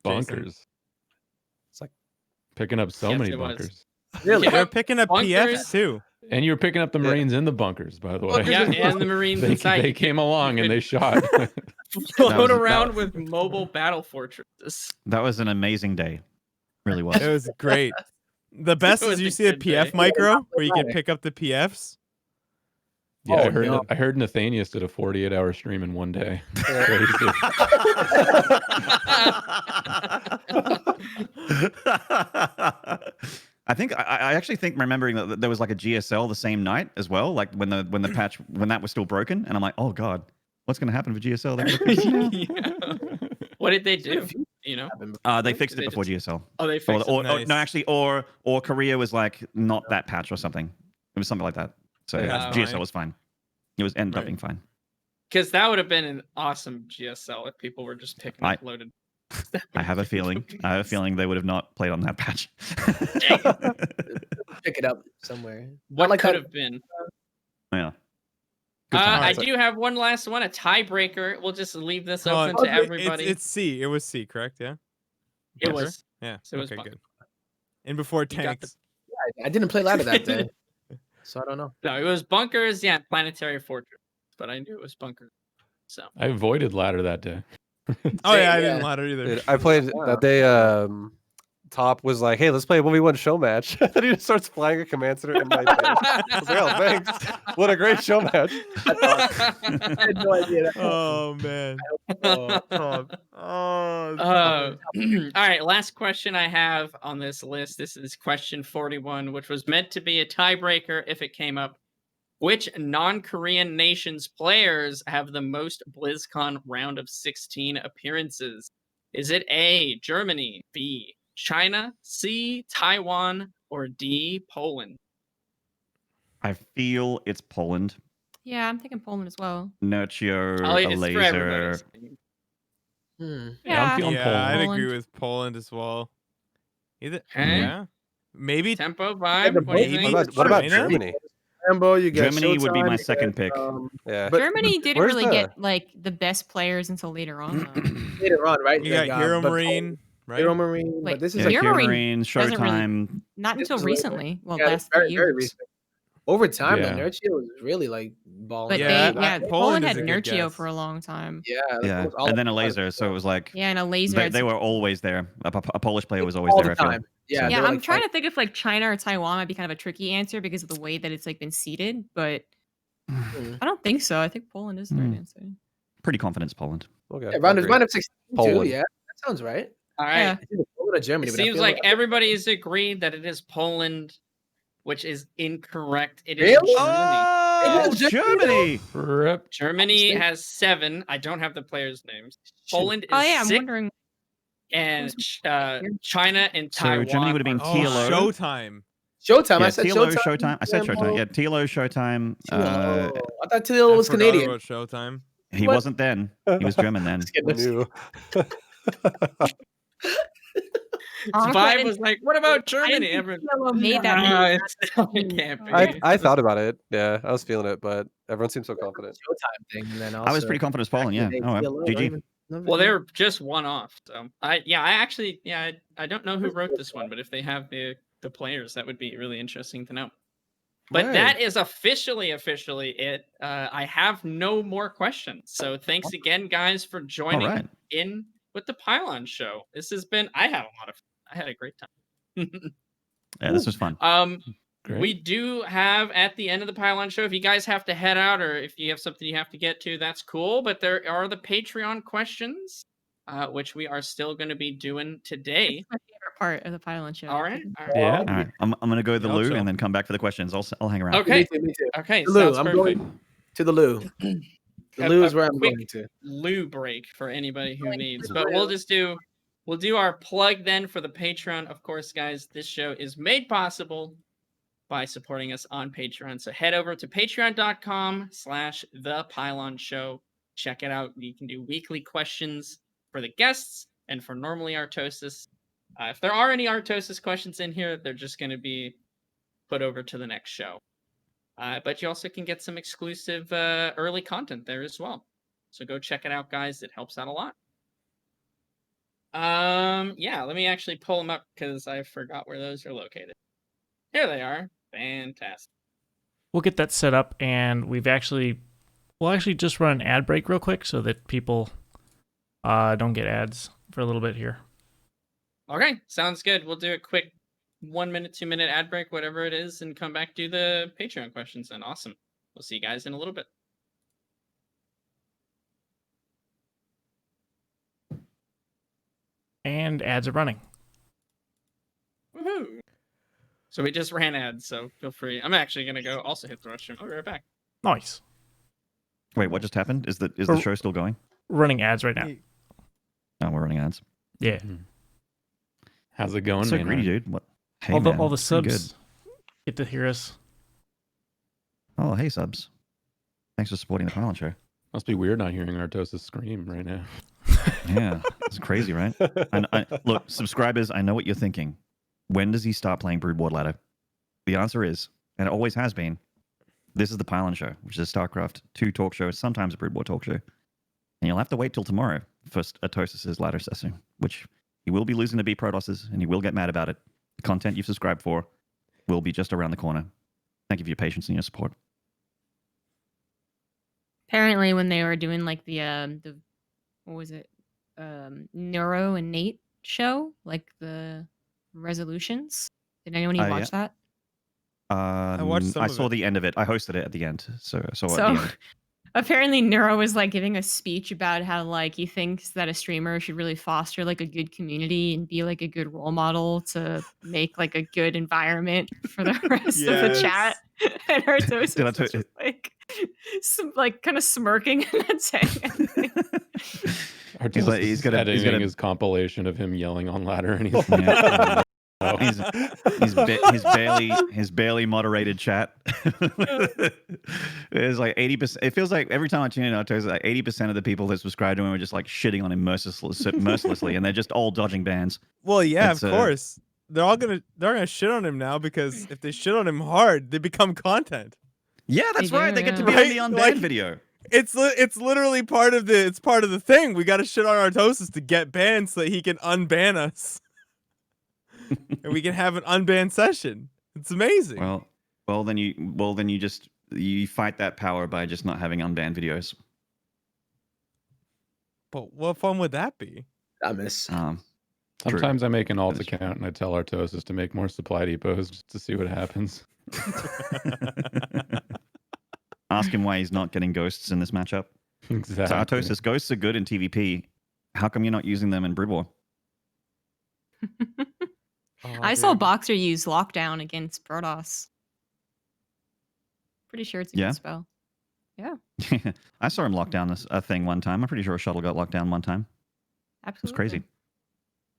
Bunkers. It's like Picking up so Yes, many it was. bunkers. Really? Yeah. They're picking up Bunkers. PFs too. And you were picking up the Yeah. Marines in the bunkers, by the way. Yeah, and the Marines inside. They You came could- along you and could they shot. float that- around with mobile battle fortresses. That was an amazing day. Really was. It was great. The best was is you a see a good day. PF micro where you can pick up the PFs. Yeah, Oh, I heard no. I heard Nathanius did a 48-hour stream in one day. Yeah. Crazy. I think I actually think remembering that there was like a GSL the same night as well, like when the patch when that was still broken, and I'm like, oh god, what's going to happen for GSL? They're gonna fix it now. Yeah. What did they do? You know? They fixed Did it they before just- GSL. Oh, they fixed Or, it. Nice. no, actually, or Korea was like not that patch or something. It was something like that. So Yeah. GSL Fine. was fine. It was ended up Right. being fine. Because that would have been an awesome GSL if people were just picking up loaded. I have a feeling. I have a feeling they would have not played on that patch. Pick it up somewhere. What like could how- have been? Yeah. I times. do have one last one, a tiebreaker. We'll just leave this Oh, open to everybody. It's C. It was C, correct? Yeah. It Sure? was. Yeah. So it was okay, fun. good. And before got the- tanks. I didn't play ladder that day, so I don't know. No, it was bunkers. Yeah, planetary fortress. But I knew it was bunkers. So I avoided ladder that day. Oh yeah, I Yeah. didn't ladder either. Dude, I played that day. Top was like, "Hey, let's play a 1v1 show match." And he just starts flying a command center in my face. I was like, "Oh, thanks! What a great show match!" I had no idea. That Oh man. Oh, Top. Oh. all right, last question I have on this list. This is question 41, which was meant to be a tiebreaker if it came up. Which non-Korean nations players have the most BlizzCon round of 16 appearances? Is it A, Germany, B, China, C, Taiwan, or D, Poland? I feel it's Poland. Yeah, I'm thinking Poland as well. Nurture, Oh, a it's for laser. everybody's. Yeah, I'm feeling Yeah, I'd Poland. agree with Poland as well. Either. Okay. Yeah. Maybe. Tempo vibe. What do you maybe- think? What about China? Germany? Rambo, you got Germany would be Showtime, my you second got, pick. Yeah, But Germany didn't where's really the- get like the best players until later on. Though. later on, right? You got Like, Hero but Marine, right? Hero Marine, Wait, but this is Yeah, like Hero Hero Marine Marine, doesn't really- Showtime. Not This until was later. recently. Well, yeah, last very, 3 very years. recent. Over time, Yeah. the Nurture was really like balling. But Yeah, Poland Poland had is a good Nurtio guess. for a long time. Yeah, like, Yeah, almost all and of then a them. laser. So it was like Yeah, and a laser. they, had they some- were always there. A Polish player was always all there. the I feel. time. Yeah, So- they Yeah, were, I'm like, trying to think if like China or Taiwan might be kind of a tricky answer because of the way that it's like been seeded, but I don't think so. I think Poland is the right Hmm. answer. Pretty confident it's Poland. Okay, Yeah, round agreed. of 16 too. Poland. Yeah, that sounds right. All right. Yeah. It's either Poland or Germany. It but I seems feel like everybody's agreed that it is Poland, which is incorrect. It is Really? Germany. Oh, It is Germany! Rip. Germany has 7. I don't have the players' names. Poland is Oh yeah, I'm 6, wondering. and China and So Taiwan. Germany would have been are Oh, TLO. Showtime. Showtime. Yeah, I said TLO, Showtime. Showtime. I said Showtime. Yeah, TLO, Showtime. I thought TLO was I forgot Canadian. about Showtime. He What? wasn't then. He was German then. Just kidding. New. Honestly, Vibe was like, "What about Germany?" Everyone, made that. "Nah, it can't be." I thought about it. Yeah, I was feeling it, but everyone seems so confident. Showtime thing, and then I was also pretty confident as Poland. Yeah. they Oh well. feel low, GG. even- Well, they're just one off. So I actually I don't know who wrote this one, but if they have the players, that would be really interesting to know. But Right. that is officially it. I have no more questions. So thanks again, guys, for joining right. in with the Pylon Show. This has been. I had a great time. Yeah, this was fun. Great. We do have at the end of the Pylon Show, if you guys have to head out or if you have something you have to get to, that's cool. But there are the Patreon questions, which we are still going to be doing today. My favorite part of the Pylon Show. All right. Yeah. All right. I'm gonna go to the I hope loo so. and then come back for the questions. I'll hang around. Okay. Me too. Okay. The loo. Sounds I'm perfect. going to the loo. The A- loo a is where I'm quick going to. loo break for anybody who needs. the But loo. we'll do our plug then for the Patreon. Of course, guys, this show is made possible by supporting us on Patreon. So head over to patreon.com/thepylonshow. Check it out. You can do weekly questions for the guests and for normally Artosis. If there are any Artosis questions in here, they're just going to be put over to the next show. But you also can get some exclusive early content there as well. So go check it out, guys. It helps out a lot. Yeah, let me actually pull them up because I forgot where those are located. Here they are. Fantastic. We'll get that set up, and we'll actually just run an ad break real quick so that people don't get ads for a little bit here. Okay, sounds good. We'll do a quick 1 minute, 2 minute ad break, whatever it is, and come back do the Patreon questions. And awesome. We'll see you guys in a little bit. And ads are running. Woohoo! So we just ran ads, so feel free. I'm actually gonna go also hit the restroom. I'll be right back. Nice. Wait, what just happened? Is the Or- show still going? Running ads right now. No, we're running ads. Yeah. How's it going, So Maynard? greedy, dude. What? Hey, all the man, pretty subs get to hear us. Good. Oh, hey, subs. Thanks for supporting the Pylon Show. Must be weird not hearing Artosis scream right now. Yeah, it's crazy, right? And look, subscribers, I know what you're thinking. When does he start playing Broodboard Ladder? The answer is, and it always has been, this is the Pylon Show, which is a StarCraft 2 talk show, sometimes a Broodboard talk show. And you'll have to wait till tomorrow for Artosis' ladder session, which he will be losing to beat Protosses, and he will get mad about it. The content you've subscribed for will be just around the corner. Thank you for your patience and your support. Apparently, when they were doing like the what was it, Neuro and Nate show, like the resolutions. Did anyone Yeah. watch that? watched some I of saw it. the end of it. I hosted it at the end, so I saw it So- at the end. Apparently, Neuro was like giving a speech about how like he thinks that a streamer should really foster like a good community and be like a good role model to make like a good environment for the rest of the Yes. chat. And Artosis Did I was tell- just like kind of smirking and not saying anything. Artosis like- he's is got a- he's editing got a- his compilation of him yelling on ladder, and he's Yeah. Oh. His barely moderated chat. It's like 80%. It feels like every time I tune in, Artosis, like 80% of the people that subscribe to him are just like shitting on him mercilessly, and they're just all dodging bans. Well, yeah, It's, of course. They're gonna shit on him now because if they shit on him hard, they become content. Yeah, that's They right. do, They get to yeah. be Right? on the unbanned Like- video. It's literally part of the thing. We got to shit on Artosis to get banned so that he can unban us, and we can have an unbanned session. It's amazing. Well, then you just fight that power by just not having unbanned videos. But what fun would that be? I miss. True. Sometimes I make an alt That's true. account and I tell Artosis to make more supply depots just to see what happens. Ask him why he's not getting ghosts in this matchup. So Exactly. Artosis, ghosts are good in TVP. How come you're not using them in Brood War? I saw Boxer use Lockdown against Protoss. Pretty sure it's a Yeah? good spell. I saw him lock down a thing one time. I'm pretty sure a shuttle got locked down one time. It was Absolutely. crazy.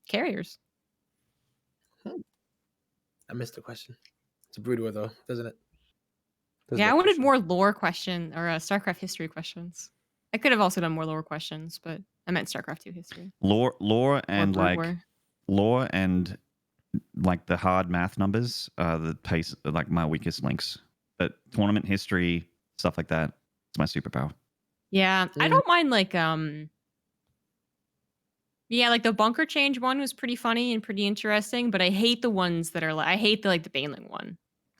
Carriers. I missed the question. It's a brood war though, doesn't it? There's Yeah, I no wanted question. more lore question or StarCraft history questions. I could have also done more lore questions, but I meant StarCraft 2 history. Lore and Brood like War. lore and like the hard math numbers are the pace like my weakest links. But tournament history, stuff like that, it's my superpower. Yeah, I don't mind like yeah, like the bunker change one was pretty funny and pretty interesting, but I hate the ones that are like I hate the like the Baneling one.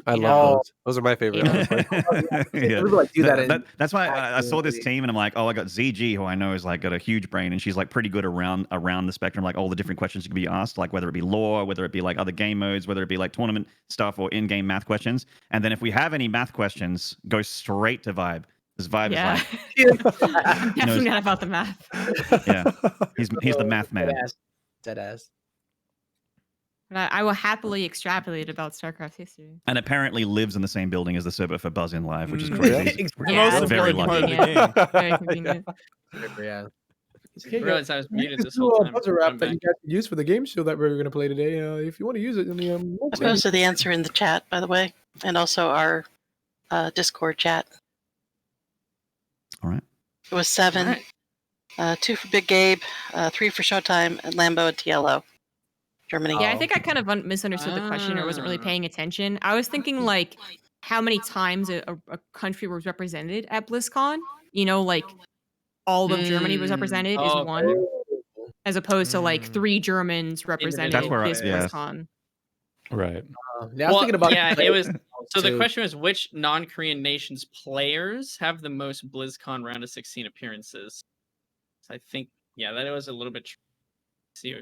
I You love know? those. Those are my favorite. Yeah. Honestly. Yeah. People like do that in That's why I saw this actually- team and I'm like, oh, I got ZG, who I know is like got a huge brain, and she's like pretty good around the spectrum, like all the different questions you can be asked, like whether it be lore, whether it be like other game modes, whether it be like tournament stuff or in-game math questions. And then if we have any math questions, go straight to Vibe. Because Vibe is like, I'm definitely not about the math. yeah, he's the math man. Dead ass. But I will happily extrapolate about StarCraft history. And apparently lives in the same building as the server for Buzz in Live, which is Mm. crazy. The Yeah, most that's very important really part of the game. Very convenient. Yeah. I realized I was muted this This whole time. buzzer app I'm that back. you guys can use for the game show that we're going to play today. If you want to use it in the I posted the answer in the chat, by the way, and also our Discord chat. All right. It was 7, All 2 for Big Gabe, 3 for Showtime, and Lambo and TLO. Germany. Yeah, I think I kind of misunderstood the question or wasn't really paying attention. I was thinking like how many times a country was represented at BlizzCon. You know, like all of Germany was represented is Oh, one, as opposed to like 3 Germans represented That's where this yeah. BlizzCon. Right. Yeah, I was thinking about yeah, it was. So the too. question was, which non-Korean nations players have the most BlizzCon round of 16 appearances? So I think, yeah, that was a little bit. See.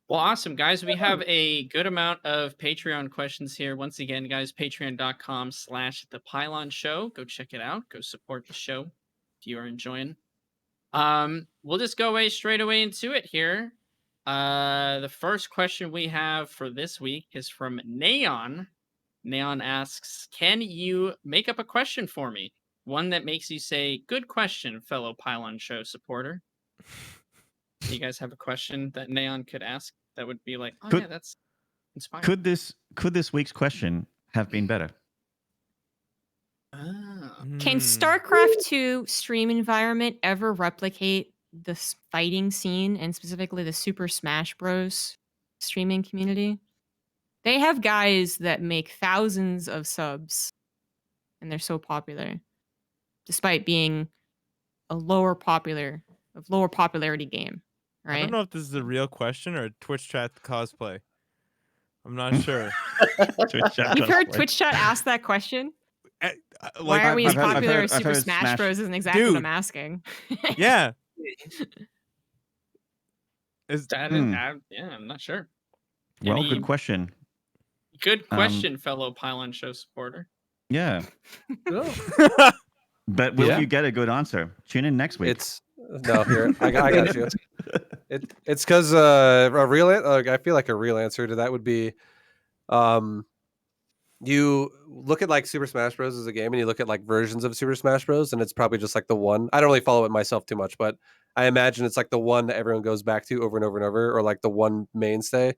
Well, awesome, guys. We have a good amount of Patreon questions here. Once again, guys, patreon.com/ThePylonShow. Go check it out. Go support the show if you are enjoying. We'll just go straight away into it here. The first question we have for this week is from Neon. Neon asks, can you make up a question for me? One that makes you say, good question, fellow Pylon Show supporter. Do you guys have a question that Neon could ask that would be like, oh yeah, that's inspiring? Could this week's question have been better? Can StarCraft 2 stream environment ever replicate the fighting scene and specifically the Super Smash Bros. Streaming community? They have guys that make thousands of subs and they're so popular despite being a lower popularity game, right? I don't know if this is a real question or a Twitch chat cosplay. I'm not sure. You've heard Twitch chat ask that question? Why are we as popular as Super Smash Bros? Isn't exactly what I'm asking. Yeah. Is that yeah, I'm not sure. Well, good question. Good question, fellow Pylon Show supporter. Yeah. But will you get a good answer? Tune in next week. No, here I got you. It's because a real I feel like a real answer to that would be, you look at like Super Smash Bros. As a game, and you look at like versions of Super Smash Bros. And it's probably just like the one. I don't really follow it myself too much, but I imagine it's like the one that everyone goes back to over and over and over, or like the one mainstay.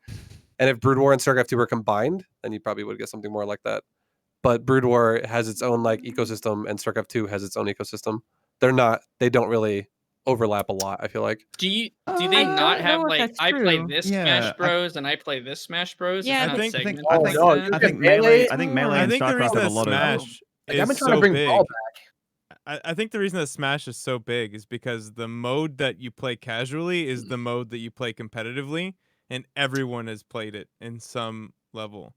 And if Brood War and StarCraft 2 were combined, then you probably would get something more like that. But Brood War has its own like ecosystem, and StarCraft 2 has its own ecosystem. They don't really overlap a lot, I feel like. Do they not have like I play this Yeah, Smash Bros and I play this Smash Bros? Yeah, It's I not think segmented I like think, that? I think Melee and the StarCraft reason have a that lot of. Smash Like, I've been is trying to so bring big. ball back. I think the reason that Smash is so big is because the mode that you play casually is the mode that you play competitively, and everyone has played it in some level.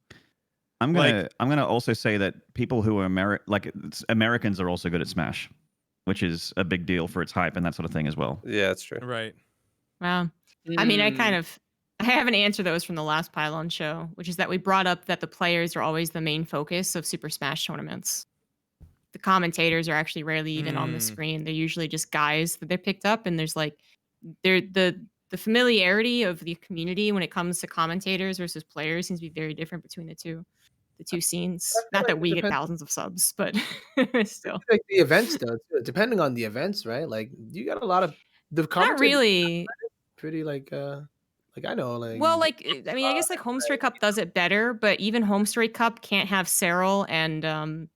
I'm gonna also say that people who are Americans are also good at Smash, which is a big deal for its hype and that sort of thing as well. Yeah, that's true. Right. Wow. I mean, I have an answer that was from the last Pylon show, which is that we brought up that the players are always the main focus of Super Smash tournaments. The commentators are actually rarely even on the screen. They're usually just guys that they picked up, and there's like the familiarity of the community when it comes to commentators versus players seems to be very different between the two scenes. Not that we get thousands of subs, but still. Like the events though, too, depending on the events, right? Like you got a lot of the Not really. pretty like I know like Well, like I mean, I guess like Home Straight Cup does it better, but even Home Straight Cup can't have Cyril and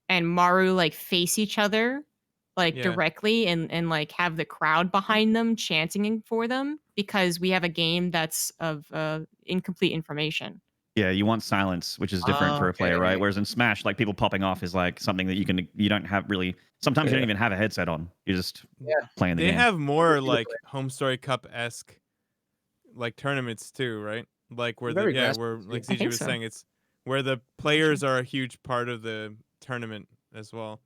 and Maru like face each other like Yeah. directly and like have the crowd behind them chanting for them because we have a game that's of incomplete information. Yeah, you want silence, which is different for a player, right? Okay. Whereas in Smash, like people popping off is like something that you don't have really. Sometimes you don't even have a headset on. You're just playing the They game. have more like Home Story Cup-esque like tournaments too, right? Like where Very where grassroots, like I CG think was so. saying, it's where the players are a huge part of the tournament as well.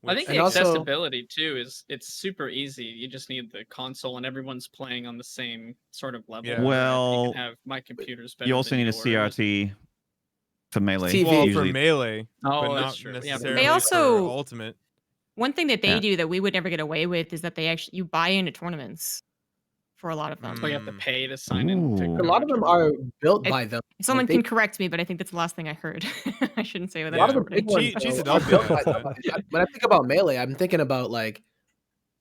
I think And the also- accessibility too is it's super easy. You just need the console and everyone's playing on the same sort of level. Yeah. whereas Well, you can have my computer's better You also than need a yours. CRT for melee. TV. Well, usually. for melee, Oh, but that's not true. Yeah, but necessarily They also- for ultimate. One thing that they Yeah. do that we would never get away with is that they actually you buy into tournaments for a lot of them. So you have to Mm. pay to sign in. To Ooh. go A lot to of them tournament. are built It- by them. Someone Like, they- can correct me, but I think that's the last thing I heard. I shouldn't say A without lot of the authority. big ones Cheese though, it are up, built by yeah. them. When I think about Melee, I'm thinking about like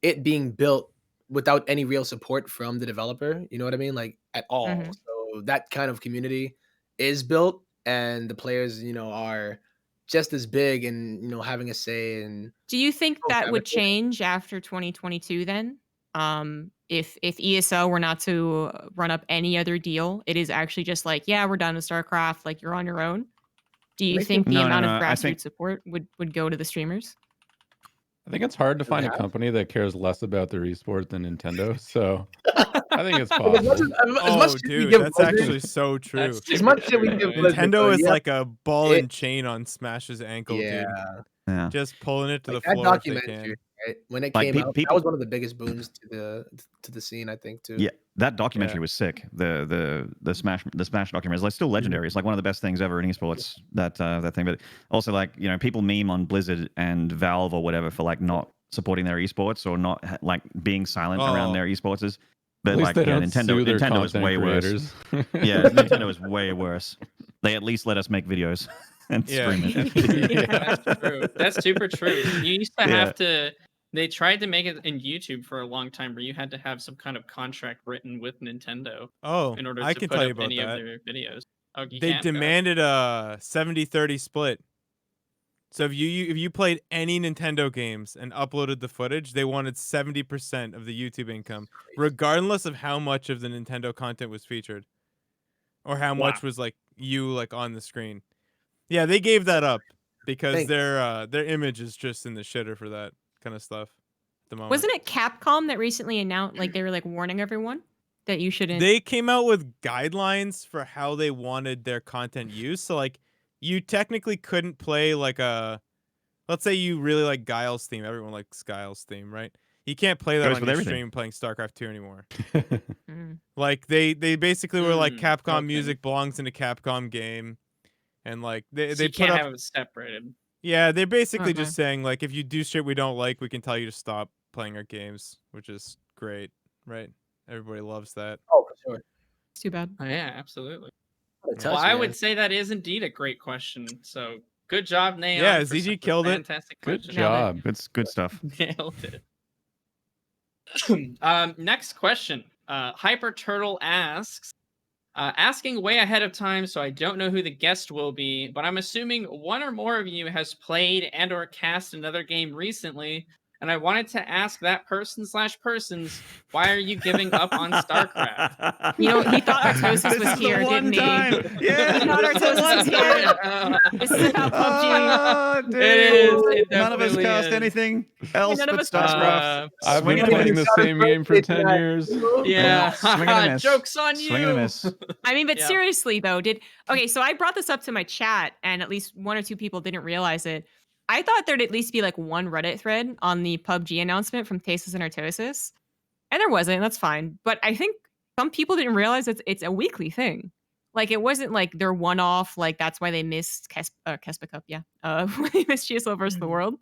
it being built without any real support from the developer. You know what I mean? Like at all. Mhm. So that kind of community is built, and the players, are just as big and having a say. And Do you think Oh, that yeah, would but- yeah. change after 2022 then? If ESL were not to run up any other deal, it is actually just like, yeah, we're done with StarCraft, like you're on your own. Do you Make think the No, no, amount no, of I grassroots think- support would go to the streamers? I think it's hard to find a Yeah. company that cares less about their esport than Nintendo. So I think it's As much possible. as much Oh, shit we dude, give that's Blizzard- actually so true. That's As super much shit we true, give right? Blizzard, Nintendo though, is yeah, like a ball it- and chain on Smash's ankle, yeah. dude. Yeah. Just pulling it to Like the that floor if they documentary, can. right? When it Like, came pe- out, that people- was one of the biggest boons to the scene, I think, too. Yeah, that documentary Yeah. was sick. The Smash documentary is like still legendary. It's like one of the best things ever in esports. That thing, but also like people meme on Blizzard and Valve or whatever for like not supporting their esports or not like being silent around Oh. their esports. At But least like they yeah, don't sue their Nintendo is content way worse. creators. Yeah, Nintendo is way worse. They at least let us make videos and Yeah. stream it. Yeah, that's true. That's super true. You used to Yeah. have to. They tried to make it in YouTube for a long time, where you had to have some kind of contract written with Nintendo Oh, in order I to can put tell you up about any of that. their videos. Oh, you They can? Go ahead. demanded a 70-30 split. So if you played any Nintendo games and uploaded the footage, they wanted 70% of the YouTube income, regardless of how much of the Nintendo content was featured, or how much was like you like on the screen. Yeah, they gave that up because Thanks. their image is just in the shitter for that kind of stuff at the moment. Wasn't it Capcom that recently announced, like they were like warning everyone that you shouldn't? They came out with guidelines for how they wanted their content used. So like you technically couldn't play like let's say you really like Guile's theme. Everyone likes Guile's theme, right? You can't play that Goes on with your everything. stream playing StarCraft 2 anymore. Mm. Like they basically were like Capcom okay. music belongs in a Capcom game. And like they So you put can't up have it separated. yeah, they're basically Okay. just saying like if you do shit we don't like, we can tell you to stop playing our games, which is great, right? Everybody loves that. Oh, for sure. It's too bad. Oh, yeah, absolutely. What a Well, touch, I man. would say that is indeed a great question. So good job, Neon. Yeah, for ZG such a killed it. Fantastic Good question. job. It's good stuff. Nailed it. Next question. Hyper Turtle asks, asking way ahead of time, so I don't know who the guest will be, but I'm assuming one or more of you has played and/or cast another game recently, and I wanted to ask that person/persons, why are you giving up on StarCraft? You know, he thought Artosis This was is the here, one didn't he? time. Yeah, He thought this is the Artosis one was here. time. This is about PUBG. Oh, dude. It is. It None of us definitely cast is. anything else None of but us- StarCraft. I've been Swing and a playing miss. the same game for 10 years. Yeah, Swing and a miss. joke's on you. Swing and a miss. I mean, but Yeah. seriously though, okay, so I brought this up to my chat and at least one or two people didn't realize it. I thought there'd at least be like one Reddit thread on the PUBG announcement from Thesis and Artosis. And there wasn't, that's fine. But I think some people didn't realize it's a weekly thing. Like it wasn't like their one-off, like that's why they missed Kespa Cup, yeah. When they missed GSL versus the world.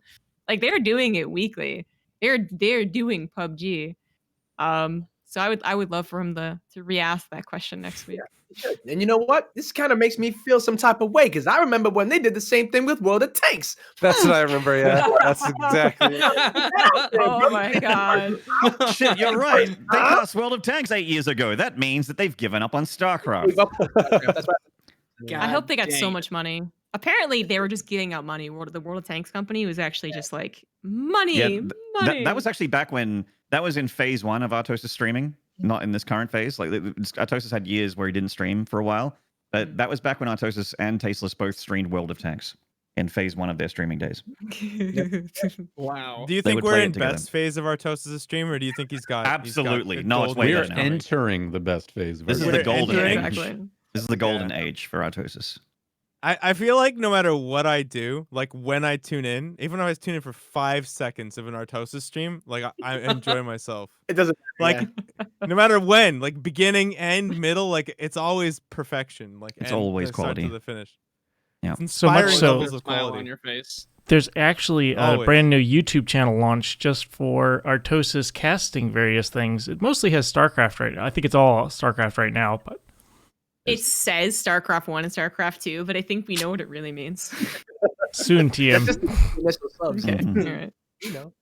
Like they're doing it weekly. They're doing PUBG. So I would love for him to re-ask that question next week. And you know what? This kind of makes me feel some type of way because I remember when they did the same thing with World of Tanks. That's what I remember. Yeah, that's exactly. Oh my god. Shit, you're right. They cast World of Tanks 8 years ago. That means that they've given up on StarCraft. That's right. I hope they got so dang. much money. Apparently, they were just giving out money. The World of Tanks company was actually just like money, Yeah, money. that was actually back when that was in phase 1 of Artosis streaming, not in this current phase. Like Artosis had years where he didn't stream for a while, but that was back when Artosis and Tasteless both streamed World of Tanks in phase 1 of their streaming days. Wow. Do you They think would we're play it in together. best phase of Artosis' stream, or do you think he's got Absolutely. He's got No, it's way We better are now. entering the best phase. This is We're the golden entering- age. Exactly. This is the golden age for Artosis. I feel like no matter what I do, like when I tune in, even if I tune in for 5 seconds of an Artosis stream, like I enjoy myself. It doesn't Like no matter when, like beginning, end, middle, like it's always perfection. Like It's end, always start quality. to the finish. Yeah. It's So much inspiring so- levels of Smile quality. on your face. There's actually a Always. brand new YouTube channel launched just for Artosis casting various things. It mostly has StarCraft right now. I think it's all StarCraft right now, but It says StarCraft 1 and StarCraft 2, but I think we know what it really means. soon TM. initial subs. Okay. Mhm. All right. You know.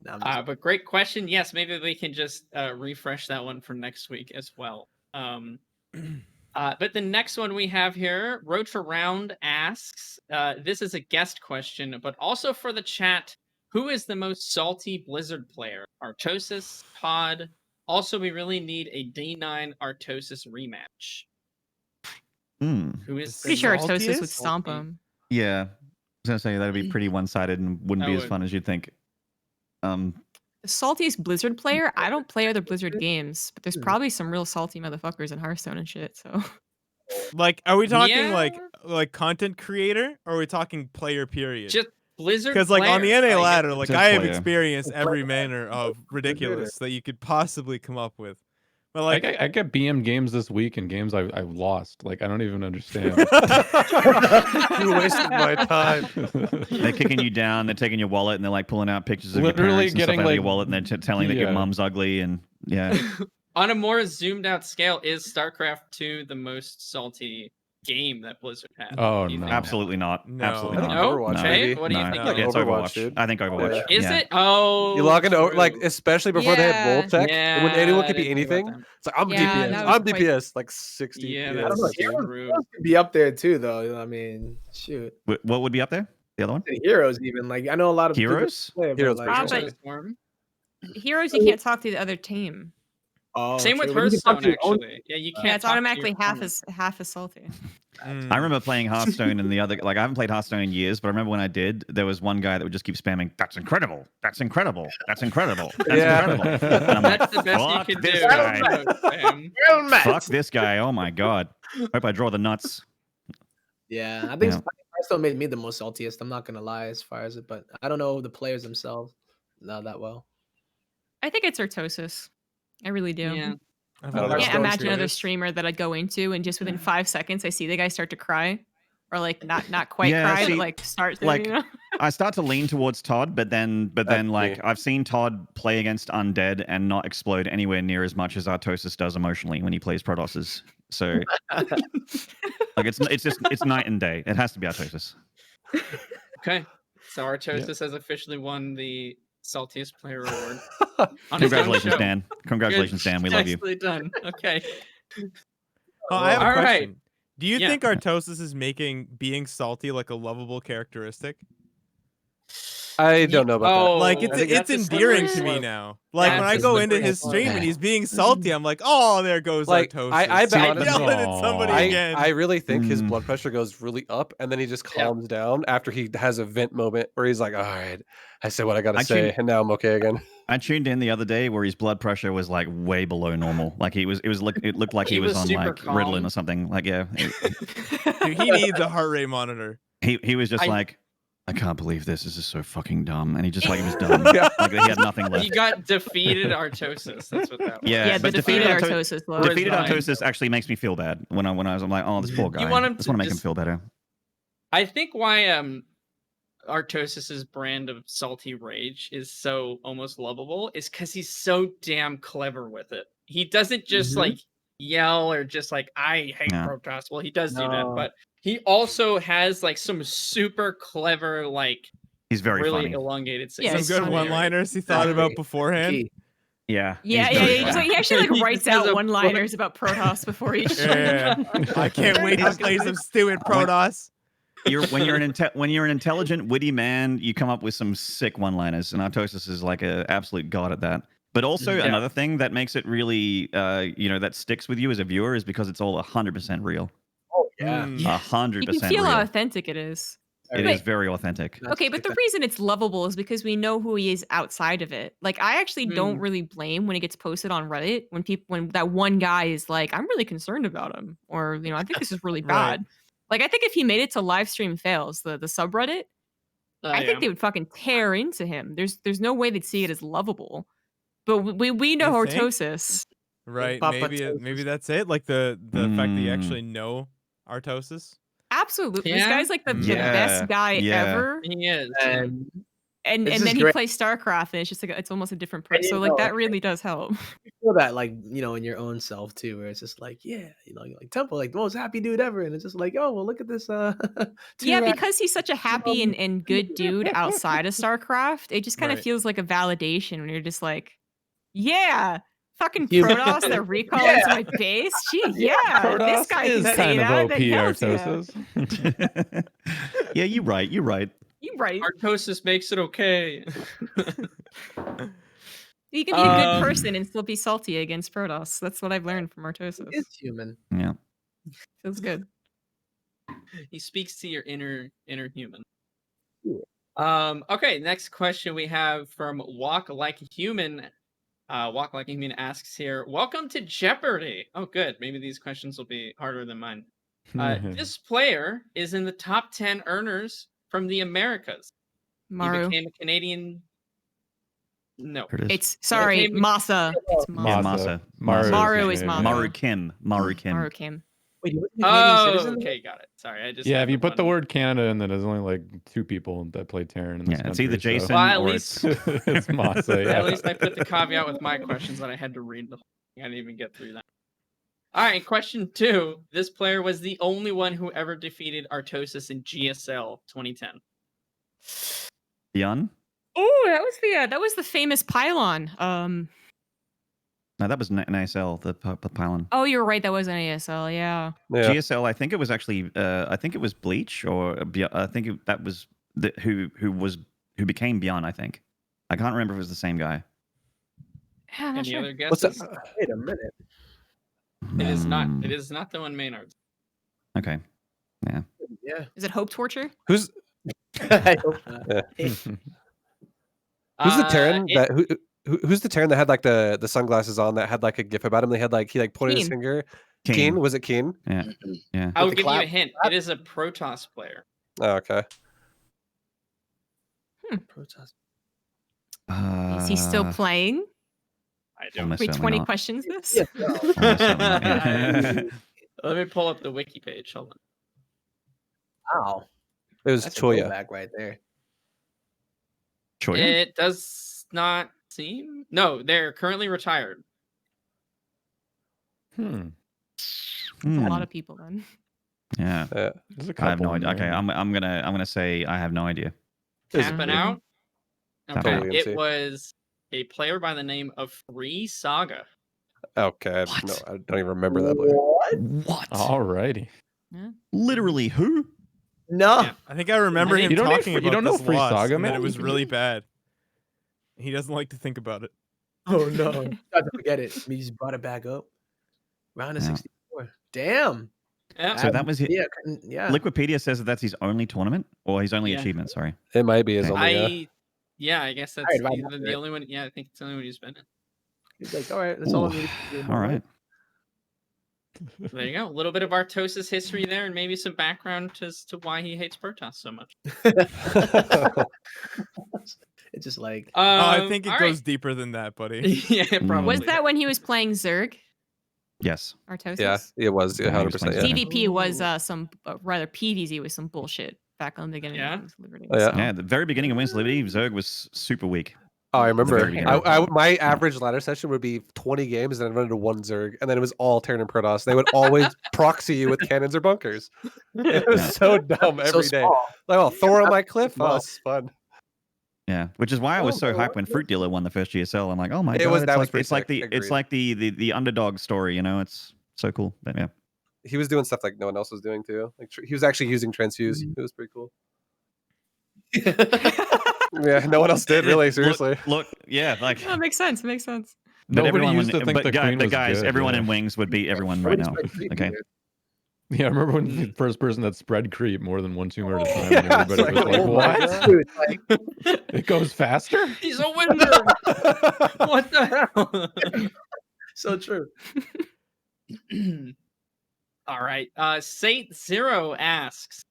No, I'm just- But great question. Yes, maybe we can just refresh that one for next week as well. But the next one we have here, Roach Around asks, this is a guest question, but also for the chat, who is the most salty Blizzard player? Artosis, Todd. Also, we really need a D9 Artosis rematch. Who is The Pretty sure Artosis saltiest? would stomp him. Yeah. I was going to say that'd be pretty one-sided and wouldn't That be as would. fun as you'd think. The saltiest Blizzard player? I don't play other Blizzard games, but there's probably some real salty motherfuckers in Hearthstone and shit, so. Like, are we talking Yeah. like content creator, or are we talking player period? Just Blizzard Because like on the players, NA like, ladder, like Just I have player. experienced every manner of ridiculous that you could possibly come up with. But like, I get BM games this week and games I've lost. Like I don't even understand. You wasted my time. They're kicking you down. They're taking your wallet and they're like pulling out pictures of your Literally parents and stuff getting, out of your like- wallet, and they're telling that your Yeah. mum's ugly and yeah. On a more zoomed out scale, is StarCraft 2 the most salty game that Blizzard had? Oh, Do you no. think? Absolutely not. No. Absolutely I think not. No? Overwatch, Jay, maybe. what do you No, think? I think it's Overwatch, Overwatch. dude. I think Overwatch. Yeah. Is Yeah. it? Oh, You log into like, true. especially before they had role Yeah. tech, Yeah, when anyone I could be didn't think about anything. that. It's like I'm Yeah, DPS. that was I'm quite- DPS like 60. Yeah, I don't know. that's Heroes, true. Heroes could be up there too, though. I mean, shoot. What would be up there? The other one? Heroes, even like I know a lot of people Heroes? play, but, Heroes like, for Ah, sure. but- Storm. Heroes, you can't talk to the other team. oh, Same with true. But you can talk Hearthstone, to your own- actually. Yeah, you can't. Yeah, it's talk to your automatically half opponent. as salty. I remember playing Hearthstone and the other, like I haven't played Hearthstone in years, but I remember when I did, there was one guy that would just keep spamming, "That's incredible, that's incredible, that's incredible, that's Yeah. incredible." And I'm like, That's the best fuck you can this do. guy. Sam. Fuck this guy. Oh my god. Hope I draw the nuts. Yeah, I think Yeah. Hearthstone made me the most saltiest. I'm not gonna lie as far as it, but I don't know the players themselves not that well. I think it's Artosis. I really do. Yeah. I I can't Hearthstone imagine another streamers. streamer that I'd go into and just within 5 seconds I see the guy start to cry, or like not quite Yeah, cry, see, but like start to, like, you know? I start to lean towards Todd, but then like me. I've seen Todd play against undead and not explode anywhere near as much as Artosis does emotionally when he plays Protosses. So like it's night and day. It has to be Artosis. Okay. So Artosis has officially won the saltiest player award. on his own Congratulations, show. Dan. Congratulations, Good. Dan. We love you. Nicely done. Okay. Oh, I have a All right. question. Do you Yeah. think Artosis is making being salty like a lovable characteristic? I don't know about Oh, Like I it's think it's that's a endearing slippery to me slope. now. Like when That's I a go into slippery his slope. stream and he's being salty, I'm like, oh, there goes Like, Artosis. I bet I'm honestly- yelling at somebody Aw. again. I really think his Mm. blood pressure goes really up, and then he just Yeah. calms down after he has a vent moment where he's like, "All right, I said what I gotta I say, tuned- and now I'm okay again." I tuned in the other day where his blood pressure was like way below normal. Like it looked like he, He was was on super like Ritalin calm. or something. Like yeah, Dude, he needs a heart rate monitor. he was just I- like, I can't believe this. This is so fucking dumb. And he just like he was done. Yeah. Like he had nothing left. He got defeated Artosis. That's what that was. Yeah, Yeah, the but defeated defeated Artosis. Or Lord. Defeated Resigned. Artosis actually makes me feel bad when I was I'm like, oh, this poor guy. want him I just to want to make him just- feel better. I think why Artosis's brand of salty rage is so almost lovable is because he's so damn clever with it. He doesn't just Mhm. like yell or just like I hate Yeah. Protoss. Well, he does do that, No. but he also has like some super clever, like He's very really funny. elongated. Yeah, Some it's good funny. one-liners he thought about beforehand. Key. Yeah. Yeah, he's yeah, very yeah. funny. He actually like He writes has out a one-liners about Protoss before each. Yeah. I can't wait to play some stupid Protoss. when you're an intelligent, witty man, you come up with some sick one-liners, and Artosis is like an absolute god at that. But also another thing that makes it really, that sticks with you as a viewer is because it's all 100% real. Oh yeah. 100% You can feel real. how authentic it is. It is very authentic. Okay, but the reason it's lovable is because we know who he is outside of it. Like, I actually don't really blame when it gets posted on Reddit when that one guy is like, I'm really concerned about him, or I think this is really bad. Right. Like, I think if he made it to live stream fails, the subreddit, I think they would fucking tear into him. There's no way they'd see it as lovable. But we know You think? Artosis. Right. Papatosis. Maybe that's it. Like the fact that you actually know Artosis. Absolutely, this Yeah. guy's like the best guy ever. He is. And It's then just he great. plays StarCraft, and it's just like it's almost a different person. you So like know, that really does help. You feel that like in your own self too, where it's just like you're like Temple, like the most happy dude ever, and it's just like, oh well, look at this. Yeah, T-Rex. because he's such a happy and good dude outside of StarCraft, it just kind of Right. feels like a validation when you're just like, yeah, fucking You- Protoss that recall into my base. Gee, yeah, this guy is can say kind of that. OP, then hells yeah. Artosis. Yeah, you're right. You right. Artosis makes it okay. You can be a good person and still be salty against Protoss. That's what I've learned from Artosis. It's human. Yeah. Feels good. He speaks to your inner human. Yeah. Okay, next question we have from Walk Like a Human. Walk Like a Human asks here, welcome to Jeopardy! Oh good, maybe these questions will be harder than mine. This player is in the top 10 earners from the Americas. Maru. He became a Canadian... No. It's sorry, Masa. It's Masa. Yeah, Masa. Maru is Masa. Maru Kim. Maru Kim. Maru Kim. Wait, you wasn't a Canadian citizen? Okay, got it. Sorry, I just... Yeah, had if you put the one. word Canada in there, there's only like 2 people that play Terran in this Yeah, it's country, either so- Jason Well, at or least- it's... it's Masa, yeah. At least I put the caveat with my questions that I had to read the whole thing. I didn't even get through that. All right, question 2. This player was the only one who ever defeated Artosis in GSL 2010. Beyond? Oh, that was the famous Pylon. No, that was NASL, the Pylon. Oh, you're right. That was an ASL. Yeah. Yeah. GSL, I think it was actually, I think it was Bleach, or I think that was who became Beyond. I think I can't remember if it was the same guy. Yeah, I'm not Any sure. other What's guesses? that? Wait a minute. It is not. Hmm. It is not the one Maynard's. Okay. Yeah. Yeah. Is it Hope Torture? Who's I hope not. who's the Terran who's the Terran that had like the sunglasses on that had like a gif about him? He like pointed his Keen. finger. Keen. Keen? Was it Keen? Yeah. Yeah. I will the give you a clap- hint. It is a Protoss player. Oh, okay. Protest. Is he still playing? I don't. Almost Wait, certainly 20 not. questions this? Yeah, no. Almost certainly not. Let me pull up the wiki page. Hold on. Wow. It was That's a Choya. throwback right there. Choya? It does not seem. No, they're currently retired. Hmm. That's Hmm. a lot of people then. Yeah. There's a I have no couple in idea. Okay, there. I'm gonna say I have no idea. Is Tapping it- out. Tapping Okay, out. it was a player by the name of Free Saga. Okay. What? No, I don't even remember that player. What? What? Alrighty. Literally who? No. Yeah. I think I remember I think- him You don't know talking Free- you about don't know this Free loss, Saga, and that man? it was You can really do it. bad. He doesn't like to think about it. Oh no. Not to forget it. We just brought it back up. Round of Yeah. 64. Damn. Yeah. So that was it. Yeah. Yeah. Wikipedia says that that's his only tournament, or his only Yeah. achievement. Sorry. It might be his Okay. only. I guess that's Alright, right, either the right. only one. Yeah, I think it's the only one he's been in. He's like, all right, that's all I Ooh, need to do. all right. There you go. A little bit of Artosis history there, and maybe some background as to why he hates Protoss so much. It's just like Oh, I think it all goes deeper than that, buddy. yeah, probably. Was that when he was playing Zerg? Yes. Artosis? Yeah, it was. Yeah, Yeah, he was 100%. playing Yeah. DVP was some, rather PvZ was some bullshit back on the beginning Yeah? of Wings of Liberty. Oh, yeah. so- Yeah. At the very beginning of Wings of Liberty, Zerg was super weak. Oh, I very remember. beginning. My average ladder session would be 20 games, and I'd run into one Zerg, and then it was all Terran and Protoss. They would always proxy you with cannons or bunkers. It was Yeah. so dumb so every day. small. Like, oh, Thor on my cliff. Small. Oh, it's fun. Yeah, which is why I was Oh, so my hyped when Fruit Dealer won the first GSL. I'm like, oh my It god, was- it's that like, was it's like pretty sick. the it's like the underdog story, you know? It's so cool. But yeah. he was doing stuff like no one else was doing too. Like he was actually using transfuse. It was pretty cool. Yeah, no one else did really. Seriously, Look, yeah, like That makes sense. Makes sense. but Nobody everyone, used to think the queen was guys, good, everyone yeah. in wings would beat everyone right now. Okay. Yeah, I remember when the first person that spread creep more than one tumor at a time, and everybody was like, Oh my "What? God. Dude, like, It goes faster?" He's a winner. What the hell? so true. All right. Sate Zero asks,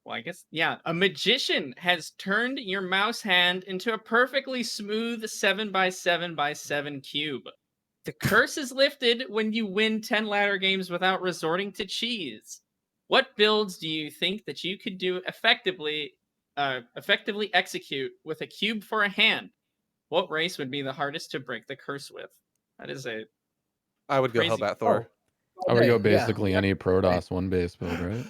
well, I guess, yeah. A magician has turned your mouse hand into a perfectly smooth 7x7x7 cube. The curse is lifted when you win 10 ladder games without resorting to cheese. What builds do you think that you could do effectively execute with a cube for a hand? What race would be the hardest to break the curse with? That is a I would go Crazy. Hellbat Thor. I would go Yeah. basically any Protoss one base build, right?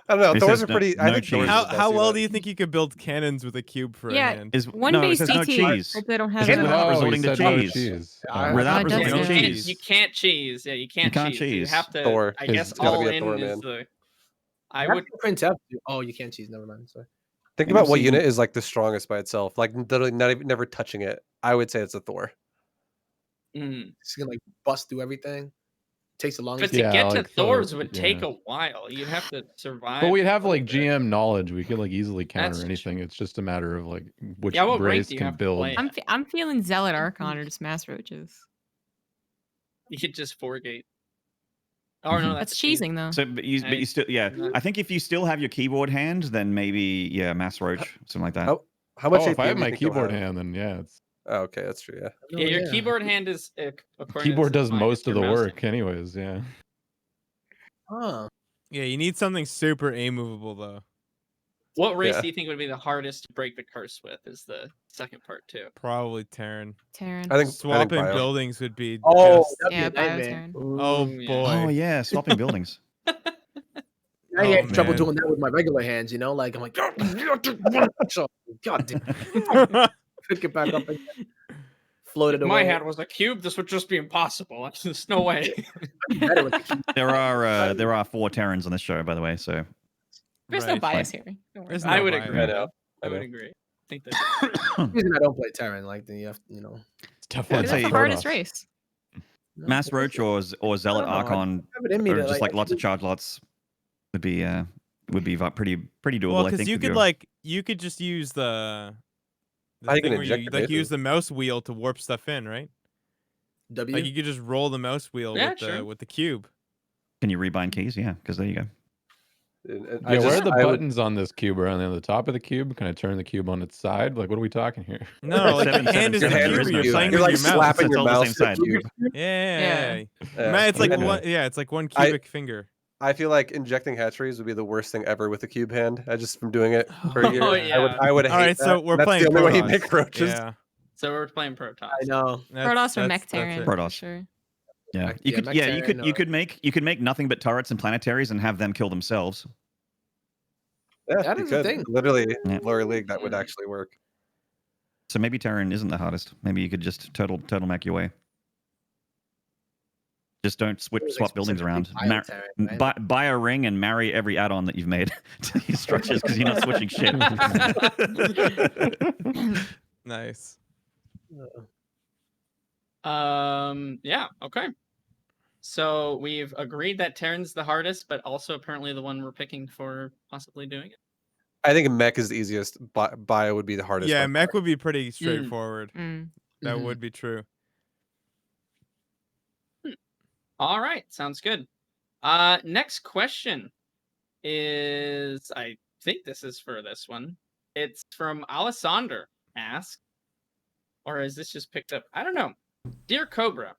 I don't know. It Thors says are pretty. no I think Thors cheese. are the How best well unit. do you think you could build cannons with a cube for Yeah. a hand? One no, it base says no CT. cheese. If they don't have It's it. without Oh, resorting he to said no cheese. cheese. Yeah, Without it does resorting to say- cheese. You can't cheese. Yeah, you can't can't cheese. You cheese. have to. Thor. I It's guess gotta all be a in Thor, is man. the. I That's would. the print up. Oh, you can't cheese. Never mind. Sorry. Think I've about what seen- unit is like the strongest by itself. Like literally not even never touching it. I would say it's a Thor. Mm. It's gonna like bust through everything. Takes the But longest. to Yeah, get like to the- Thor's would take yeah. a while. You'd have to survive. But we'd have a like little bit. GM knowledge. We could like easily counter That's anything. It's just a matter of like which Yeah, what rank race do you can have to build. play at? I'm feeling Zealot Archon or just Mass Roaches. You could just forgate. Oh no, That's that's cheesing. cheesing though. So, but you still, yeah. No. I think if you still have your keyboard hand, then maybe, yeah, Mass Roach, something like that. How much? Oh, if I APM have do you my think you'll keyboard have? hand, then yeah, it's Oh, okay, that's true. Yeah. Yeah, your keyboard hand is. According keyboard to does mine, most it's of your the mouse work, hand. anyways. Yeah. Huh. Yeah, you need something super immovable though. What race Yeah. do you think would be the hardest to break the curse with? Is the second part too. Probably Terran. Terran. I think Swapping Bio. buildings would be Oh, just. that'd Yeah, be a nightmare. Bio-Terran. Oh Ooh, yeah. boy. Oh, yeah, swapping buildings. I Oh, get in trouble man. doing that with my regular hands, you know? Like, I'm like, so, God damn. Pick it back up again. Floated If away. my hand was a cube, this would just be impossible. There's no way. Better with the key. There are 4 Terrans on this show, by the way, so. There's Right, no bias like- here. Don't worry There's about I no would bias. agree. I know. I would know. agree. I think that. The reason I don't play Terran, like, then you have, you know. It's tough. Yeah, it. I'd That's say the hardest Protoss. race. Mass Roach or Zealot I don't know, I Archon, have it in me or to, just like lots of actually- charge lots would be pretty doable, Well, I because think. you with could your- you could just use the I think thing an where you injector like basically. use the mouse wheel to warp stuff in, right? W. Like you could just roll the mouse wheel Yeah, with the cube. Can you rebind keys? Yeah, because there you go. And Yeah, where are the I would- buttons on this cube? Are they on the top of the cube? Can I turn the cube on its side? Like, what are we talking here? No, like Seven, your hand is seven, the seven, cube. seven, You're seven. playing You're with like your mouse. slapping It's your all the mouse. same side. with the cube. Yeah. Yeah. Man, it's like Cool. one. Yeah, it's like one I- cubic finger. I feel like injecting hatcheries would be the worst thing ever with the cube hand. I just from doing it for a year. Oh, I would hate All right, that. so we're That's playing the only way you Protoss. make roaches. Yeah, So we're playing Protoss. I know. Protoss or Mech that's Terran. it. for Protoss. Sure. Yeah, Like, you yeah, could. Mech Yeah, Terran you could make nothing but turrets and planetaries and have them kill themselves. Yeah, That you is the could. thing. Literally, Yeah. Glory League, that would actually work. So maybe Terran isn't the hardest. Maybe you could just total mech your way. Just don't It was, swap buildings around. specifically Bio-Terran, right? Buy a ring and marry every add-on that you've made to these structures because you're not switching shit. Nice. Yeah. Okay. So we've agreed that Terran's the hardest, but also apparently the one we're picking for possibly doing it. I think mech is the easiest. Bio would be the hardest. Yeah, by mech far. would be pretty straightforward. Mm. That Mhm. would be true. All right, sounds good. Next question is, I think this is for this one. It's from Alessander. Ask, or is this just picked up? I don't know. Dear Cobra,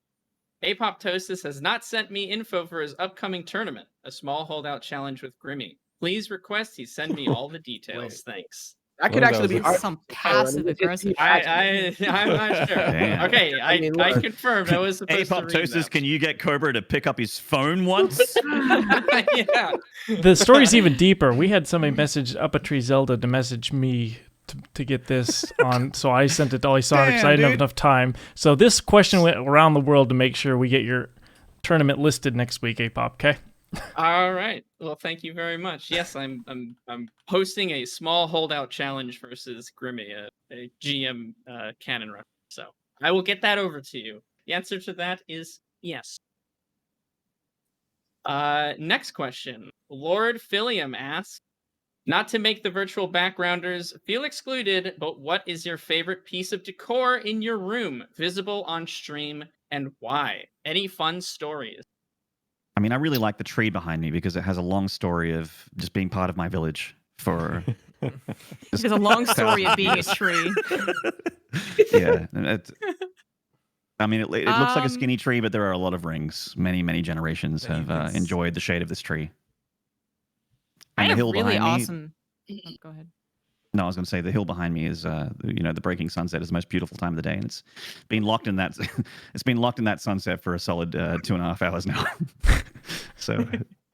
Aptosis has not sent me info for his upcoming tournament, a small holdout challenge with Grimmy. Please request he send me all the details. Thanks. That could Well, actually that be was hard. Some to passive do. aggressive. I'm not sure. Damn. Okay, I mean, I look. confirmed I was supposed to read Apoptosis, that. can you get Cobra to pick up his phone once? Yeah. The story's even deeper. We had somebody message Up a Tree Zelda to message me to get this on, so I sent it to Alessandra because I didn't have dude. enough time. So this question went around the world to make sure we get tournament listed next week, Apop. Okay. All right. Well, thank you very much. Yes, I'm hosting a small holdout challenge versus Grimmy, a GM cannon run. So I will get that over to you. The answer to that is yes. Next question. Lord Philium asks, not to make the virtual backgrounders feel excluded, but what is your favorite piece of decor in your room, visible on stream, and why? Any fun stories? I mean, I really like the tree behind me because it has a long story of just being part of my village for. There's a long story of being a tree. Yeah. I mean, it looks like a skinny tree, but there are a lot of rings. Many, many generations have enjoyed the shade of this tree. I And the have hill really behind me. awesome. Oh, go ahead. No, I was going to say the hill behind me is, the breaking sunset is the most beautiful time of the day, and it's been locked in that. It's been locked in that sunset for a solid 2.5 hours now. So,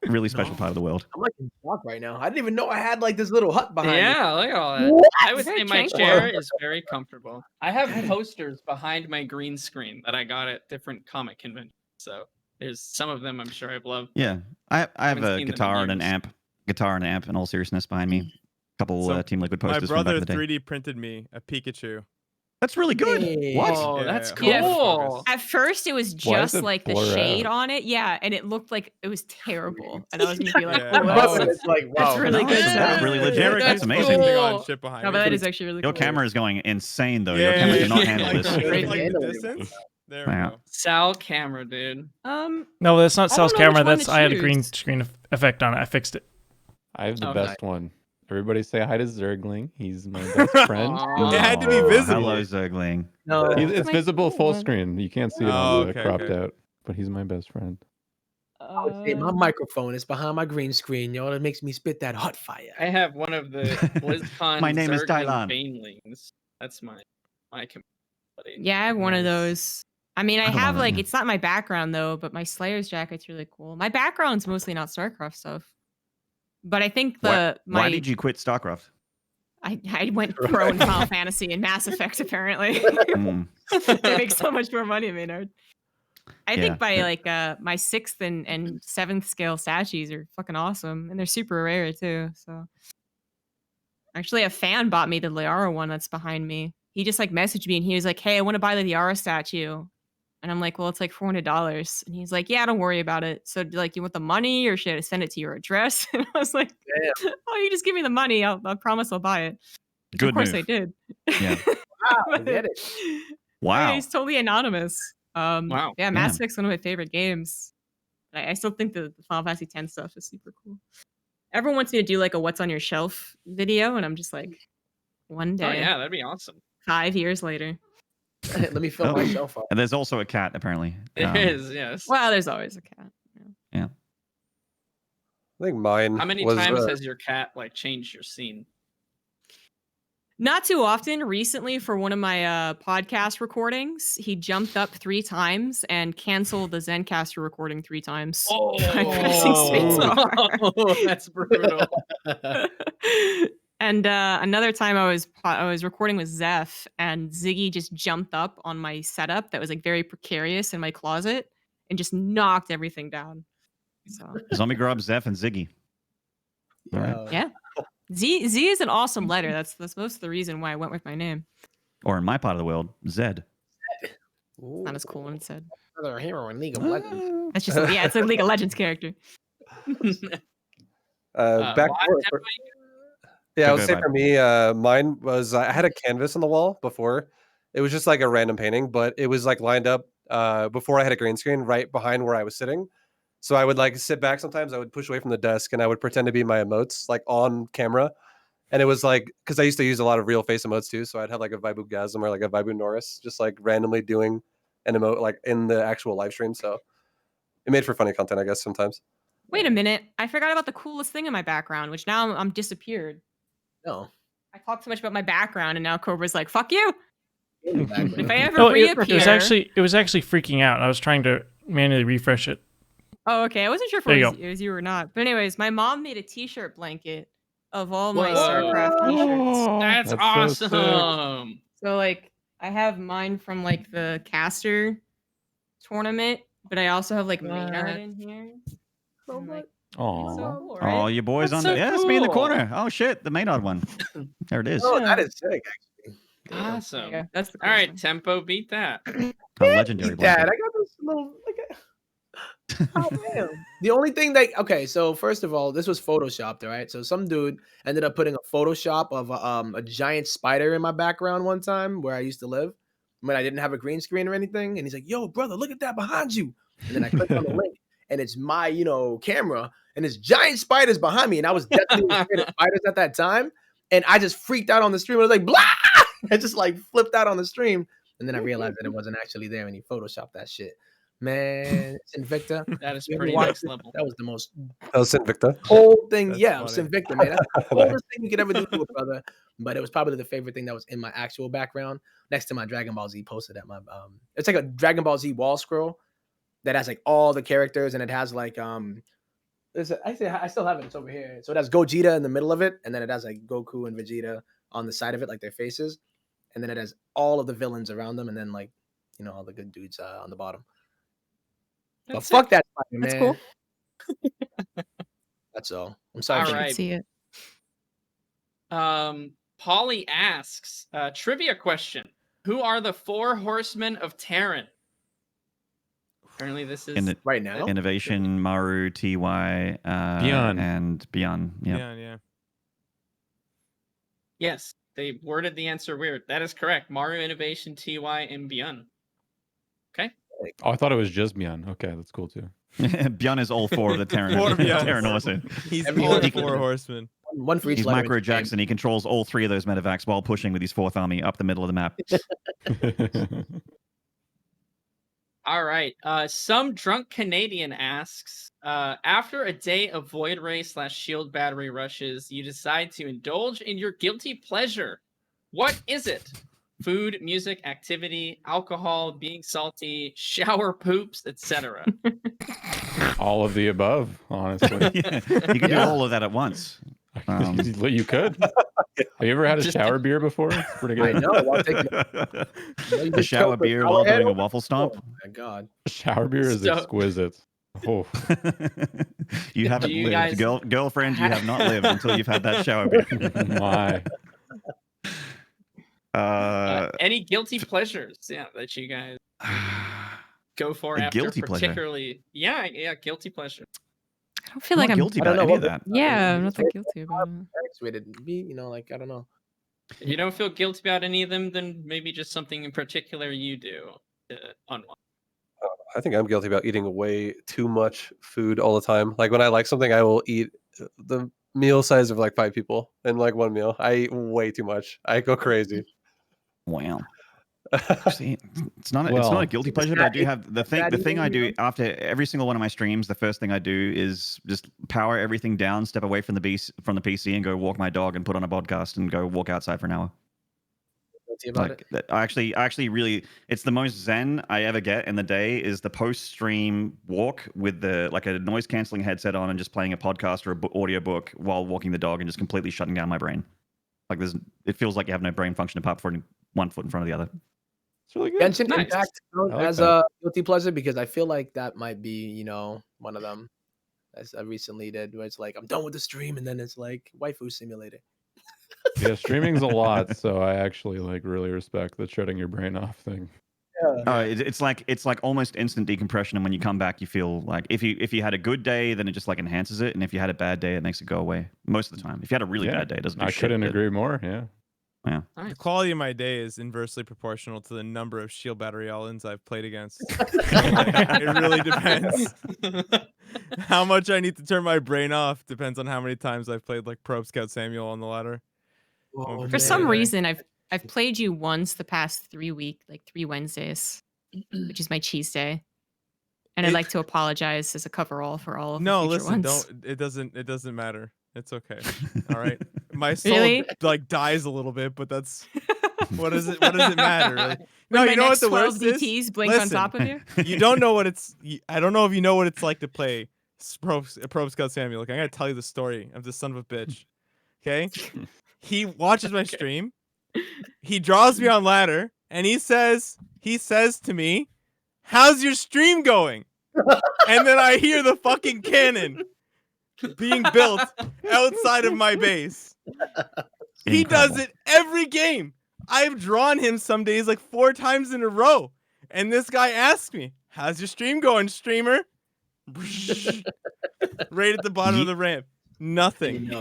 really special part of the world. I'm like in shock right now. I didn't even know I had like this little hut behind me. Yeah, look at all that. What? I would say my chair is very comfortable. I have posters behind my green screen that I got at different comic conventions. So there's some of them I'm sure I've loved. Yeah, I have haven't a seen them in guitar and an years. amp. Guitar and amp, in all seriousness, behind me. A couple So, Team Liquid My posters from back brother in the day. 3D printed me a Pikachu. That's really good. What? Oh, Yeah, that's yeah, cool. At first, it was Why does just it like the blur shade out? on it. Yeah, and it looked like it was terrible. And I was gonna be like, Yeah. "Oh, But that's, it's like, wow. that's really No, good that's stuff." really legit. Derek That's is amazing. focusing on Cool. shit behind No, me. but that is actually really Your cool. camera is going insane, though. Yeah, Your camera yeah, cannot yeah. handle Like, this. from Crazy. the distance. There we Yeah. go. Sal camera, dude. No, that's not I Sal's don't know which camera. one That's to I had a green choose. screen effect on it. I fixed it. I have the Oh, best one. Everybody say hi to Zergling. He's my best friend. Aw. It had to be Oh, visible. Hello, Zergling. No. It's my visible full cool. screen. You can't see it Oh, on the okay, cropped okay. out, but he's my best friend. I would say my microphone is behind my green screen, yo. It makes me spit that hot fire. I have one of the BlizzCon My name is Zergling Dylan. Banelings. That's my buddy. Yeah, I have one of Nice. those. I mean, I I don't have wanna- like it's not my background though, but my Slayer's jacket's really cool. My background's mostly not StarCraft stuff, but I think Why did you quit StarCraft? I went pro in Final Fantasy and Mass Effect apparently. Mm. They make so much more money, Maynard. I Yeah. think by like my 6th and 7th scale statues are fucking awesome, and they're super rare too. So actually, a fan bought me the Liara one that's behind me. He just like messaged me and he was like, "Hey, I want to buy the Liara statue," and I'm like, "Well, it's like $400," and he's like, "Yeah, don't worry about it. So, like, you want the money or should I send it to your address?" And I was like, "Oh, you just give me the money. I promise I'll buy it." Which Good of course move. I did. Yeah. Wow, I But- get it. Wow. Yeah, he's totally anonymous. Wow. Yeah, Mass Effect's one of my favorite games. I still think the Final Fantasy X stuff is super cool. Everyone wants me to do like a "What's on your shelf" video, and I'm just like, one day, Oh yeah, that'd be awesome. 5 years later. Let me fill Oh. myself up. And there's also a cat, apparently. It is, yes. Well, there's always a cat. I think mine How many was times has your cat like changed your scene? Not too often. Recently, for one of my podcast recordings, he jumped up 3 times and canceled the Zencaster recording 3 times. by pressing spacebar. Oh, that's brutal. And another time I was recording with Zeph, and Ziggy just jumped up on my setup that was like very precarious in my closet and just knocked everything down. So Zombie Grub, Zeph, and Ziggy. All right. yeah, Z is an awesome letter. That's most of the reason why I went with my name. Or in my part of the world, Zed. Ooh, Not as cool when it said. another hero in League of Legends. That's just yeah, it's a League of Legends character. Back why- for- yeah, I Go would say ahead. for me, mine was I had a canvas on the wall before. It was just like a random painting, but it was like lined up before I had a green screen right behind where I was sitting. So I would like sit back sometimes. I would push away from the desk and I would pretend to be my emotes like on camera. And it was like because I used to use a lot of real face emotes too. So I'd have like a Vibu-gasm or like a Vibu Norris just like randomly doing an emote like in the actual live stream. So it made for funny content, I guess, sometimes. Wait a minute, I forgot about the coolest thing in my background, which now I'm disappeared. No. I talked so much about my background, and now Cobra's like, "Fuck you." In the background. If I ever No, reappear, it was actually freaking out. I was trying to manually refresh it. Oh, okay. I wasn't sure if There it you was you or not. But anyways, my mom made a T-shirt blanket of all my Whoa. StarCraft T-shirts. That's That's so sick. awesome. So like, I have mine from like the caster tournament but I also have like What? Maynard in here. Oh, I'm like, Oh, he's so cool, Oh, right? your boy's That's on so the. Yeah, it's me in the cool. corner. Oh shit, the Maynard one. There it is. Oh, that is sick, actually. There you Awesome. go. That's the All coolest right, one. Tempo, beat that. A legendary Dad, blanket. I got this little. Oh damn! The only thing that okay, so first of all, this was photoshopped, right? So some dude ended up putting a Photoshop of a giant spider in my background one time where I used to live when I didn't have a green screen or anything, and he's like, "Yo, brother, look at that behind you!" And then I clicked on the link, and it's my camera, and it's giant spiders behind me, and I was definitely afraid of spiders at that time, and I just freaked out on the stream. I was like, "Blah!" I just like flipped out on the stream, and then I realized that it wasn't actually there, and he photoshopped that shit. Man, it's Invicta. That is You ever pretty watched next it? level. That was the most Oh, Invicta. whole thing. That's Yeah, it was funny. Invicta, man. That's the coolest thing you could ever do to a brother. But it was probably the favorite thing that was in my actual background next to my Dragon Ball Z poster at my it's like a Dragon Ball Z wall scroll that has like all the characters, and it has like I still have it. It's over here. So it has Gogeta in the middle of it, and then it has like Goku and Vegeta on the side of it, like their faces, and then it has all of the villains around them, and then like all the good dudes on the bottom. But That's fuck it. that spider, That's man. cool. That's all. I'm sorry. All for- I right. can see it. Polly asks, trivia question. Who are the 4 horsemen of Terran? Apparently this is Right now? Innovation, Maru, TY, Beyond. and Beyond. Yeah. Yeah. yes, they worded the answer weird. That is correct. Maru, Innovation, TY, and Beyond. Okay. Oh, I thought it was just Beyond. Okay, that's cool too. Beyond is all 4 of the Terran. Four Beyonds. Terran horsemen. He's Every all other 4 horsemen. One for each He's letter. Micro in the name. Jackson. He controls all 3 of those medevacs while pushing with his 4th army up the middle of the map. All right. Some drunk Canadian asks, after a day of void ray / shield battery rushes, you decide to indulge in your guilty pleasure. What is it? Food, music, activity, alcohol, being salty, shower poops, etc. All of the above, honestly. Yeah. You can do all of that at once. You could. Have you ever had a Just- shower beer before? It's pretty I good. know. I'll take it. You The just shower choke with beer our while head doing a over- waffle stomp. Oh my god. Shower beer is So- exquisite. Oh, You haven't you lived. guys Girlfriend, you have not lived until you've had that shower beer. my. Any guilty pleasures? Yeah, that you guys go for A after guilty pleasure? particularly. Yeah, guilty pleasure. I don't feel I'm like not I'm. guilty I don't about know any of what- that. Yeah, I'm not that guilty about it. X-rated B, like I don't know. If you don't feel guilty about any of them, then maybe just something in particular you do to unwind. I think I'm guilty about eating way too much food all the time. Like when I like something, I will eat the meal size of like 5 people in like one meal. I eat way too much. I go crazy. Wow. See, it's not a Well, guilty pleasure, but I do have the thing fatty I do thing, after every single one of my streams. The first thing I do is just power everything down, step away from the PC, and go walk my dog and put on a podcast and go walk outside for an hour. Guilty about it. I actually really, it's the most zen I ever get in the day is the post-stream walk with the like a noise canceling headset on and just playing a podcast or a audio book while walking the dog and just completely shutting down my brain. Like it feels like you have no brain function apart from one foot in front of the other. It's really good. Genshin Nice. Impact like as that. a guilty pleasure because I feel like that might be, one of them. As I recently did, where it's like I'm done with the stream, and then it's like waifu simulator. Yeah, streaming's a lot, so I actually like really respect the shutting your brain off thing. It's like almost instant decompression, and when you come back, you feel like if you had a good day, then it just like enhances it, and if you had a bad day, it makes it go away most of the time. If you had a really Yeah, bad day, it doesn't do I shit. couldn't but- agree more. Yeah. The quality of my day is inversely proportional to the number of shield battery Allens I've played against. It really depends. How much I need to turn my brain off depends on how many times I've played like Probe Scout Samuel on the ladder. Oh, For some man. reason, I've played you once the past 3 Wednesdays, which is my cheese day, and I'd It- like to apologize as a coverall for all of No, the future listen, ones. don't. It doesn't matter. It's okay. All right. My soul Really? like dies a little bit, but that's what does it matter? Like, When no, my you know what next the 12 worst is? DTs blink on Listen, top of you. You don't know what it's. I don't know if you know what it's like to play Probe Scout Samuel. Look, I'm gonna tell you the story of this son of a bitch. Okay, he watches my stream. He draws me on ladder, and he says to me, "How's your stream going?" and then I hear the fucking cannon being built outside of my base. He does it every game. I've drawn him some days like 4 times in a row. And this guy asks me, how's your stream going, streamer? Right at the bottom of the ramp. Nothing.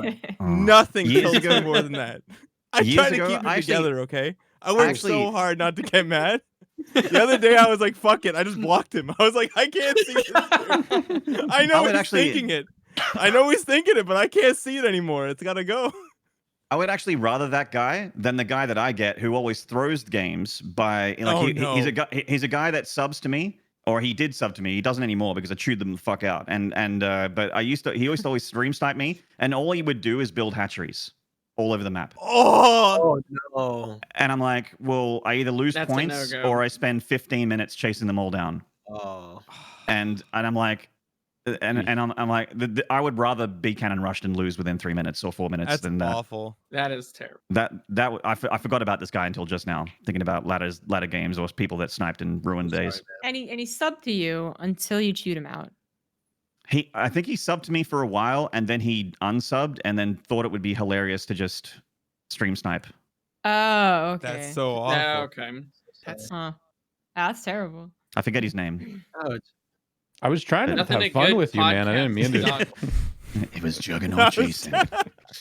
Nothing Years kills me ago- more than that. I years try to ago, keep it I actually- together, okay? I worked actually- so hard not to get mad. The other day I was like, fuck it. I just blocked him. I was like, I can't see this dude. I know would he's actually- thinking it. I know he's thinking it, but I can't see it anymore. It's gotta go. I would actually rather that guy than the guy that I get who always throws games by like Oh, he's a no. guy. He's a guy that subs to me, or he did sub to me. He doesn't anymore because I chewed them the fuck out. But I used to. He used to always stream snipe me, and all he would do is build hatcheries all over the map. Oh, no. And I'm like, well, I either lose That's a points no-go. or I spend 15 minutes chasing them all down. Oh. And I'm like. And I'm like, I would rather be cannon rushed and lose within 3 minutes or 4 minutes that's than that. awful. That is terrible. I forgot about this guy until just now, thinking about ladder games or people that sniped and ruined days. And he subbed to you until you chewed him out. I think he subbed to me for a while and then he unsubbed and then thought it would be hilarious to just stream snipe. Oh, okay. That's so awful. Yeah, okay. That's terrible. I forget his name. Ouch. I was trying to Nothing have a fun good with you, man. I didn't mean to. podcast It was Juggernaut Jason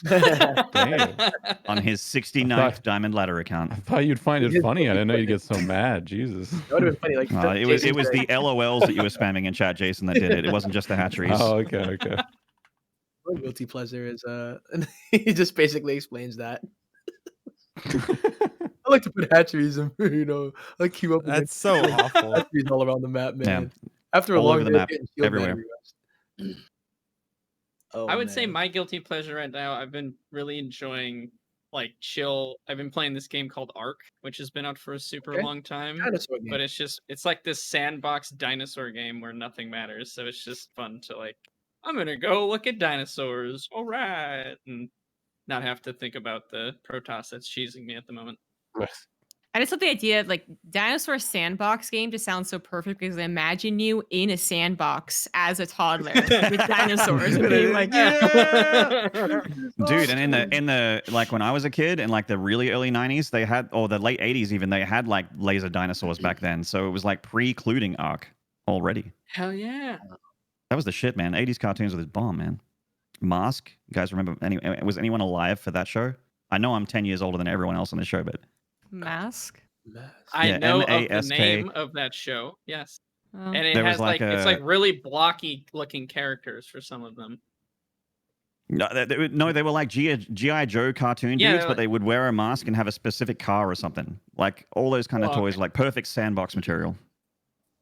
Damn. on his 69th thought- Diamond Ladder account. I thought you'd find it funny. I didn't know you'd get so mad. Jesus. That would have been funny. Like, It was the LOLs that you were spamming in chat, Jason, that did it. It wasn't just the hatcheries. Oh, okay. My guilty pleasure is he just basically explains that. I like to put hatcheries and like keep up with That's so awful. hatcheries all around the map, man. Yeah. After a All long over the day of map, getting shield everywhere. battery rushed. Oh, I would say man. my guilty pleasure right now, I've been really enjoying like chill. I've been playing this game called Ark, which has been out for a super Okay. long time. Dinosaur game. But it's like this sandbox dinosaur game where nothing matters. So it's just fun to like, I'm gonna go look at dinosaurs. All right. And not have to think about the Protoss that's cheesing me at the moment. I just love the idea of like dinosaur sandbox game just sounds so perfect because I imagine you in a sandbox as a toddler with dinosaurs and being like, yeah. Dude, and in the like when I was a kid in like the really early 90s, they had, or the late 80s even, they had like laser dinosaurs back then. So it was like precluding Ark already. Hell yeah. That was the shit, man. 80s cartoons with his bomb, man. Mask. You guys remember was anyone alive for that show? I know I'm 10 years older than everyone else on the show, but Mask. I Yeah, know of the MASK. name of that show. Yes. Oh. And it There was has like like it's a- like really blocky looking characters for some of them. no, they were like G.I. Joe cartoon Yeah, dudes, they're but they would wear a mask and have a specific car or something. Like all those kind of Oh, toys, okay. like perfect sandbox material.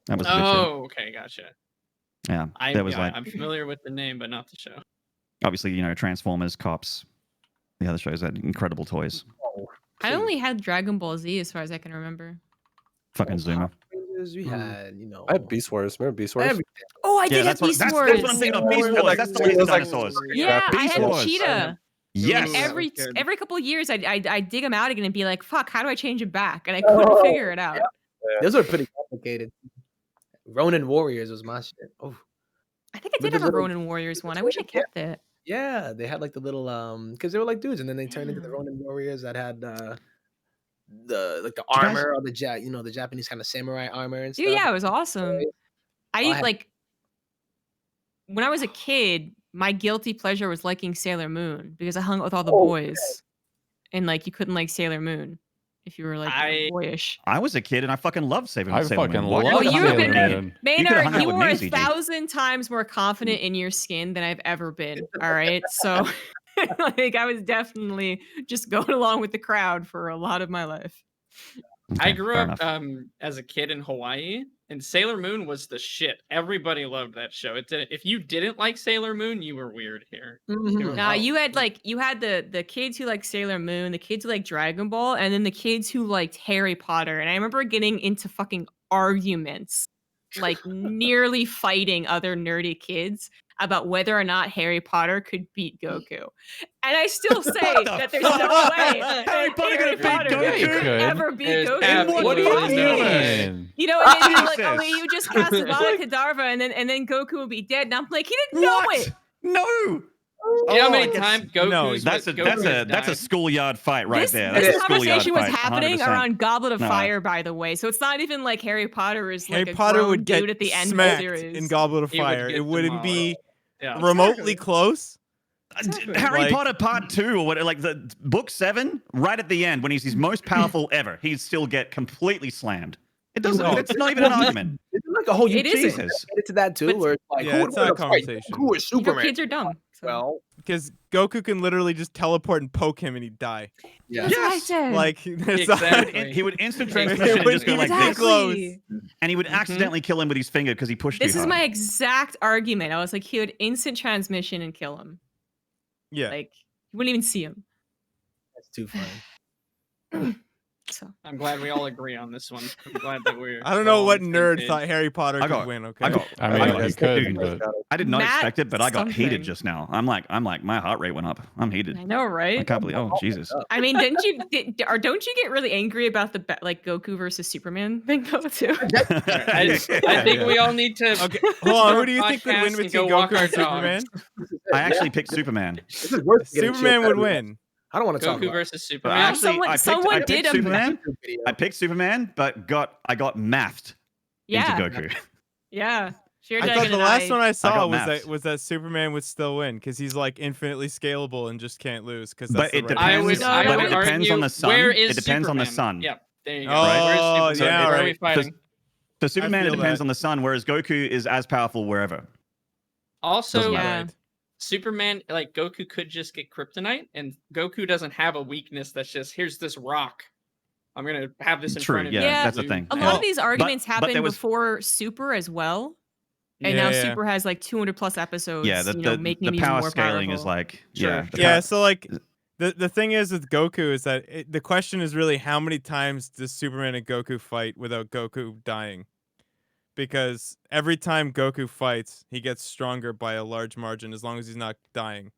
That was the good shit. Oh, okay, gotcha. Yeah, I'm like familiar with the name, but not the show. obviously Transformers, Cops. The other shows had incredible toys. I only had Dragon Ball Z as far as I can remember. Fucking Zoomer. We had, I had Beast Wars. Remember Beast Wars? Everything. Oh, I Yeah, did have that's what, Beast that's, Wars. that's what I'm thinking of. Beast Wars. That's the It laser was like- dinosaurs. Yeah, I Beast had Wars. Cheetah. Yes. Ooh. Every Good. every couple of years, I'd dig him out again and be like, "Fuck, how do I change it back?" And I couldn't figure it out. Those are pretty complicated. Ronin Warriors was my shit. Oh, I think I With did the have a little- Ronin Warriors one. I wish I Yeah. kept it. yeah, they had like the little because they were like dudes, and then they turned into the Yeah. Ronin Warriors that had the you guys- armor or the the Japanese kind of samurai armor and stuff. Dude, yeah, it was awesome. I I had- like when I was a kid, my guilty pleasure was liking Sailor Moon because I hung out with all the Oh, boys, and like you couldn't like Sailor Moon if you were like boyish. I was a kid and I fucking loved Sailor Moon. I fucking Why love couldn't you I have hang been- out with me? Maynard, could've hung out you with are me, a CG. 1,000 times more confident in your skin than I've ever been. All right, so like I was definitely just going along with the crowd for a lot of my life. I Okay, grew fair up enough. as a kid in Hawaii, and Sailor Moon was the shit. Everybody loved that show. It did. If you didn't like Sailor Moon, you were weird here. Mhm. Nah, you had the kids who liked Sailor Moon, the kids who liked Dragon Ball, and then the kids who liked Harry Potter. And I remember getting into fucking arguments like nearly fighting other nerdy kids about whether or not Harry Potter could beat Goku. And I still say that there's no way that Harry Potter Harry could beat Potter Goku? could ever beat There's Goku. absolutely What do you Fucking mean? idiot. You know, and then you're like, oh, Jesus. you just cast Avada Kedavra, and then Goku will be dead. And I'm like, he didn't know What? it. No. You know how Oh, many I guess- times Goku's no, That's a Goku's that's a died? schoolyard fight right This, there. this That's a schoolyard conversation was fight, happening 100%. around Goblet of No. Fire, by the way. So it's not even like Harry Potter is like Harry a Potter grown would get dude at the end of the smacked series. in Goblet of He would Fire. get It wouldn't demolished. be Yeah. remotely close. Harry Like- Potter Part 2 or what? Like the book 7, right at the end when he's his most powerful ever, he'd still get completely slammed. It doesn't. No. It's not even an argument. Isn't like a whole It isn't. Jesus. Get into that too, But- where it's like, Yeah, who would it's win not a a fight? conversation. Who is Your Superman? kids are dumb. So. Well, Because Goku can literally just teleport and poke him and he'd die. yeah. That's what I Yes. said. Like there's Exactly. He would instant It transmission and would just go like exactly. this, close. and he would accidentally kill him with his finger because he pushed This too is hard. my exact argument. I was like, he would instant transmission and kill him. Yeah. Like, you wouldn't even see him. That's too funny. So I'm glad we all agree on this one. I'm glad that we're. I don't we're know all what on the same nerd page. thought Harry Potter I could got- win. Okay. I got. I mean, I you got- could, but I did not Matt expect it, but I got heated something. just now. I'm like, my heart rate went up. I'm heated. I know, I right? can't believe. Oh Jesus. I mean, don't you get really angry about the like Goku versus Superman thing though too? I think we all need to. Okay. Hold on. Who start do you think would podcasts win and between go walk Goku our and Superman? dogs. I actually picked Superman. This is worth getting Superman shit would out of win. I don't want to talk Goku about versus But Superman. actually, Someone I picked did a Superman. it. Video. I picked Superman, but I got mathed Yeah, into Goku. yeah. Sheer I thought Dragon the and last one I saw got was that Superman would still win because he's like infinitely scalable and just can't lose. Because But it right I depends. would, No, I that would would depends on argue, the sun. Where It is depends on the Superman? sun. Yep, there you go. Oh, Where's Superman? yeah, Where are we right. fighting? For Superman, it feel depends that. on the sun, whereas Goku is as powerful wherever. Also, Doesn't Yeah. Right. Superman, like Goku could just get kryptonite, and Goku doesn't have a weakness that's just, here's this rock. I'm going to have this in True, front of yeah, you. Yeah. that's the thing. A lot Well, of these arguments but happened there was- before Super as well, and Yeah, now yeah. Super has like 200 plus episodes. Yeah, making the him even power more scaling is powerful. like Sure. yeah. the Yeah. power- So like the thing is with Goku is that the question is really how many times does Superman and Goku fight without Goku dying? Because every time Goku fights, he gets stronger by a large margin as long as he's not dying.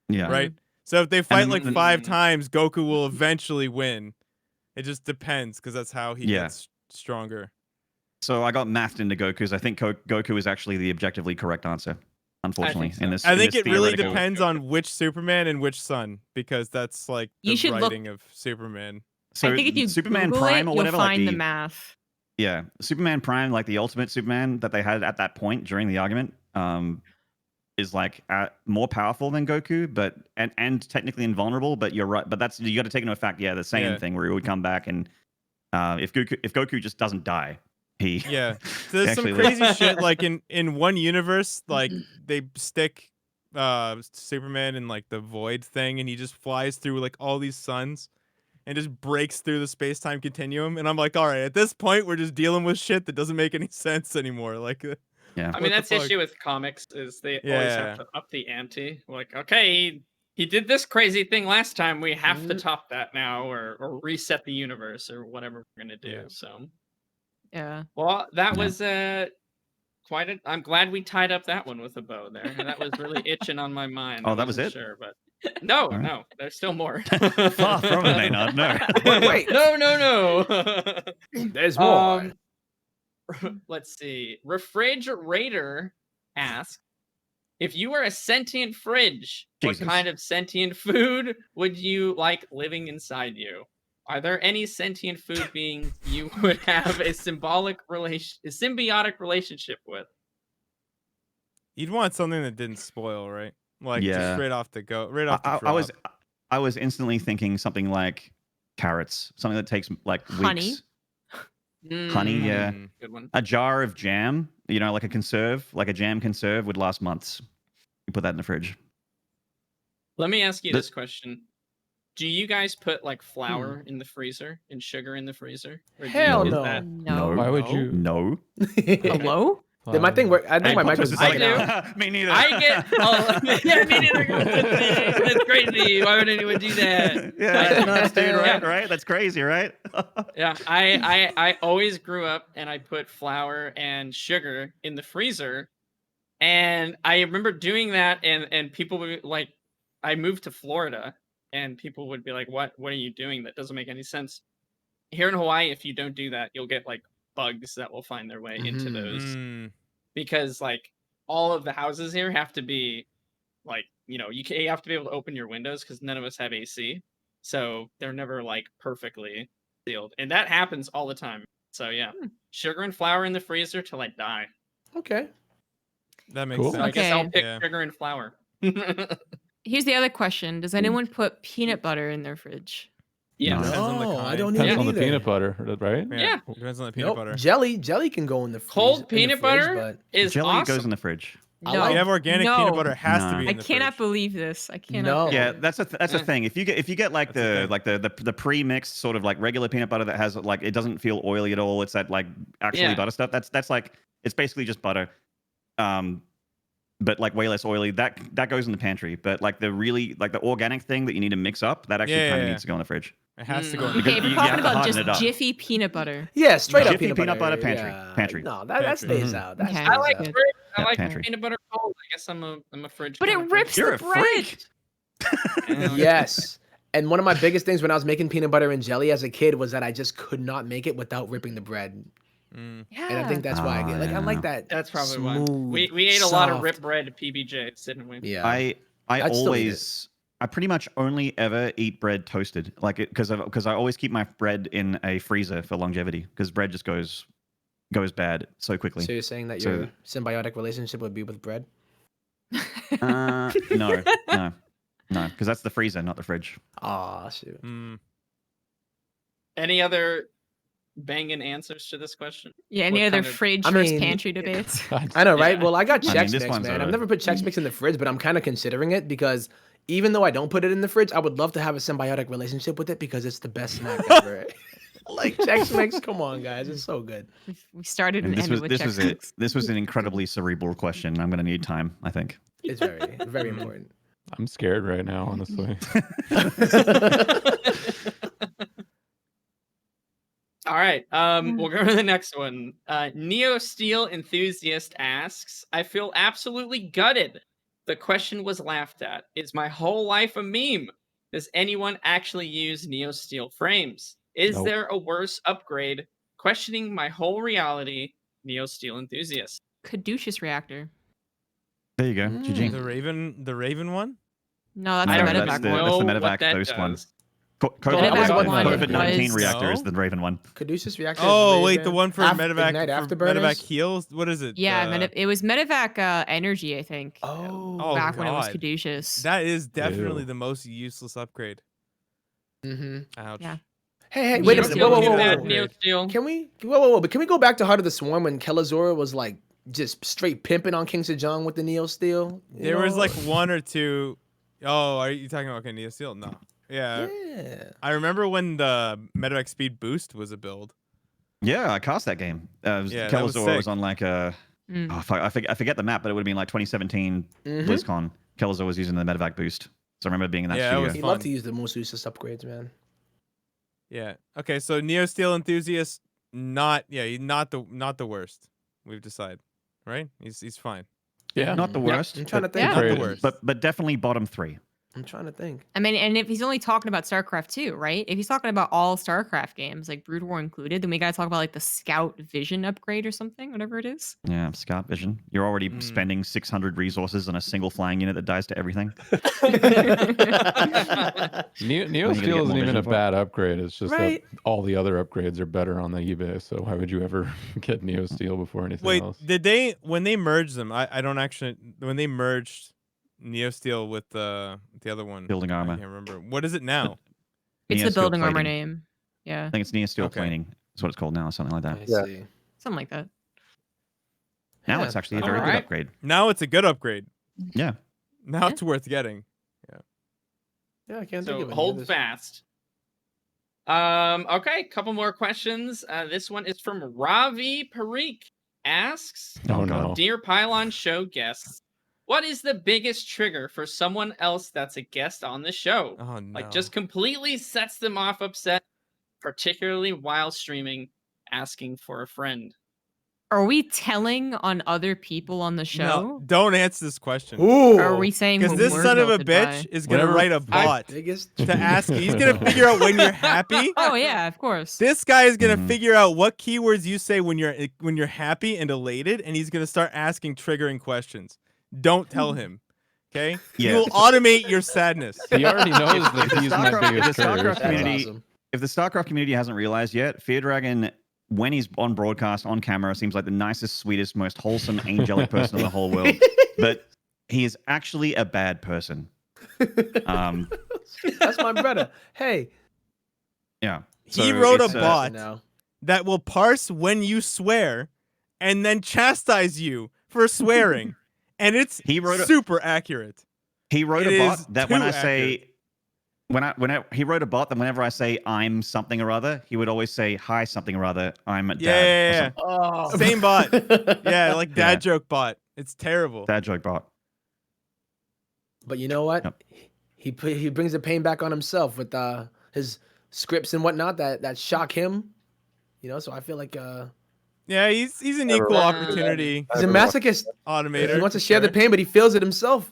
yeah. Right? So if they fight like then- 5 times, Goku will eventually win. It just depends because that's how he Yeah. gets stronger. So I got mathed into Goku because I think Goku is actually the objectively correct answer. Unfortunately, so. in this, I in think this it really theoretical- depends on which Superman and which Sun because that's like the You should look- writing of Superman. So I think if you Superman Google Prime it, or you'll whatever, find like the math. yeah, Superman Prime, like the ultimate Superman that they had at that point during the argument, is like more powerful than Goku, but and technically invulnerable. But you're right. But that's you got to take into effect, yeah, the Saiyan Yeah. thing where he would come back and if Goku just doesn't die, he Yeah. So there's some Actually, crazy shit like in one universe like they stick Superman in like the void thing and he just flies through like all these suns and just breaks through the space-time continuum and I'm like, all right, at this point we're just dealing with shit that doesn't make any sense anymore. Like yeah. I What mean, the that's the fuck? issue with comics is they always Yeah. have to up the ante. Like, okay, he did this crazy thing last time. We have to top that now or reset the universe or whatever we're going to do. Yeah. So, Yeah. well, that Yeah. was quite a... I'm glad we tied up that one with a bow there. That was really itching on my mind. Oh, I that was wasn't it? Sure, but no, right. no, there's still more. Far from it, Maynard. No. Wait, No. there's more. Let's see. Refrigerator asks, if you were a sentient fridge, Jesus. what kind of sentient food would you like living inside you? Are there any sentient food beings you would have a symbiotic relationship with? You'd want something that didn't spoil, right? Like just Yeah. straight off the go, right off the I was drop. I was instantly thinking something like carrots, something that takes like Honey? weeks. Honey, yeah. Mm. Good one. A jar of jam, like a conserve, like a jam conserve would last months. You put that in the fridge. Let me ask you The- this question. Do you guys put like flour in the freezer and sugar in the freezer? Or do you Hell use no. that? No. Why would No. you? No. Hello? Did my thing work? I think my mic was I bugging do. out. Me neither. I get. Oh, yeah, me neither. That's crazy. Why would anyone do that? Yeah, that's nuts, dude. Right, Yeah. right. That's crazy, right? Yeah, I always grew up and I put flour and sugar in the freezer, and I remember doing that, and people would like, I moved to Florida, and people would be like, "What are you doing? That doesn't make any sense." Here in Hawaii, if you don't do that, you'll get like bugs that will find their way into those, because like all of the houses here have to be like, you have to be able to open your windows because none of us have AC, so they're never like perfectly sealed, and that happens all the time. So yeah, sugar and flour in the freezer till I die. Okay. That makes Cool. sense. So I guess I'll Okay. pick Yeah. sugar and flour. Here's the other question: does anyone put peanut butter in their fridge? Yes. No. Depends on the No, I kind. don't Depends even on the either. peanut butter, right? Yeah. Depends on the peanut Nope. butter. Jelly can go in the Cold in the peanut fridge, butter but is Jelly awesome. goes in the fridge. I No, like- If you have organic No. peanut butter, it has to No. be in I the cannot fridge. believe this. I cannot. No. believe Yeah, it. that's the thing. If you get like That's the thing. the pre-mixed sort of like regular peanut butter that has like it doesn't feel oily at all. It's that like actually Yeah. butter stuff. That's like it's basically just butter. But like way less oily. That goes in the pantry. But like the really like the organic thing that you need to mix up, that actually kind of needs to go in the fridge. It has to go in Mm. the Okay, if you we're have talking to about harden just it up. Jiffy peanut butter. Yeah, straight up Jiffy peanut butter pantry. Yeah. Pantry. No, that Pantry. stays Mhm. out. That Okay. stays I like out. fridge. I Yeah, like pantry. peanut butter cold. I guess I'm a fridge. But it kind of rips You're the a bread. freak. person. Yes. And one of my biggest things when I was making peanut butter and jelly as a kid was that I just could not make it without ripping the bread. Mm. Yeah. And I think that's why I get like I like that. That's probably smooth, why. We ate a lot of soft. rip bread at PBJ, didn't we? Yeah. I I'd still eat I pretty much only ever eat bread toasted, like it because I always keep my bread in a freezer for longevity because bread just goes bad so quickly. So you're saying that So- your symbiotic relationship would be with bread? No, because that's the freezer, not the fridge. Aw, shoot. Mm. Any other banging answers to this question? Yeah, any What other kind of- fridge I versus mean- pantry debates? I know, right? Yeah. Well, I got I mean, Chex this Mix, one's man. a- I've never put Chex Mix in the fridge, but I'm kind of considering it because even though I don't put it in the fridge, I would love to have a symbiotic relationship with it because it's the best snack ever. Like Chex Mix, come on, guys, it's so good. We started And and ended with this Chex was Mix. This was an incredibly cerebral question. I'm going to need time, I think. It's very, very important. I'm scared right now, honestly. All right. We'll go to the next one. Neosteel Enthusiast asks, I feel absolutely gutted. The question was laughed at. Is my whole life a meme? Does anyone actually use Neosteel frames? Is Nope. there a worse upgrade? Questioning my whole reality, Neosteel Enthusiast. Caduceus reactor. There you go. Mm. GG. The Raven one? No, that's No, the don't that's medevac the- one. that's the know medevac what that ghost one. does. Medevac one COVID-19 was- reactor is No? the Raven one. Caduceus reactor. Oh wait, the one for Ignite medevac. For afterburners? medevac heals. What is it? Yeah, it was medevac energy, I think. Oh, Back when it was God. Caduceus. That is definitely Ew. the most useless upgrade. Mm-hmm. Ouch. Yeah. Hey, wait a minute. Neosteel Whoa, whoa, is whoa, bad. whoa. Neosteel. Can we? Whoa. But can we go back to Heart of the Swarm when Kelazora was like just straight pimping on King Sejong with the Neosteel? There was like one or two. Oh, are you talking about Neosteel? No. Yeah. Yeah. I remember when the medevac speed boost was a build. Yeah, I cast that game. Yeah, that was Kelazor was sick. on like a. Mm. Oh, fuck, I forget the map, but it would have been like 2017 Mhm. BlizzCon. Kelazor was using the medevac boost. So I remember being in that Yeah, it studio. was He'd fun. love to use the most useless upgrades, man. Yeah. Okay, so Neosteel enthusiast, not the worst. We've decided, right? He's fine. Yeah. Not the Yep. worst. I'm trying to but- think. Yeah. Not the Great. worst. But definitely bottom 3. I'm trying to think. I mean, and if he's only talking about StarCraft 2, right? If he's talking about all StarCraft games, like Brood War included, then we gotta talk about like the Scout Vision upgrade or something, whatever it is. Yeah, Scout Vision. You're already Mm. spending 600 resources on a single flying unit that dies to everything. Neosteel get isn't more even vision a for it. bad upgrade. It's just Right. that all the other upgrades are better on the eBay. So why would you ever get Neosteel before anything Wait, else? did they when they merged them? I don't actually when they merged Neosteel with the other one. Building I armor. can't remember. What is it now? It's the Neosteel building armor plating. name. Yeah, I think it's Neosteel Okay. plating. That's what it's called now, something like that. I Yeah. see. something like that. Now Yeah. it's actually a very good Alright. upgrade. Now it's a good upgrade. Yeah. Now Yeah. it's worth getting. Yeah, I can't think So of any hold others. fast. Okay, couple more questions. This one is from Ravi Parikh. asks, Oh no. Dear Pylon Show guests, what is the biggest trigger for someone else that's a guest on the show? Oh no. Like, just completely sets them off upset, particularly while streaming, asking for a friend. Are we telling on other people on the show? No, don't answer this question. Ooh. Or are we saying Because what this we're son of a tilted bitch by? is gonna Whenever write a bot Biggest. to ask you. He's gonna figure out when you're happy. Oh yeah, of course. This guy is gonna Mhm. figure out what keywords you say when you're happy and elated, and he's gonna start asking triggering questions. Don't tell him, okay? He Yeah. will automate your sadness. He already knows that he's my StarCraft- biggest if the StarCraft trigger. That's community- awesome. If the StarCraft community hasn't realized yet, Fear Dragon, when he's on broadcast, on camera, seems like the nicest, sweetest, most wholesome, angelic person in the whole world. But he is actually a bad person. That's my brother. Hey. Yeah. He wrote a it's, bot Now. that will parse when you swear and then chastise you for swearing, and it's He wrote a- super accurate. He wrote It a is bot that when too I say, he wrote a bot that whenever I say I'm something or other, he would always say hi something or other. I'm a dad. or Yeah. something. Oh. Same bot. Yeah, like dad Yeah. joke bot. It's terrible. Dad joke bot. But you know what? Yep. He brings the pain back on himself with his scripts and whatnot that shock him. You know, so I feel like Yeah, he's an Never equal mind. opportunity he's a masochist. automator. He wants to for share the sure. pain, but he feels it himself.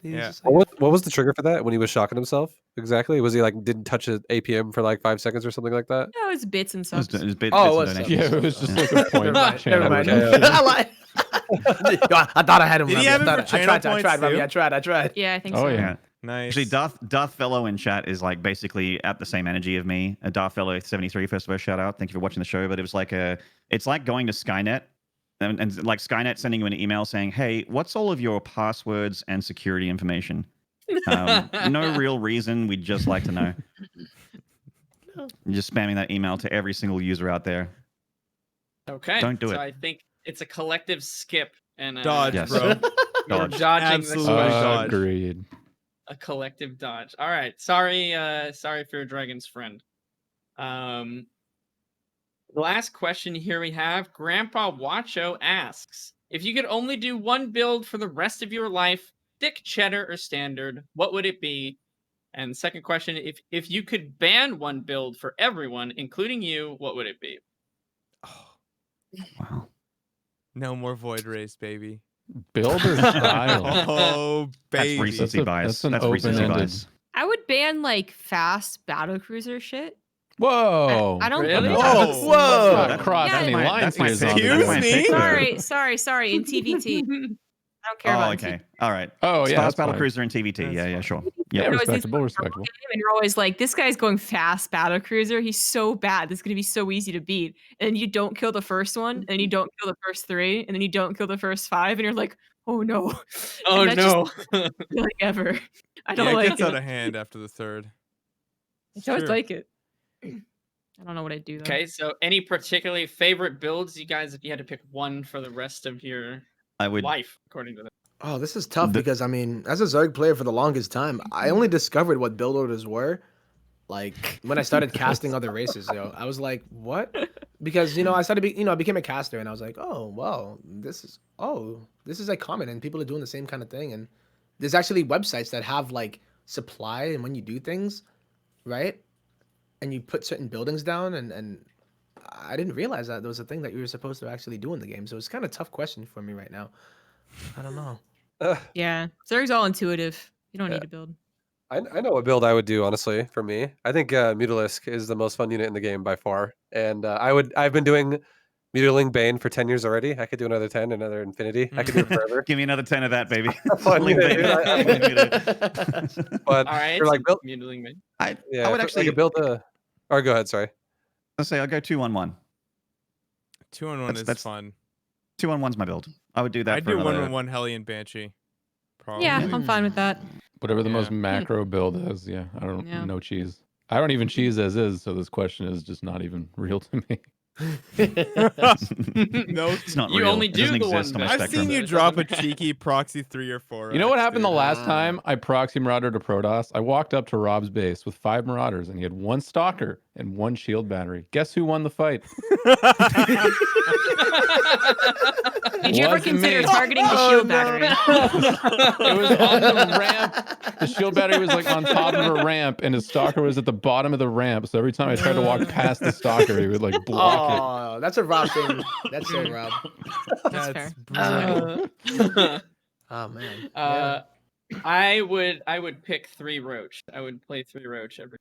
He's Yeah. just like, What was the trigger for that when he was shocking himself? Exactly. Was he like didn't touch an APM for like 5 seconds or something like that? No, it's bits and It was, subs. it was bits Oh, it and was donations. Yeah, it was just Yeah. like a point. Never mind. channel Never mind. donation. I lied. I thought I had him. Did he Robbie. have I it thought for I channel tried, points Robbie. too? I tried. Yeah, I think Oh so. yeah. Nice. Actually, Darth Fellow in chat is like basically at the same energy of me. Darth Fellow 73, first of all, shout out. Thank you for watching the show. But it was like it's like going to Skynet and like Skynet sending you an email saying, "Hey, what's all of your passwords and security information?" No real reason. We'd just like to know. Just spamming that email to every single user out there. Okay. Don't do so it. I think it's a collective skip and Dodge, Yes. bro. You're Dodge. dodging Absolutely the question. dodge. Agreed. A collective dodge. All right. Sorry for your dragon's friend. The last question here we have, Grandpa Wacho asks, if you could only do one build for the rest of your life, thick, cheddar, or standard, what would it be? And second question, if you could ban one build for everyone, including you, what would it be? Wow. No more void race, baby. Builder style. Oh, That's baby. recency bias. That's an That's recency open-ended- bias. I would ban like fast battlecruiser shit. Whoa. I don't Really? think Whoa, that's- whoa. Not That's cross Yeah, any that's lines my here, pick. Zombie. Excuse That's my me? pick there. Sorry. In TVT. I don't care Oh, about okay. All right. Oh yeah. Stars that's fine. Battlecruiser and TVT. That's Yeah, fine. sure. Yeah, Yeah. It was these respectable, normal respectable. game, and you're always like, this guy's going fast battlecruiser. He's so bad. This is gonna be so easy to beat. And you don't kill the first one, and you don't kill the first 3, and then you don't kill the first 5, and you're like, oh no. Oh And that no. just like ever. I don't Yeah, it like gets it. out of hand after the third. I don't Sure. like it. I don't know what I'd do though. Okay, so any particularly favorite builds, you guys, if you had to pick one for the rest of your I would. life, according to that? Oh, this is tough The- because I mean, as a Zerg player for the longest time, I only discovered what build orders were like when I started casting other races. I was like, what? Because I started, I became a caster, and I was like, oh well, this is like common, and people are doing the same kind of thing, and there's actually websites that have like supply, and when you do things, right, and you put certain buildings down, and I didn't realize that there was a thing that you were supposed to actually do in the game, so it's kind of a tough question for me right now. I don't know. Yeah. Zerg's all intuitive. You don't Yeah. need to build. I know what build I would do, honestly, for me. I think Mutalisk is the most fun unit in the game by far. And I've been doing Mutaling Bane for 10 years already. I could do another 10, another Infinity. I could do it forever. Give me another 10 of that, baby. Fun Link unit, Bane. dude. But All right, for like build, mutiling me. I yeah, would I actually. could build a. Or go ahead, sorry. Let's say I'll go 2-1-1. 2-on-1 is That's- fun. 2-on-1's my build. I would do that. I'd for do another... 1-on-1 Hellion Banshee. Probably. Yeah, I'm fine with that. Whatever the most Yeah. macro build is, yeah. I don't Yeah. no cheese. I don't even cheese as is, so this question is just not even real to me. No, It's not You real. only It do doesn't the exist one on my that- I've spectrum. seen you It drop a doesn't- cheeky proxy 3 or 4. You know what happened the last Ah. time I proxy marauder to Protoss? I walked up to Rob's base with 5 marauders and he had 1 stalker and 1 shield battery. Guess who won the fight? Did you ever Wasn't consider me. targeting the shield battery? It was on the ramp. The shield battery was like on top of a ramp, and his stalker was at the bottom of the ramp. So every time I tried to walk past the stalker, he would like block it. Oh, that's a Rob thing. That's so Rob. That's fair. Oh man. I would pick 3 Roach. I would play 3 Roach every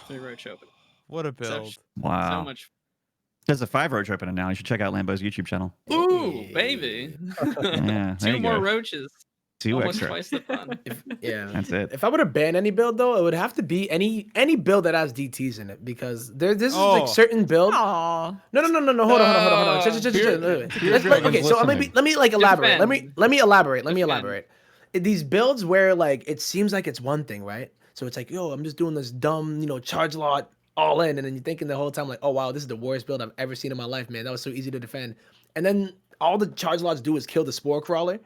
3 Roach open. What a build. Wow. So much. There's a 5 Roach opener now. You should check out Lambo's YouTube channel. Ooh, baby. Yeah, there 2 you more go. Roaches. 2 Almost extra. twice the fun. Yeah. That's it. If I were to ban any build though, it would have to be any build that has DTs in it because this is Oh. like certain build. Aw. No. Hold on. Okay, so let me like elaborate. Let me elaborate. These builds where like it seems like it's one thing, right? So it's like, yo, I'm just doing this dumb, charge lot all in, and then you're thinking the whole time like, oh wow, this is the worst build I've ever seen in my life, man. That was so easy to defend. And then all the charge lots do is kill the spore crawler.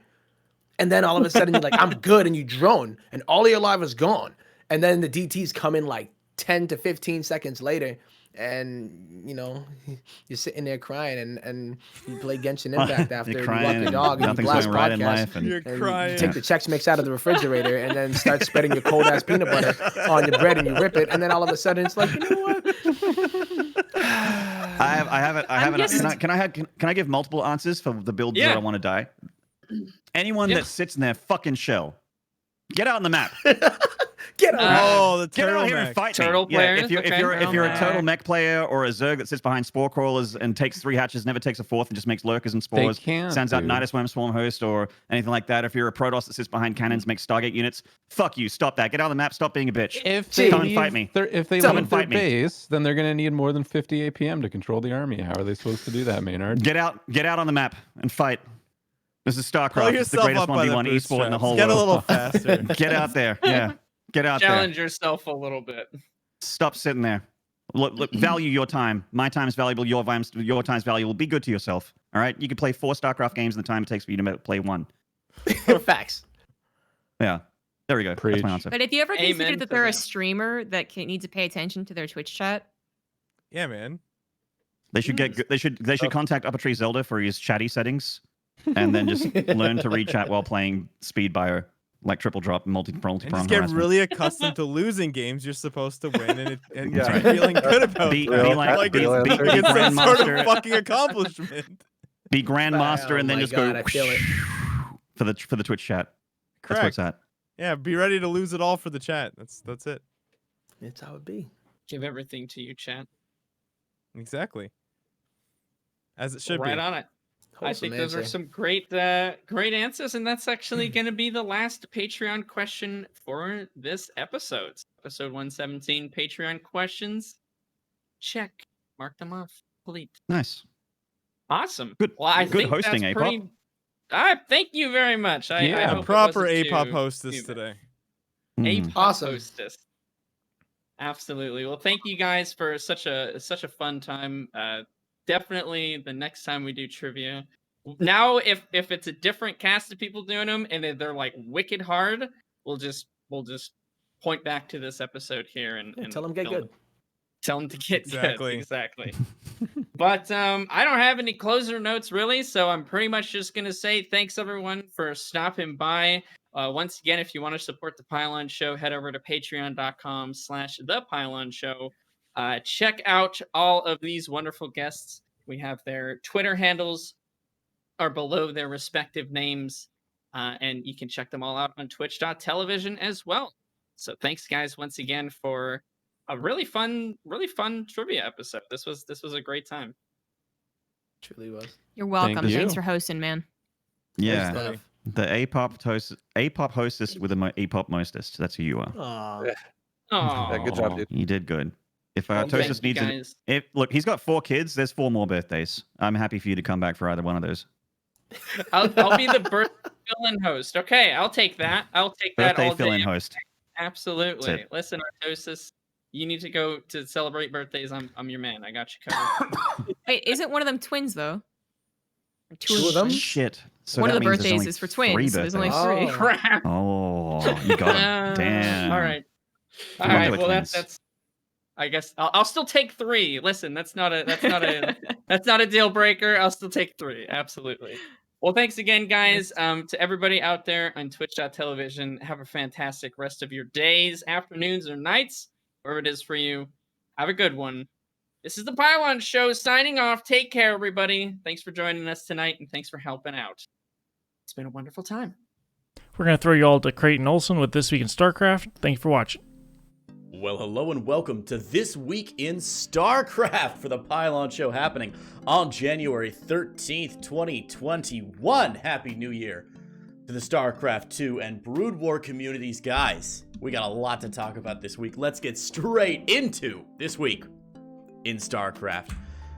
And then all of a sudden you're like, I'm good, and you drone, and all of your life is gone. And then the DTs come in like 10 to 15 seconds later, and you're sitting there crying, and you play Genshin Impact after you walk your dog and you blast right in podcast. life, and You're And crying. you take the Chex Mix out of the refrigerator and then start spreading your cold ass peanut butter on your bread, and you rip it, and then all of a sudden it's like, you know what? I have an. Can I give multiple answers for the builds Yeah. that I want to die? Anyone that sits in their fucking shell, get out on the map. Get out! Oh, the Get turtle out here and mech. fight Turtle me. Yeah, players? if you're Okay. if you're a Turtle total mech. mech player or a Zerg that sits behind spore crawlers and takes 3 hatches, never takes a 4th, and just makes lurkers and spores, can't, sends out dude. Nidus Worm Swarm Host or anything like that. If you're a Protoss that sits behind cannons, makes Stargate units, fuck you. Stop that. Get out on the map. Stop being a bitch. If Gee. they Come and fight me. If they Come leave and their fight me. base, then they're going to need more than 50 APM to control the army. How are they supposed to do that, Maynard? Get out on the map and fight. This is Pull StarCraft. It's the yourself greatest up by the 1v1 esport in the bootstraps. whole Get a world. little faster. Get out there. Yeah. Get out there. Challenge yourself a little bit. Stop sitting there. Look, value your time. My time is valuable. Your time is valuable. Be good to yourself. All right. You can play 4 StarCraft games in the time it takes for you to play 1. Facts. Yeah. There we go. Preach. That's my answer. But if you ever Amen considered that to they're a that. streamer that needs to pay attention to their Twitch chat, Yeah, man. They should they should contact Uppertree Zelda for his chatty settings, and then just learn to read chat while playing Speed Bio, like triple drop, multi-prong And just get harassment. really accustomed to losing games you're supposed to win, and Yeah. just feeling good about Be that. like be it's like some sort of Grandmaster. fucking accomplishment. Be Grandmaster, Oh and then my just God, go I feel it. for the Twitch chat. That's where it's at. Yeah, be ready to lose it all for the chat. That's it. It's how it be. Give everything to you, chat. Exactly. As it should Right be. on it. I Wholesome think those are answer. some great answers, and that's actually going to be the last Patreon question for this episode. Episode 117, Patreon questions. Check. Mark them off. Complete. Nice. Awesome. Good- Well, I good think hosting, that's A-Pop. pretty... Thank you very much. I Yeah. hope A it proper wasn't A-pop too- hostess too bad. today. Mm. A-pop Awesome. hostess. Absolutely. Well, thank you guys for such a fun time. Definitely the next time we do trivia. Now, if it's a different cast of people doing them and they're like wicked hard, we'll just point back to this episode here and Tell them get film it. good. Tell them to get Exactly. good. Exactly. But I don't have any closer notes really, so I'm pretty much just gonna say thanks everyone for stopping by. Once again, if you want to support the Pylon Show, head over to patreon.com/thepylonshow. Check out all of these wonderful guests. We have their Twitter handles are below their respective names, and you can check them all out on twitch.tv as well. So thanks guys once again for a really fun trivia episode. This was a great time. Truly was. you're welcome. you. Thanks for hosting, man. Yeah. Stuff. The A-pop hostess with the A-pop mostest. That's who you are. Aw. Yeah. Oh, Yeah, good job, dude. You did good. If Well, thank Artosis you needs it, guys. look, he's got 4 kids. There's 4 more birthdays. I'm happy for you to come back for either one of those. I'll be the birthday fill-in host. Okay, I'll take that. I'll take that Birthday all fill-in day. host. Absolutely. That's it. Listen, Artosis, you need to go to celebrate birthdays. I'm your man. I got you covered. Wait, isn't one of them twins though? Or Two of them? Shit. So One of that the means there's birthdays only is for 3 twins. So there's only birthdays. 3. Crap. Oh, you got him. Damn. All right. All Come on, right. the Well, twins. that's. I guess I'll still take 3. Listen, that's not a That's not a deal breaker. I'll still take 3. Absolutely. Well, thanks again, guys. To everybody out there on twitch.tv, have a fantastic rest of your days, afternoons, or nights, wherever it is for you. Have a good one. This is the Pylon Show signing off. Take care, everybody. Thanks for joining us tonight, and thanks for helping out. It's been a wonderful time. We're going to throw you all to Creighton Olsen with This Week in StarCraft. Thank you for watching. Well, hello and welcome to This Week in StarCraft for the Pylon Show happening on January 13th, 2021. Happy New Year to the StarCraft 2 and Brood War communities, guys. We got a lot to talk about this week. Let's get straight into This Week in StarCraft.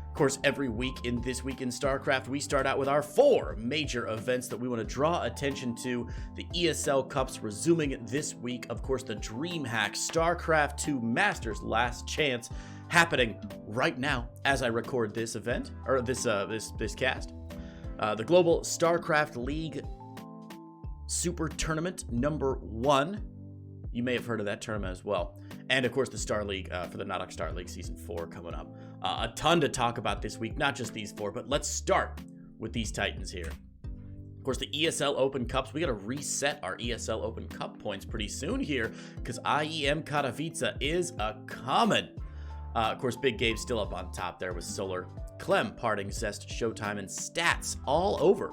Of course, every week in This Week in StarCraft, we start out with our 4 major events that we want to draw attention to. The ESL Cups resuming this week. Of course, the DreamHack StarCraft 2 Masters Last Chance happening right now as I record this event, or this cast. The Global StarCraft League Super Tournament #1. You may have heard of that tournament as well. And of course, the Star League for the Nodox Star League Season 4 coming up. A ton to talk about this week, not just these 4, but let's start with these Titans here. Of course, the ESL Open Cups, we got to reset our ESL Open Cup points pretty soon here, because IEM Katowice is a common. Of course, Big Gabe still up on top there with Solar, Clem, Parting, Zest, Showtime, and Stats all over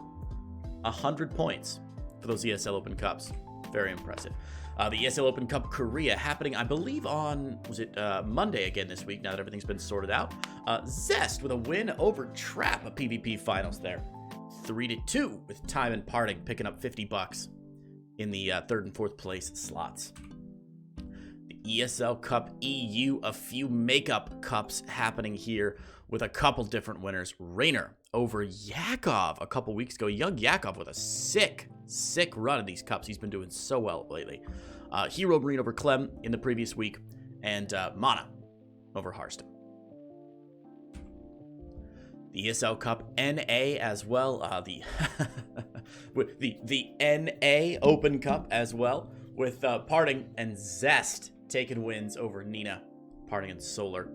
100 points for those ESL Open Cups. Very impressive. The ESL Open Cup Korea happening, I believe, on, was it Monday again this week, now that everything's been sorted out. Zest with a win over Trap, a PvP finals there. 3-2 with Time and Parting, picking up $50 in the 3rd and 4th place slots. The ESL Cup EU, a few makeup cups happening here with a couple different winners. Raynor over Yakov a couple weeks ago. Young Yakov with a sick run in these cups. He's been doing so well lately. Hero Marine over Clem in the previous week, and Mana over Harston. The ESL Cup NA as well. The NA Open Cup as well, with Parting and Zest taking wins over Nina, Parting and Solar.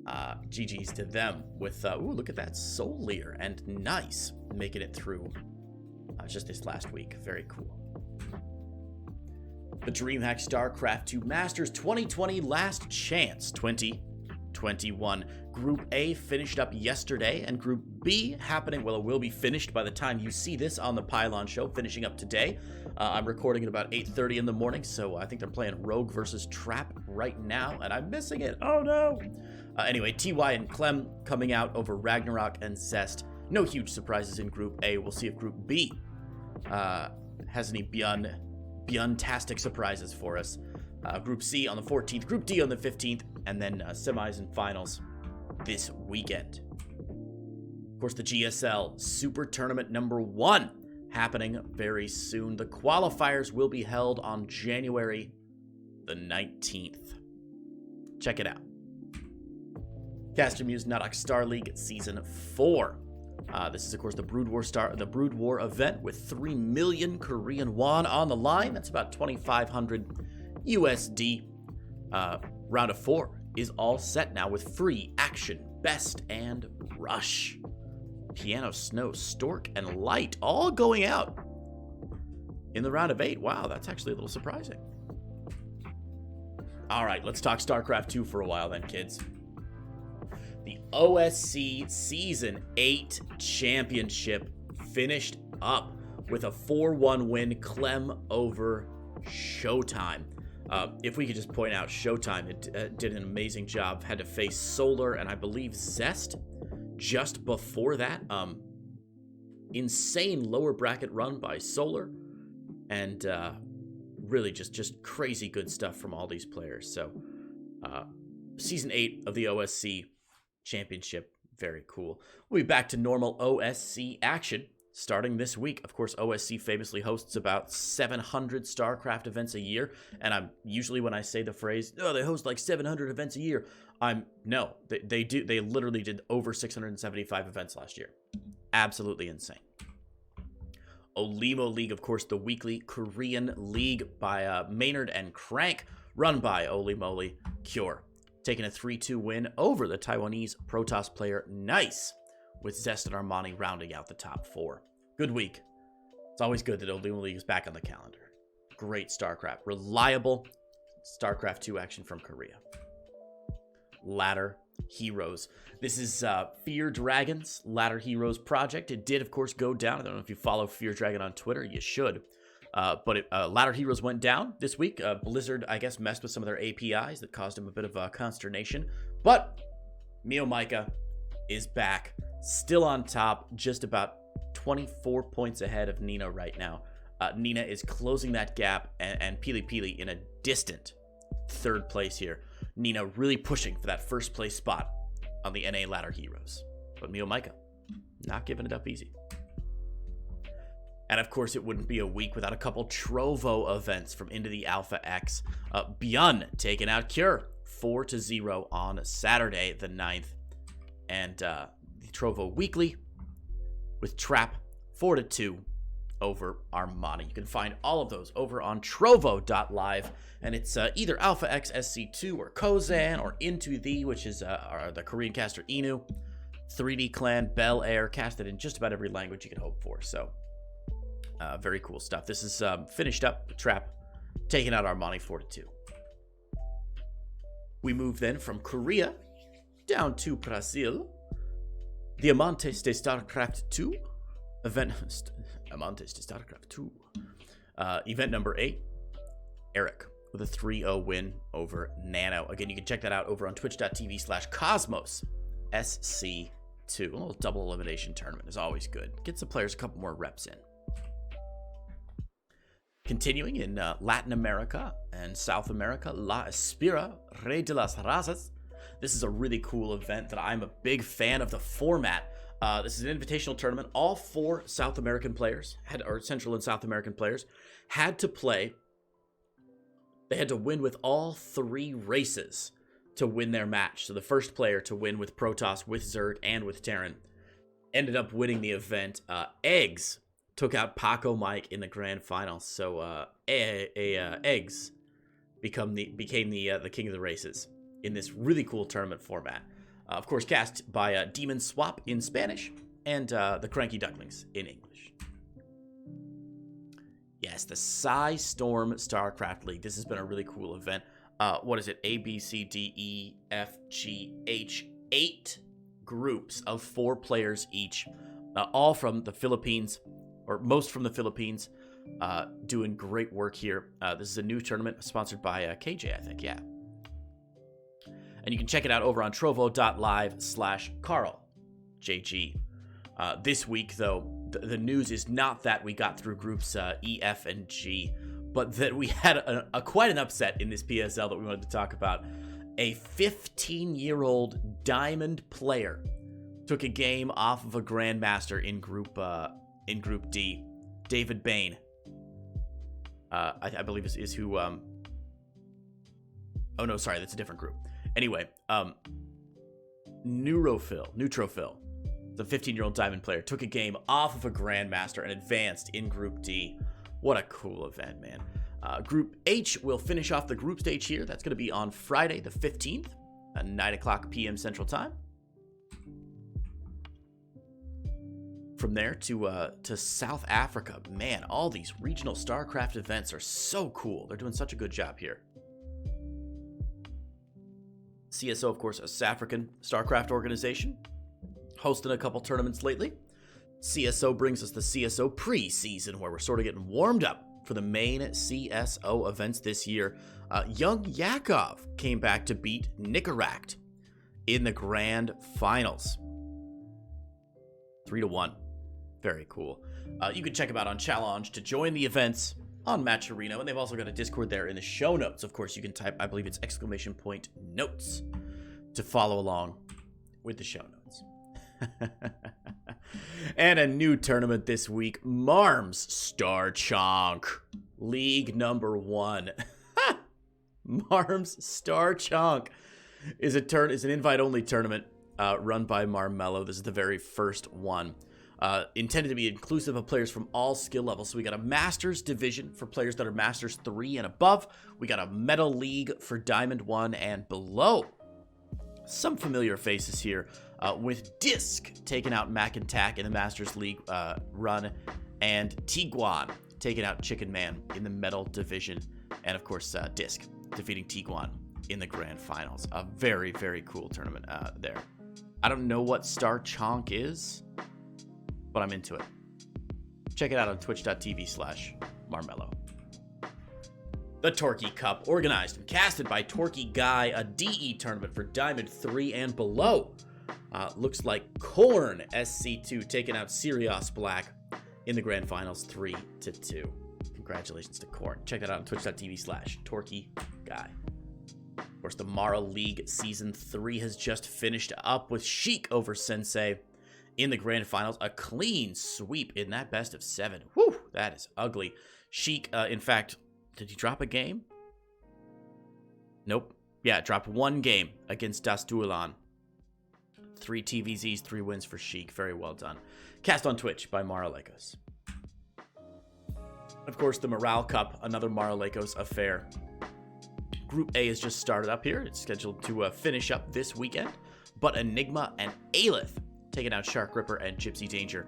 GG's to them with, ooh, look at that, Solier and Nice making it through just this last week. Very cool. The DreamHack StarCraft 2 Masters 2020 Last Chance 2021. Group A finished up yesterday, and Group B happening, well, it will be finished by the time you see this on the Pylon Show, finishing up today. I'm recording at about 8:30 in the morning, so I think they're playing Rogue versus Trap right now, and I'm missing it. Oh no! Anyway, TY and Clem coming out over Ragnarok and Zest. No huge surprises in Group A. We'll see if Group B has any beyond-tastic surprises for us. Group C on the 14th, Group D on the 15th, and then semis and finals this weekend. Of course, the GSL Super Tournament #1 happening very soon. The qualifiers will be held on January the 19th. Check it out. Caster Muse Nodox Star League Season 4. This is, of course, the Brood War event with 3 million Korean won on the line. That's about 2,500 USD. Round of 4 is all set now with free action, best, and rush. Piano, Snow, Stork, and Light all going out in the round of 8. Wow, that's actually a little surprising. All right, let's talk StarCraft 2 for a while then, kids. The OSC Season 8 Championship finished up with a 4-1 win, Clem over Showtime. If we could just point out, Showtime did an amazing job. Had to face Solar and I believe Zest just before that. Insane lower bracket run by Solar. And really just crazy good stuff from all these players. So Season 8 of the OSC Championship, very cool. We'll be back to normal OSC action starting this week. Of course, OSC famously hosts about 700 StarCraft events a year, and I'm usually, when I say the phrase, oh, they host like 700 events a year, no, they do. They literally did over 675 events last year. Absolutely insane. Olimo League, of course, the weekly Korean league by Maynard and Crank, run by Olimoly Cure, taking a 3-2 win over the Taiwanese Protoss player Nice with Zest and Armani rounding out the top 4. Good week. It's always good that Luna League is back on the calendar. Great StarCraft. Reliable StarCraft 2 action from Korea. Ladder Heroes. This is Fear Dragon's Ladder Heroes project. It did, of course, go down. I don't know if you follow Fear Dragon on Twitter. You should. But Ladder Heroes went down this week. Blizzard, I guess, messed with some of their APIs that caused them a bit of consternation. But Mio Micah is back. Still on top. Just about 24 points ahead of Nina right now. Nina is closing that gap, and Pili Pili in a distant 3rd place here. Nina really pushing for that 1st place spot on the NA Ladder Heroes. But Mio Micah, not giving it up easy. And of course, it wouldn't be a week without a couple Trovo events from Into the Alpha X. Beyond taking out Cure 4-0 on Saturday the 9th. And the Trovo Weekly with Trap 4-2 over Armani. You can find all of those over on trovo.live, and it's either Alpha X SC2 or Kozan or Into the, which is the Korean caster Inu, 3D Clan, Bel Air, casted in just about every language you can hope for. So very cool stuff. This is finished up with Trap taking out Armani 4-2. We move then from Korea down to Brazil. The Amantes de StarCraft 2 event. Amantes de StarCraft 2. Event number 8. Eric with a 3-0 win over Nano. Again, you can check that out over on twitch.tv/Cosmos SC2. A little double elimination tournament is always good. Gets the players a couple more reps in. Continuing in Latin America and South America, La Espira, Rey de las Razas. This is a really cool event that I'm a big fan of the format. This is an invitational tournament. All 4 South American players, or Central and South American players, had to play. They had to win with all 3 races to win their match. So the first player to win with Protoss, with Zerg, and with Terran ended up winning the event. Eggs took out Paco Mike in the grand final. So Eggs became the king of the races in this really cool tournament format. Of course, cast by Demon Swap in Spanish and the Cranky Ducklings in English. Yes, the Psy Storm StarCraft League. This has been a really cool event. What is it? A, B, C, D, E, F, G, H. 8 groups of 4 players each. All from the Philippines, or most from the Philippines. Doing great work here. This is a new tournament sponsored by KJ, I think. Yeah. And you can check it out over on trovo.live/CarlJG. This week, though, the news is not that we got through groups E, F, and G, but that we had quite an upset in this PSL that we wanted to talk about. A 15-year-old Diamond player took a game off of a Grandmaster in Group D. David Bain, I believe is who. Oh no, sorry, that's a different group. Anyway, Neutrophil, the 15-year-old Diamond player, took a game off of a Grandmaster and advanced in Group D. What a cool event, man. Group H will finish off the group stage here. That's going to be on Friday the 15th at 9:00 p.m. Central Time. From there to South Africa. Man, all these regional StarCraft events are so cool. They're doing such a good job here. CSO, of course, a South African StarCraft organization, hosting a couple tournaments lately. CSO brings us the CSO pre-season, where we're sort of getting warmed up for the main CSO events this year. Young Yakov came back to beat Nicaract in the grand finals. 3-1. Very cool. You can check them out on Challenge to join the events on Matcherino, and they've also got a Discord there in the show notes. Of course, you can type, I believe it's !notes to follow along with the show notes. And a new tournament this week, Marm's Star Chonk, League number 1. Marm's Star Chonk is an invite-only tournament run by Marmello. This is the very first one. Intended to be inclusive of players from all skill levels. So we got a Masters division for players that are Masters 3 and above. We got a Metal League for Diamond 1 and below. Some familiar faces here. with Disc taking out Mac and Tack in the Masters League run, and Tiguan taking out Chicken Man in the Metal Division, and of course Disc defeating Tiguan in the Grand Finals. A very, very cool tournament there. I don't know what Star Chonk is, but I'm into it. Check it out on twitch.tv/Marmello. The Torquay Cup, organized and casted by Torquay Guy, a DE tournament for Diamond 3 and below. Looks like Korn SC2 taking out Sirius Black in the Grand Finals 3-2. Congratulations to Korn. Check that out on twitch.tv/Torquay Guy. Of course, the Mara League Season 3 has just finished up with Sheik over Sensei in the Grand Finals. A clean sweep in that best of 7. Whew, that is ugly. Sheik, in fact, did he drop a game? Nope. Yeah, dropped one game against Das Duelan. 3 TVZs, 3 wins for Sheik. Very well done. Cast on Twitch by Mara Lakos. Of course, the Morale Cup, another Mara Lakos affair. Group A has just started up here. It's scheduled to finish up this weekend. But Enigma and Aelith taking out Shark Ripper and Gypsy Danger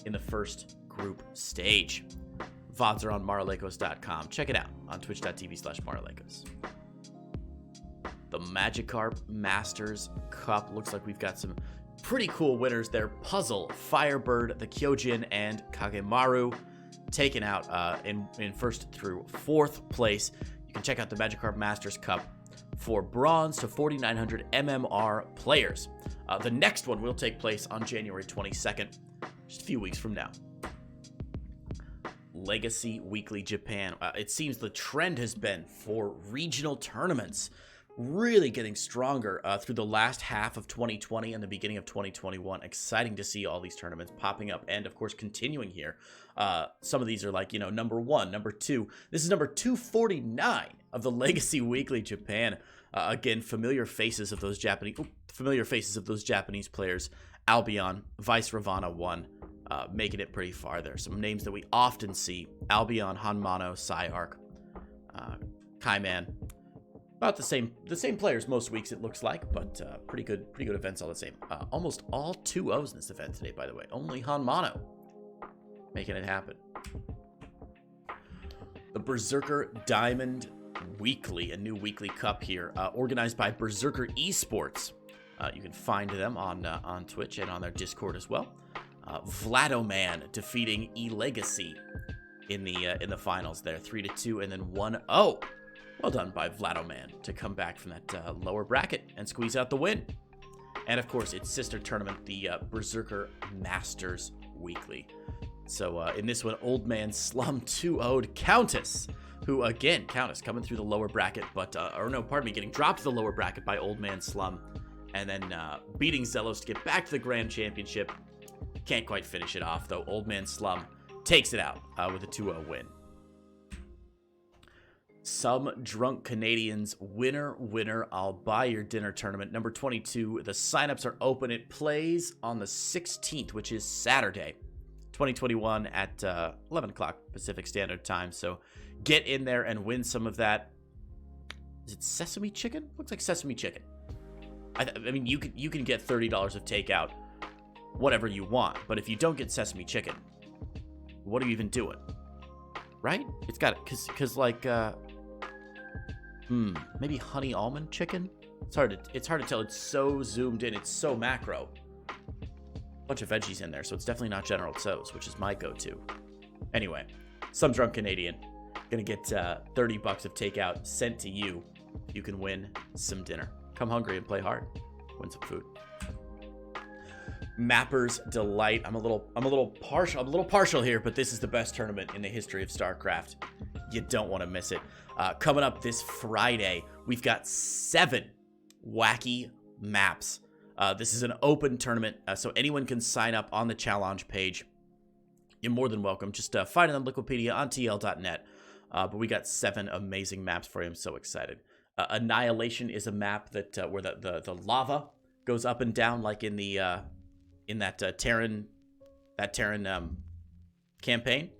in the first group stage. VODs are on maralakos.com. Check it out on twitch.tv/maralakos. The Magikarp Masters Cup. Looks like we've got some pretty cool winners there. Puzzle, Firebird, the Kyojin, and Kagemaru taken out in first through fourth place. You can check out the Magikarp Masters Cup for bronze to 4,900 MMR players. The next one will take place on January 22nd, just a few weeks from now. Legacy Weekly Japan. It seems the trend has been for regional tournaments really getting stronger through the last half of 2020 and the beginning of 2021. Exciting to see all these tournaments popping up and, of course, continuing here. Some of these are like, number 1, number 2. This is number 249 of the Legacy Weekly Japan. Again, familiar faces of those Japanese players. Albion, Vice Ravana 1. Making it pretty far there. Some names that we often see: Albion, Hanmano, Psyarch, Kaiman. About the same players most weeks, it looks like, but pretty good events all the same. Almost all 2-0s in this event today, by the way. Only Hanmano making it happen. The Berserker Diamond Weekly, a new weekly cup here, organized by Berserker Esports. You can find them on Twitch and on their Discord as well. Vladoman defeating E-Legacy in the finals there, 3-2 and then 1-0. Well done by Vladoman to come back from that lower bracket and squeeze out the win. And of course, its sister tournament, the Berserker Masters Weekly. So in this one, Old Man Slum 2-0'd Countess, who again, Countess coming through the lower bracket, but getting dropped to the lower bracket by Old Man Slum, and then beating Zelos to get back to the Grand Championship. Can't quite finish it off, though. Old Man Slum takes it out with a 2-0 win. Some Drunk Canadians, winner, I'll buy your dinner tournament. Number 22, the signups are open. It plays on the 16th, which is Saturday, 2021 at 11 o'clock Pacific Standard Time. So get in there and win some of that. Is it sesame chicken? Looks like sesame chicken. I mean, you can get $30 of takeout, whatever you want. But if you don't get sesame chicken, what are you even doing? Right? It's got it, cause like maybe honey almond chicken. It's hard to tell. It's so zoomed in. It's so macro. Bunch of veggies in there, so it's definitely not General Tso's, which is my go-to. Anyway, Some Drunk Canadian gonna get $30 of takeout sent to you. You can win some dinner. Come hungry and play hard. Win some food. Mapper's Delight. I'm a little partial here, but this is the best tournament in the history of StarCraft. You don't want to miss it. Coming up this Friday, we've got 7 wacky maps. This is an open tournament, so anyone can sign up on the challenge page. You're more than welcome. Just find it on Liquipedia on TL.net. But we got 7 amazing maps for you. I'm so excited. Annihilation is a map that where the lava goes up and down, like in the Terran campaign.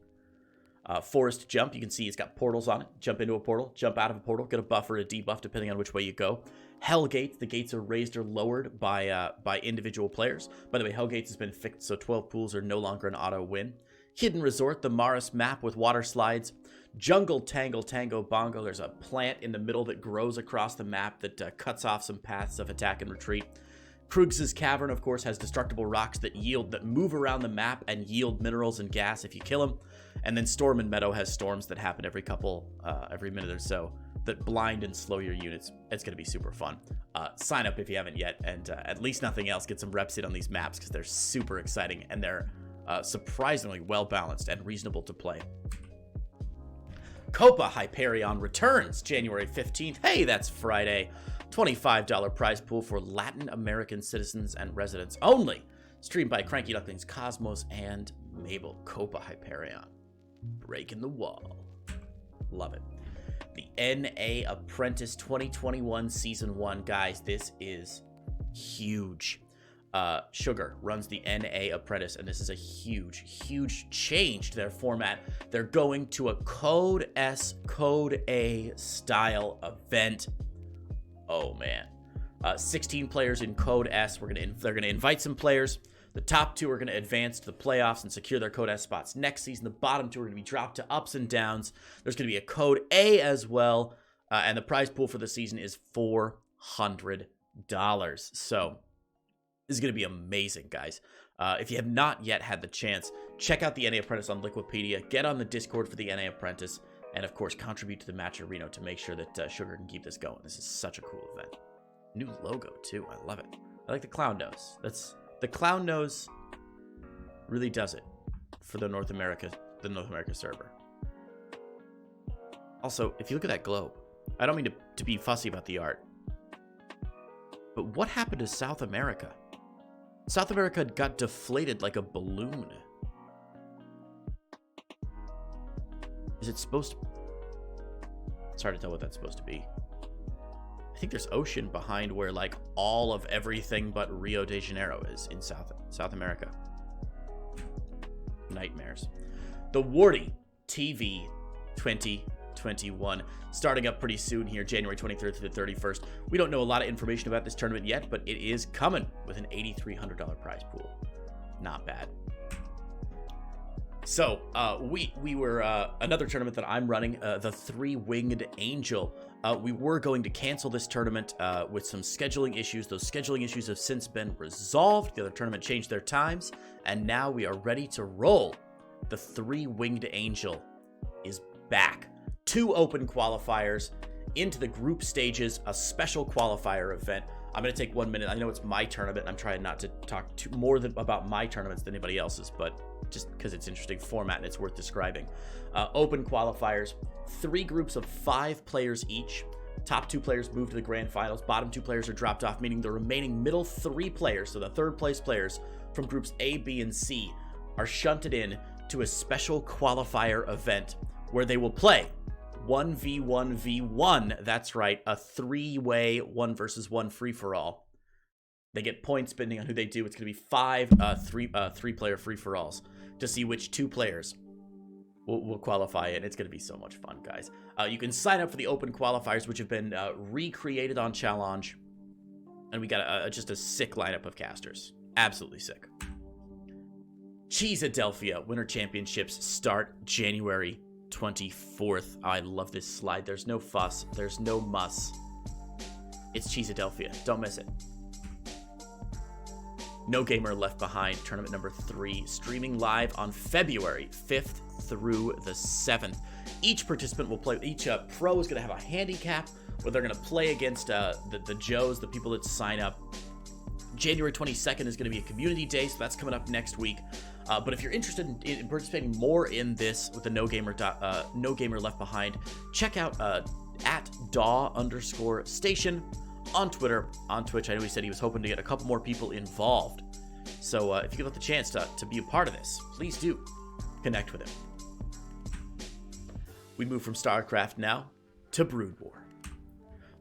Forest Jump, you can see it's got portals on it. Jump into a portal, jump out of a portal, get a buff or a debuff depending on which way you go. Hellgate, the gates are raised or lowered by individual players. By the way, Hellgates has been fixed, so 12 pools are no longer an auto win. Hidden Resort, the Maris map with water slides. Jungle Tangle Tango Bongo, there's a plant in the middle that grows across the map that cuts off some paths of attack and retreat. Krugs' Cavern, of course, has destructible rocks that move around the map and yield minerals and gas if you kill them. And then Storm and Meadow has storms that happen every minute or so that blind and slow your units. It's going to be super fun. Sign up if you haven't yet, and at least nothing else, get some reps in on these maps because they're super exciting and they're surprisingly well balanced and reasonable to play. Copa Hyperion returns January 15th. Hey, that's Friday. $25 prize pool for Latin American citizens and residents only. Streamed by Cranky Ducklings, Cosmos, and Mabel. Copa Hyperion. Breaking the wall. Love it. The NA Apprentice 2021 Season 1. Guys, this is huge. Sugar runs the NA Apprentice, and this is a huge, huge change to their format. They're going to a Code S, Code A style event. Oh, man. 16 players in Code S. They're gonna invite some players. The top 2 are going to advance to the playoffs and secure their Code S spots next season. The bottom 2 are going to be dropped to ups and downs. There's going to be a Code A as well. And the prize pool for the season is $400. So this is going to be amazing, guys. If you have not yet had the chance, check out the NA Apprentice on Liquipedia. Get on the Discord for the NA Apprentice. And, of course, contribute to the Match Arena to make sure that Sugar can keep this going. This is such a cool event. New logo, too. I love it. I like the clown nose. The clown nose really does it for the North America server. Also, if you look at that globe, I don't mean to be fussy about the art, but what happened to South America? South America got deflated like a balloon. Is it supposed to... It's hard to tell what that's supposed to be. I think there's ocean behind where like all of everything but Rio de Janeiro is in South America. Nightmares. The Warty TV 2021 starting up pretty soon here, January 23rd through the 31st. We don't know a lot of information about this tournament yet, but it is coming with an $8,300 prize pool. Not bad. So we were another tournament that I'm running, the Three-Winged Angel. We were going to cancel this tournament with some scheduling issues. Those scheduling issues have since been resolved. The other tournament changed their times, and now we are ready to roll. The Three-Winged Angel is back. 2 open qualifiers into the group stages, a special qualifier event. I'm going to take 1 minute. I know it's my tournament. I'm trying not to talk more about my tournaments than anybody else's, but just because it's interesting format and it's worth describing. Open qualifiers, 3 groups of 5 players each. Top 2 players move to the grand finals. Bottom 2 players are dropped off, meaning the remaining middle 3 players, so the third place players from groups A, B, and C, are shunted in to a special qualifier event where they will play 1v1v1. That's right, a 3-way 1 versus 1 free-for-all. They get points depending on who they do. It's going to be 5 3-player free-for-alls to see which 2 players will qualify, and it's going to be so much fun, guys. You can sign up for the open qualifiers, which have been recreated on Challenge, and we got just a sick lineup of casters. Absolutely sick. Cheesadelphia Winter Championships start January 24th. I love this slide. There's no fuss. There's no muss. It's Cheesadelphia. Don't miss it. No Gamer Left Behind, tournament number 3, streaming live on February 5th through the 7th. Each participant will play, each pro is going to have a handicap where they're going to play against the Joes, the people that sign up. January 22nd is going to be a community day, so that's coming up next week. But if you're interested in participating more in this with the No Gamer Left Behind, check out at @daw_station on Twitter, on Twitch. I know he said he was hoping to get a couple more people involved. So if you get the chance to be a part of this, please do connect with him. We move from StarCraft now to Brood War.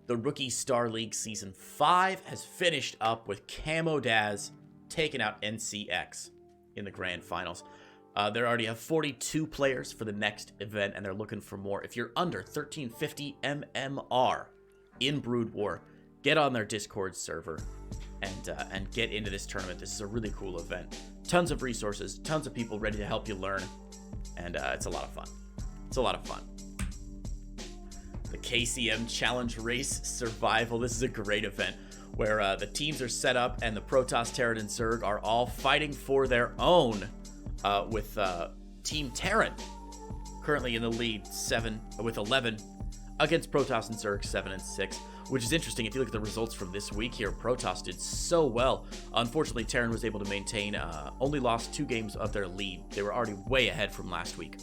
The Rookie Star League Season 5 has finished up with Camo Daz taking out NCX in the grand finals. They already have 42 players for the next event, and they're looking for more. If you're under 1350 MMR in Brood War, get on their Discord server and get into this tournament. This is a really cool event. Tons of resources, tons of people ready to help you learn, and it's a lot of fun. It's a lot of fun. The KCM Challenge Race Survival. This is a great event where the teams are set up and the Protoss, Terran, and Zerg are all fighting for their own with Team Terran currently in the lead 7 with 11 against Protoss and Zerg 7 and 6, which is interesting. If you look at the results from this week here, Protoss did so well. Unfortunately, Terran was able to maintain, only lost 2 games of their lead. They were already way ahead from last week.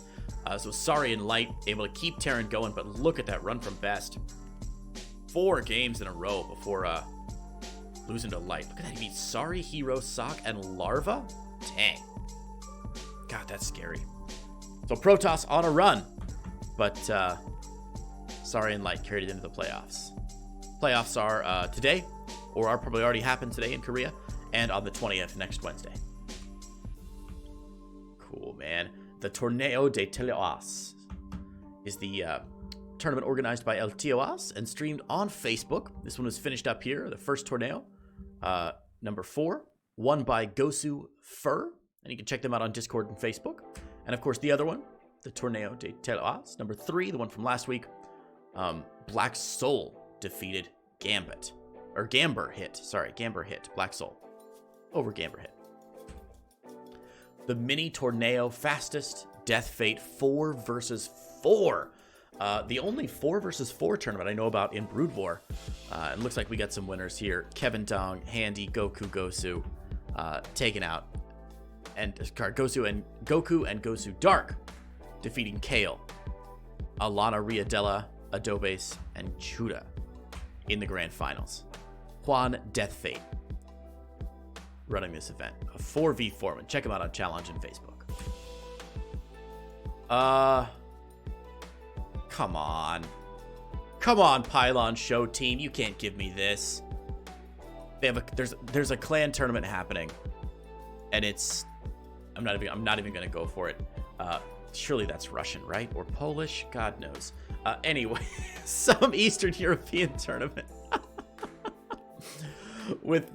So Sorry and Light able to keep Terran going, but look at that run from Best. 4 games in a row before losing to Light. Look at that, he beat Sorry, Hero, Sock, and Larva? Dang. God, that's scary. So Protoss on a run, but Sorry and Light carried it into the playoffs. Playoffs are today, or are probably already happened today in Korea, and on the 20th next Wednesday. Cool, man. The Torneo de Teleoas is the tournament organized by El Tioas and streamed on Facebook. This one was finished up here, the first Torneo, number 4, won by Goku Fur, and you can check them out on Discord and Facebook. And of course, the other one, the Torneo de Teleoas, number 3, the one from last week, Black Soul defeated Gambit. Or Gamber hit. Sorry, Gamber hit. Black Soul over Gamber hit. The mini Torneo fastest Death Fate 4 versus 4. The only 4 versus 4 tournament I know about in Brood War. It looks like we got some winners here. Kevin Dong, Handy, Goku, Gosu, taken out. And Goku and Gosu Dark defeating Kale, Alana Riadella, Adobes, and Chuda in the grand finals. Juan Death Fate running this event. A 4v4 one. Check him out on Challenge and Facebook. Come on. Come on, Pylon Show team. You can't give me this. They have there's a clan tournament happening. And it's I'm not even gonna go for it. Surely that's Russian, right? Or Polish? God knows. Anyway, some Eastern European tournament. With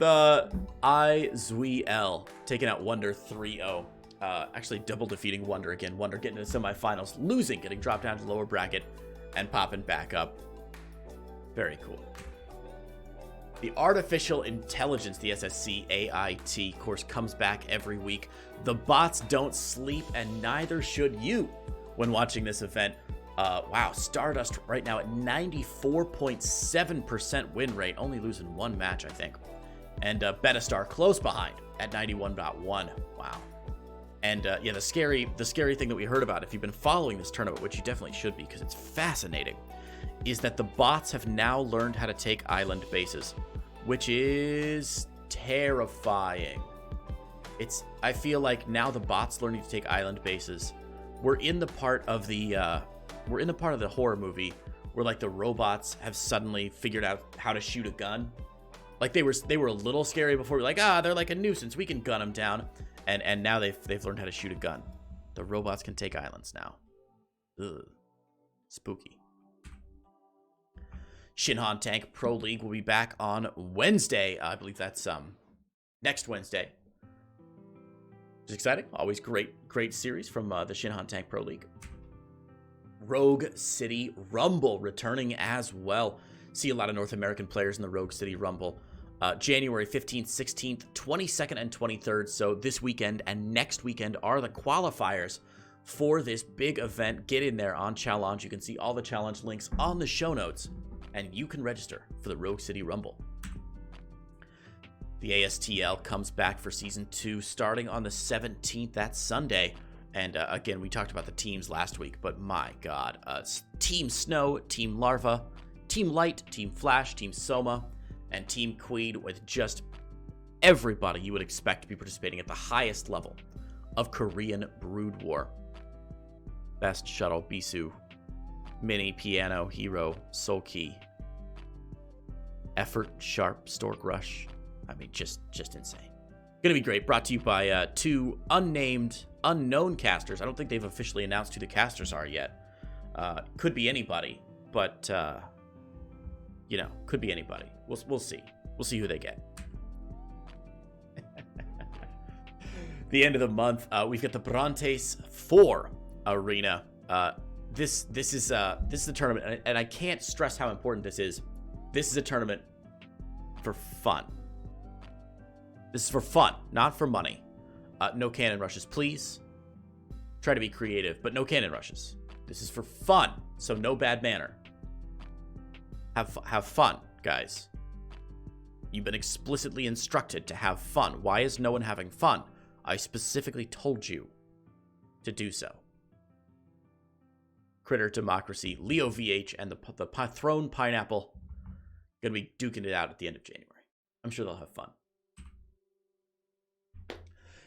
IZWL taking out Wonder 3-0. Actually double defeating Wonder again. Wonder getting to the semifinals, losing, getting dropped down to the lower bracket, and popping back up. Very cool. The Artificial Intelligence, the SSC AIT course, comes back every week. The bots don't sleep, and neither should you when watching this event. Wow, Stardust right now at 94.7% win rate, only losing 1 match, I think. And Betastar close behind at 91.1. Wow. And yeah, the scary thing that we heard about, if you've been following this tournament, which you definitely should be because it's fascinating, is that the bots have now learned how to take island bases, which is terrifying. I feel like now the bots learning to take island bases. We're in the part of the horror movie where like the robots have suddenly figured out how to shoot a gun. Like they were a little scary before. We're like, they're like a nuisance. We can gun them down. And now they've learned how to shoot a gun. The robots can take islands now. Ugh. Spooky. Shinhan Tank Pro League will be back on Wednesday. I believe that's next Wednesday. It's exciting. Always great series from the Shinhan Tank Pro League. Rogue City Rumble returning as well. See a lot of North American players in the Rogue City Rumble. January 15th, 16th, 22nd, and 23rd. So this weekend and next weekend are the qualifiers for this big event. Get in there on Challenge. You can see all the challenge links on the show notes, and you can register for the Rogue City Rumble. The ASTL comes back for Season 2 starting on the 17th. That's Sunday. And again, we talked about the teams last week, but my God. Team Snow, Team Larva, Team Light, Team Flash, Team Soma, and Team Queen, with just everybody you would expect to be participating at the highest level of Korean Brood War. Best Shuttle, Bisu, Mini, Piano, Hero, Solki, Effort, Sharp, Stork Rush. I mean, just insane. Gonna be great. Brought to you by 2 unnamed unknown casters. I don't think they've officially announced who the casters are yet. Could be anybody, but could be anybody. We'll see. We'll see who they get. The end of the month, we've got the Brontes 4 arena. This is the tournament, and I can't stress how important this is. This is a tournament for fun. This is for fun, not for money. No cannon rushes, please. Try to be creative, but no cannon rushes. This is for fun, so no bad manner. Have fun, guys. You've been explicitly instructed to have fun. Why is no one having fun? I specifically told you to do so. Critter Democracy, Leo VH, and the Throne Pineapple gonna be duking it out at the end of January. I'm sure they'll have fun.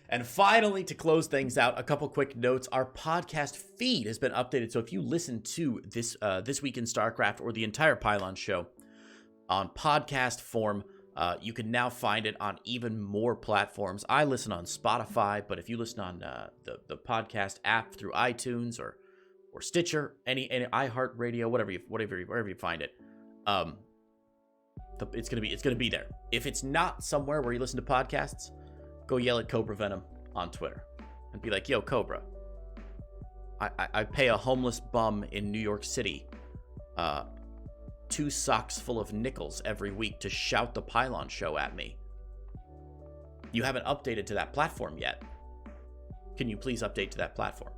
And finally, to close things out, a couple quick notes. Our podcast feed has been updated, so if you listen to this Week in StarCraft or the entire Pylon show on podcast form, you can now find it on even more platforms. I listen on Spotify, but if you listen on the podcast app through iTunes or Stitcher, any iHeartRadio, wherever you find it, it's gonna be there. If it's not somewhere where you listen to podcasts, go yell at Cobra Venom on Twitter and be like, "Yo, Cobra, I pay a homeless bum in New York City 2 socks full of nickels every week to shout the Pylon show at me. You haven't updated to that platform yet. Can you please update to that platform?"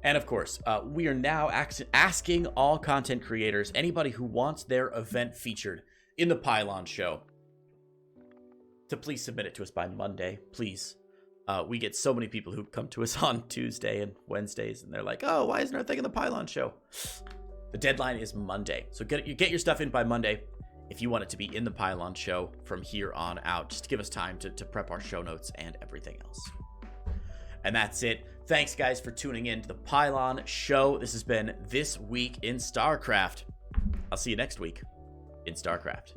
And of course, we are now asking all content creators, anybody who wants their event featured in the Pylon show, to please submit it to us by Monday, please. We get so many people who come to us on Tuesday and Wednesdays, and they're like, "Oh, why isn't there a thing in the Pylon show?" The deadline is Monday, so get your stuff in by Monday if you want it to be in the Pylon show from here on out. Just give us time to prep our show notes and everything else. And that's it. Thanks, guys, for tuning in to the Pylon show. This has been This Week in StarCraft. I'll see you next week in StarCraft.